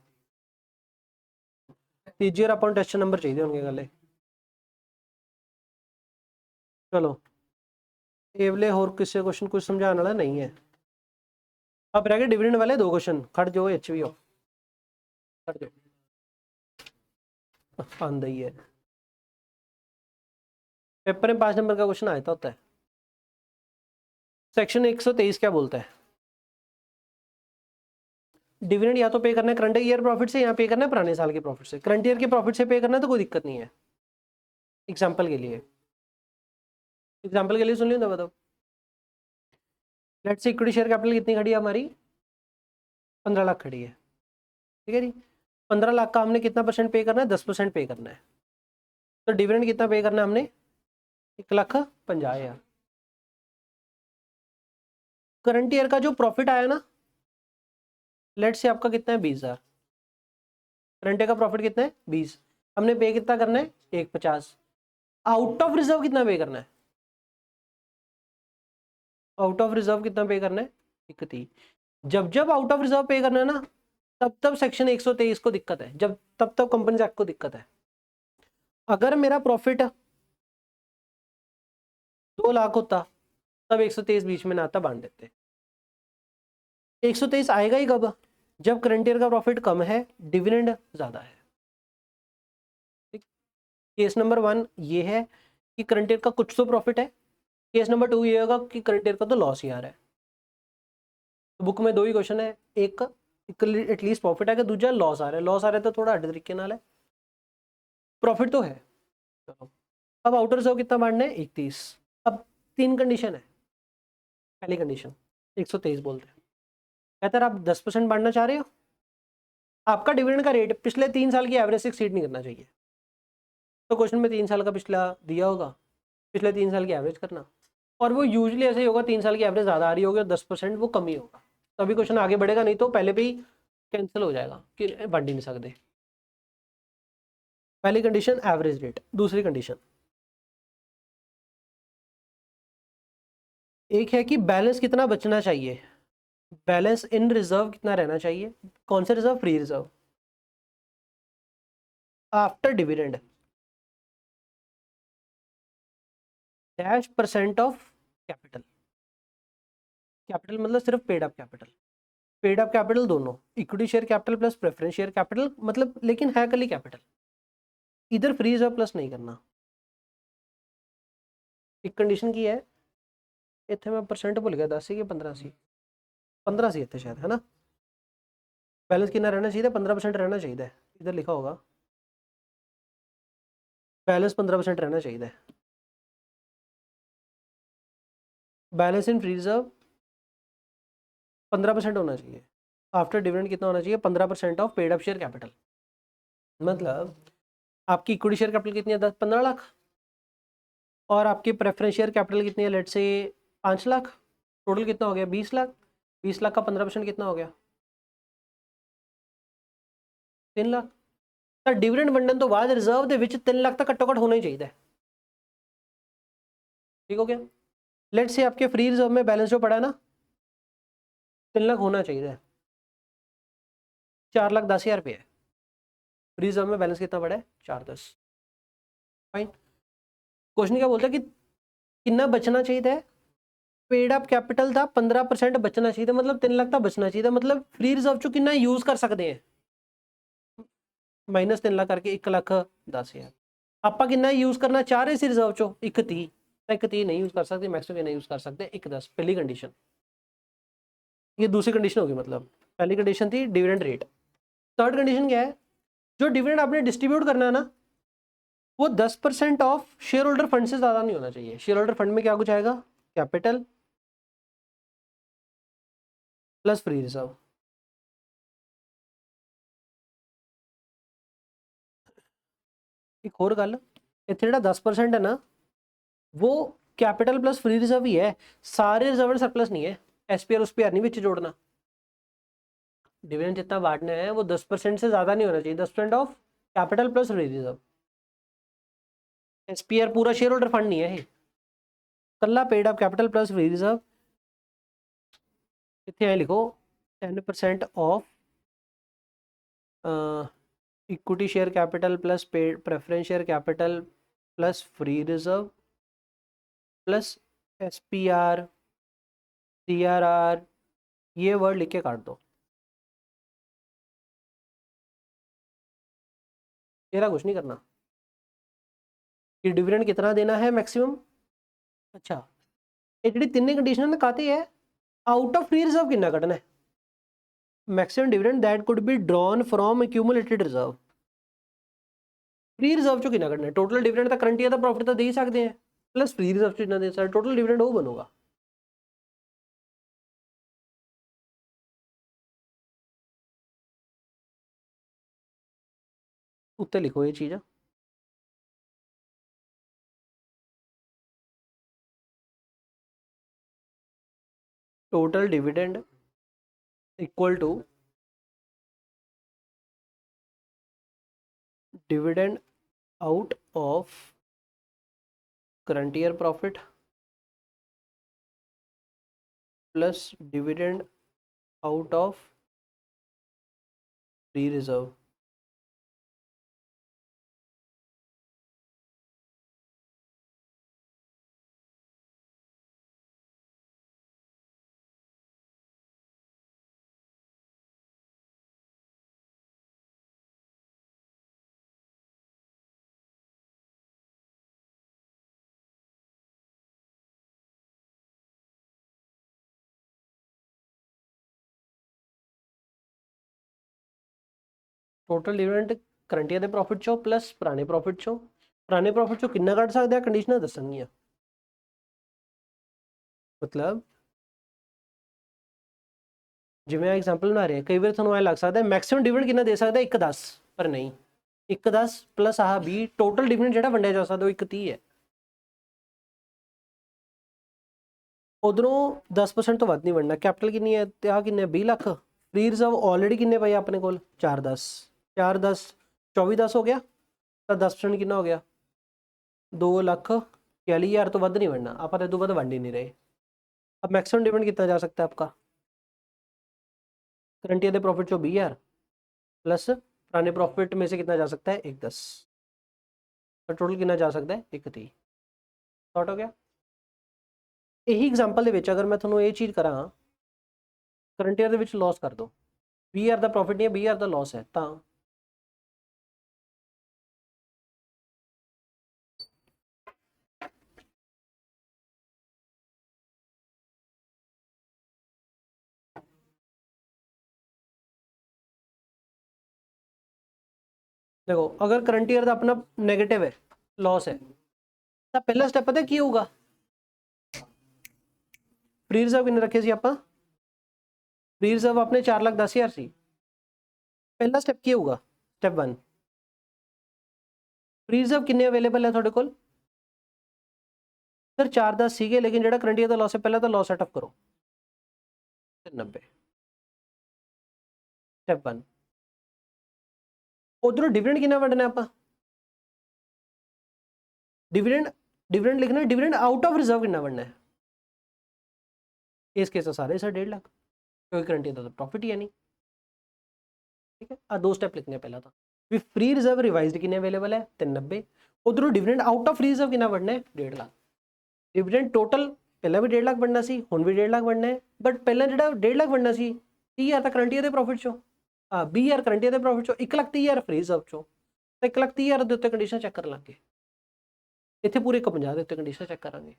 तीजी बार अपन टेस्ट नंबर चाहिए होंगे गले। चलो ये वाले और किसी क्वेश्चन कुछ समझाने वाला नहीं है, अब रह गए डिविडेंड वाले 2 क्वेश्चन, खड़ जाओ एच भी हो, खड़ जाओ आंदा ही है, पेपर में 5 नंबर का क्वेश्चन आया होता है। सेक्शन 123 क्या बोलता है, डिविडेंड या तो पे करना है करंट ईयर प्रॉफिट से, या पे करना है पुराने साल के प्रॉफिट से, करंट ईयर के प्रॉफिट से पे करना है तो कोई दिक्कत नहीं है। एग्जाम्पल के लिए, एग्जाम्पल के लिए सुन लिया बताओ, let's say equity share capital कितनी खड़ी है हमारी, 15 लाख खड़ी है, ठीक है जी, 15 लाख का हमने कितना परसेंट पे करना है, 10% पे करना है, तो डिविडेंड कितना पे करना है हमने, 1,50,000। करंट ईयर का जो प्रॉफिट आया ना, लेट से आपका कितना है 20,000, करंट ईयर का प्रॉफिट कितना है 20, हमने पे कितना करना है 150। आउट ऑफ रिजर्व कितना पे करना है, आउट ऑफ रिजर्व कितना पे करना है 31। जब जब आउट ऑफ रिजर्व पे करना है ना, तब तब सेक्शन 123 को दिक्कत है, जब तब तब कंपनीज एक्ट को दिक्कत है। अगर मेरा प्रॉफिट 2 लाख होता तब 123 बीच में ना आता, बांध देते। 123 आएगा ही कब, जब करंट ईयर का प्रॉफिट कम है, डिविडेंड ज्यादा है। केस नंबर 1 ये है कि करंट ईयर का कुछ तो प्रॉफिट है, केस नंबर 2 ये होगा कि करंट ईयर का तो लॉस ही आ रहा है। तो बुक में 2 ही क्वेश्चन है, एक एटलीस्ट प्रॉफिट आएगा, दूसरा लॉस आ रहा है। लॉस आ रहा है तो थोड़ा हट तरीके नाल है, प्रॉफिट तो है। चलो अब आउटर रिजर्व कितना बांटना है 31। अब 3 कंडीशन है। पहली कंडीशन 123 बोलते हैं, कहते हैं आप 10% बांटना चाह रहे हो, आपका डिविडेंड का रेट पिछले 3 साल की एवरेज से एक्सीड नहीं करना चाहिए। तो क्वेश्चन में 3 साल का पिछला दिया होगा, पिछले 3 साल की एवरेज करना, और वो यूजली ऐसे ही होगा, 3 साल की एवरेज ज़्यादा आ रही होगी और 10% वो कम ही होगा, तभी क्वेश्चन आगे बढ़ेगा, नहीं तो पहले पे ही कैंसिल हो जाएगा कि बांट ही नहीं सकते। पहली कंडीशन एवरेज रेट। दूसरी कंडीशन एक है कि बैलेंस कितना बचना चाहिए, बैलेंस इन रिजर्व कितना रहना चाहिए। कौन से reserve, free reserve, after dividend dash percent of capital. Capital मतलब सिर्फ paid up capital, paid up capital दोनों, equity share capital plus preference share capital, मतलब लेकिन है कल कैपिटल, इधर फ्री रिजर्व प्लस नहीं करना। एक कंडीशन की है, इतने मैं परसेंट भूल गया, 10 सी कि 15 सी, 15 सी इतने शायद, है ना। बैलेंस कितना रहना चाहिए, 15% रहना चाहिए, इधर लिखा होगा बैलेंस 15% रहना चाहिए। बैलेंस इन फ्री रिजर्व 15% होना चाहिए, आफ्टर डिविडेंड कितना होना चाहिए 15% of paid up share capital. मतलब आपकी इक्विटी शेयर कैपिटल कितनी है 15 लाख, और आपकी प्रेफरेंस शेयर कैपिटल कितनी है लेट से 5 लाख, टोटल कितना हो गया 20 लाख। 20 लाख का 15% कितना हो गया 3 लाख। ਤਾਂ डिविडेंड ਵੰਡਣ ਤੋਂ ਬਾਅਦ ਰਿਜ਼ਰਵ ਦੇ ਵਿੱਚ 3 लाख तक ਘੱਟੋ ਘੱਟ होना ही चाहिए। ठीक हो गया। लेट से आपके फ्री रिजर्व में बैलेंस जो पड़ा है ना 3 लाख होना चाहिए, 4,10,000 रुपये है। फ्री रिजर्व में बैलेंस कितना पड़ा है 410। फाइन। क्वेश्चन क्या बोलता है कि कितना बचना चाहिए, पेड अप कैपिटल था 15% बचना चाहिए, मतलब 3 लाख तक बचना चाहिए, मतलब फ्री रिजर्व चो कितना यूज कर सकते हैं माइनस 3 लाख करके 1,10,000। ਆਪਾਂ कितना यूज करना चाह रहे सी रिजर्व चो 31, 31 नहीं यूज कर सकते, मैक्सिमम नहीं यूज कर सकते 1,10। पहली कंडीशन, ये दूसरी कंडीशन होगी, मतलब पहली कंडीशन थी डिविडेंड रेट। थर्ड कंडीशन क्या है, जो डिविडेंड आपने डिस्ट्रीब्यूट करना है ना, वो 10% ऑफ शेयर होल्डर फंड से ज्यादा नहीं होना चाहिए। शेयर होल्डर फंड में क्या कुछ आएगा, कैपिटल प्लस फ्री रिजर्व। एक और गल, इतने जो 10% है ना, वो कैपिटल प्लस फ्री रिजर्व ही है, सारे रिजर्व एंड सरप्लस नहीं है। एसपीआर उस पर नहीं बीच जोड़ना। डिविडेंड जितना बांटना है वो 10% से ज्यादा नहीं होना चाहिए, 10% of capital plus free reserve. SPR पूरा शेयर होल्डर फंड नहीं है, कल्ला paid up capital plus free reserve. इतने लिखो 10% of equity share capital plus paid preference share capital plus free reserve plus SPR CRR, ये वर्ड लिख के काट दो। तेरा कुछ नहीं करना कि डिविडेंड कितना देना है मैक्सिमम। अच्छा एक जी तीन कंडीशन कहती है, आउट ऑफ फ्री रिजर्व कितना कटना है, maximum dividend that could be drawn from accumulated reserve. Free reserve चो कितना कटना है, टोटल डिविडेंड तो करंट ईयर का प्रॉफिट तो दे ही सकते हैं, प्लस फ्री रिजर्व चो कितना दे सकते, टोटल डिविडेंड वो बनूगा। उत्ते लिखो ये चीज़, total dividend equal to dividend out of current year profit plus dividend out of free reserve. Total dividend current year दे प्रॉफिट चो प्लस पुराने प्रॉफिट चो। पुराने प्रॉफिट चो कितना कट सकते हैं कंडीशनल दसणगियां। मतलब जिवें एग्जाम्पल बना रहे हैं, कई बार थोड़ा ऐ लग सकता है मैक्सिमम डिविडेंड कितना दे सकता है 1.10, पर नहीं 1.10 प्लस आह 20 टोटल डिविडेंड जो वंडिया जा सकता है 1.30 है। उधरों 10% तो वध नहीं बनना। कैपिटल कितनी है ते आ कितने 20 लाख। फ्री रिजर्व ऑलरेडी कितने पे अपने को 410 410 2410 हो गया तो 10% कितना हो गया 2,41,000 तो वध नहीं बनना। आप तो वध वंड ही नहीं रहे। अब मैक्सिमम डिविडेंड कितना जा सकता है आपका करंट ईयर प्रॉफिट जो 20,000 प्लस पुराने प्रॉफिट में से कितना जा सकता है 1.10 तो टोटल कितना जा सकता है 1.30। शॉर्ट हो गया। यही एग्जाम्पल ਦੇ ਵਿੱਚ अगर मैं ਤੁਹਾਨੂੰ ਇਹ ਚੀਜ਼ ਕਰਾਂ करंट ईयर ਦੇ ਵਿੱਚ लॉस कर दो 20,000 ਦਾ प्रॉफिट नहीं है 20,000 ਦਾ लॉस है ਤਾਂ देखो अगर करंट ईयर का अपना नेगेटिव है लॉस है तो पहला स्टेप पता की होगा फ्री रिजर्व कितने रखे सी आप फ्री रिजर्व अपने 4,10,000 सी। पहला स्टेप की होगा स्टेप 1 फ्री रिजर्व कितने अवेलेबल है थोड़े को सर 410 सीगे लेकिन जो करंट ईयर का लॉस है पहला तो लॉस सेटअप करो 90 स्टेप 1। उधरों डिविडेंड कितना वंडना आप डिविडेंड डिविडेंड लिखना डिविडेंड आउट ऑफ रिजर्व कितना वंडना है इस केस सारे सर 1.5 लाख क्योंकि करंट ईयर तो प्रॉफिट ही है नहीं। ठीक है आ 2 स्टेप लिखने पहला था भी फ्री रिजर्व रिवाइज्ड कितने अवेलेबल है 390। उधरों dividend out of free reserve कितना वंडना है 1.5 लाख। डिविडेंड टोटल पहला भी 1.5 लाख बनना सी हुण भी 1.5 लाख बनना है बट पहला जो 1.5 लाख बनना सी 30,000 तो करंट ईयर के प्रॉफिट चो 20,000 करंट ईयर के प्रॉफिट चो 1,30,000 फ्री रिजर्व चो तो 1,30,000 के उत्ते कंडीशन चेक कर लांगे इतने पूरे 150 के उत्ते कंडीशन चेक करांगे।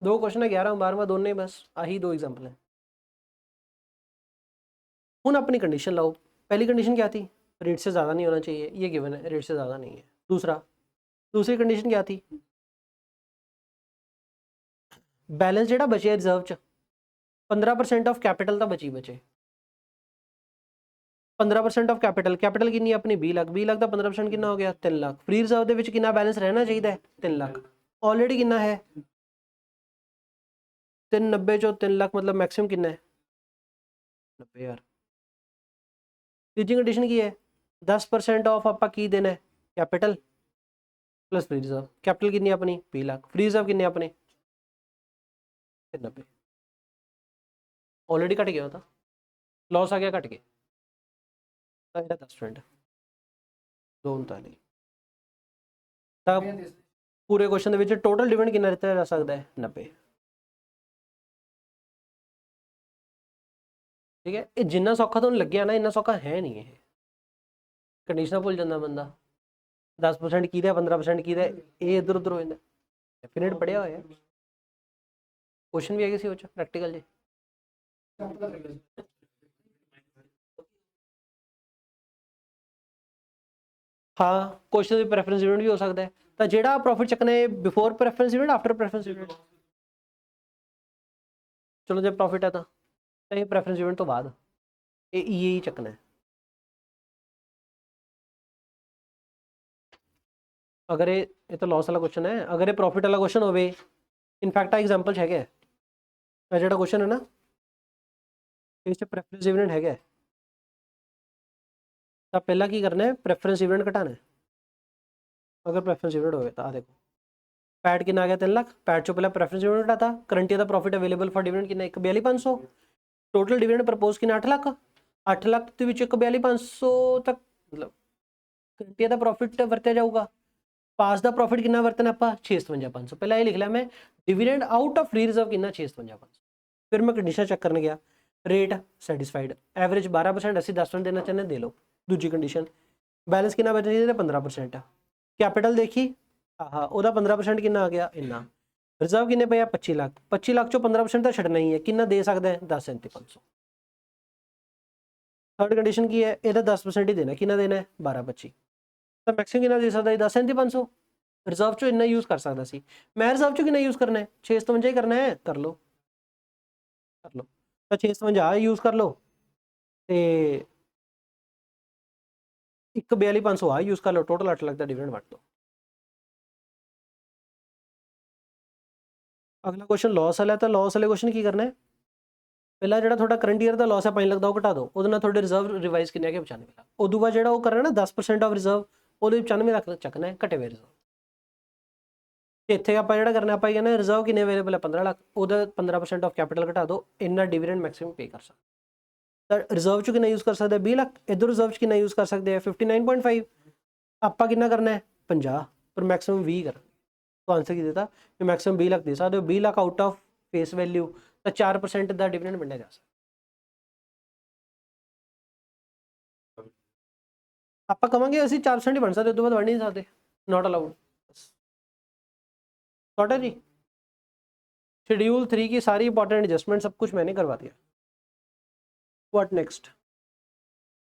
2 क्वेश्चन है 11 12वां दोनों बस आही 2 एग्जाम्पल है। हुण अपनी कंडीशन लाओ। पहली कंडीशन क्या थी रेट से ज़्यादा नहीं होना चाहिए ये गिवन है रेट से ज़्यादा नहीं है। दूसरी कंडीशन क्या थी बैलेंस जो बचे रिजर्व च 15% ऑफ कैपिटल तो बची बचे 15% ऑफ कैपिटल कैपिटल कितनी अपनी 20 लाख 20 लाख का 15% कितना हो गया 3 लाख। फ्री रिजर्व के कितना बैलेंस रहना चाहिए 3 लाख ऑलरेडी कितना है 390 चो 3 लाख मतलब मैक्सिमम कितना है 90,000। तीसरी कंडीशन की है 10% ऑफ आप की देना है capital plus free reserve. Capital कितनी अपनी 20 लाख फ्री रिजर्व कितने अपने 90 ऑलरेडी कट गया था लॉस आ गया कट के 10% 239 तब पूरे क्वेश्चन के टोटल डिविडेंड कितना दिता जा सकता है 90। ठीक है ये जिन्ना सौखा तो लगे ना इन्ना सौखा है नहीं है कंडीशन भुल जाता बंदा 10% की 15% की ये इधर उधर हो जाता डेफिनेट पढ़िया होया क्वेश्चन भी है किसी प्रैक्टिकल जी। हाँ क्वेश्चन भी प्रेफरेंस यूनिट भी हो सकता है तो जेड़ा प्रॉफिट चकना है before preference unit after preference unit चलो जब प्रॉफिट है तो ये प्रेफरेंस यूनिट तो बाद ये चकना है। अगर ये तो लॉस वाला क्वेश्चन है अगर ये प्रॉफिट वाला क्वेश्चन हो इनफैक्ट आ एग्जाम्पल है जो क्वेश्चन है ना इस प्रेफरेंस यूनिट है तो पहला की करना है प्रेफरेंस यूनिट घटाना है अगर प्रेफरेंस डिविडेंड होवे तो आ देखो पैट कितना आ गया 3 लाख, पैट चो पहले प्रेफरेंस डिविडेंड आता, करंट ईयर दा प्रॉफिट अवेलेबल फॉर डिविडेंड कितना 1,42,500, टोटल डिविडेंड प्रपोज कितना 8 लाख, 8 लाख ਦੇ ਵਿੱਚ 1,42,500 तक मतलब करंट ईयर दा प्रॉफिट ਵਰਤਿਆ ਜਾਊਗਾ। पास ਦਾ प्रॉफिट कितना ਵਰਤਣਾ ਆਪਾਂ 56,500, ਪਹਿਲਾਂ ਇਹ ਲਿਖ ਲਿਆ ਮੈਂ dividend out of free reserve कितना 56,500। फिर मैं कंडीशन चेक करने गया, रेट सैटिस्फाइड, एवरेज 12%, ਅਸੀਂ 10% देना चाहते दे लो, दूजी कंडीशन बैलेंस कितना बचना चाहिए 15%, कैपिटल देखी हाँ ਉਹਦਾ 15% कितना आ गया इन्ना, रिजर्व किन्ने पे 25 लाख, 25 लाख चो 15% तो छड़ना ही है, कितना दे सकता है 10,37,500। थर्ड कंडीशन की है ਇਹਦਾ 10% ही देना, कितना देना है 12,25, तो मैक्सिमम कितना दे सकता है 10,37,500, रिजर्व चो इन्ना यूज कर सकता सी, मैं रिजर्व चो कितना यूज करना है 657 ही करना है, कर लो तो 657 यूज कर लो, तो 1,42,500 आ यूज कर लो, टोटल 8 लाख का डिविडेंड वट दो। अगला क्वेश्चन लॉस वाला है, तो लॉस वाले क्वेश्चन की करना है, पहला जो थोड़ा करंट ईयर का लॉस है 5 लाख का घटा दो, वो थोड़े रिजर्व रिवाइज कितने 95 लाख, उदू बाद जो करना ना 10% ऑफ रिजर्व वो 95 लाख चकना है घटे हुए रिजर्व। इतने आप जो करना आप कहना रिजर्व कितने अवेलेबल है 15 लाख, वो 15% ऑफ कैपिटल घटा दो, इन्ना डिविडेंड मैक्सिमम पे कर सकते, रिजर्व चो कितना यूज कर सकते 20 लाख, इधर रिजर्व कितना यूज कर सकते हैं 59.5, आप कितना करना है 50 पर मैक्सिमम 20 कर, तो आंसर की देता कि मैक्सिमम 20 लाख दे सकते हो, 20 lakh out of face value, तो 4% का डिविडेंड बनया जा सकता, आप कहेंगे असं 4% ही बन सकते, तो बाद बढ़ नहीं सकते, नॉट अलाउड। सॉर्ट है जी, शेड्यूल 3 की सारी इंपॉर्टेंट एडजस्टमेंट सब कुछ मैंने करवा दिया। What next.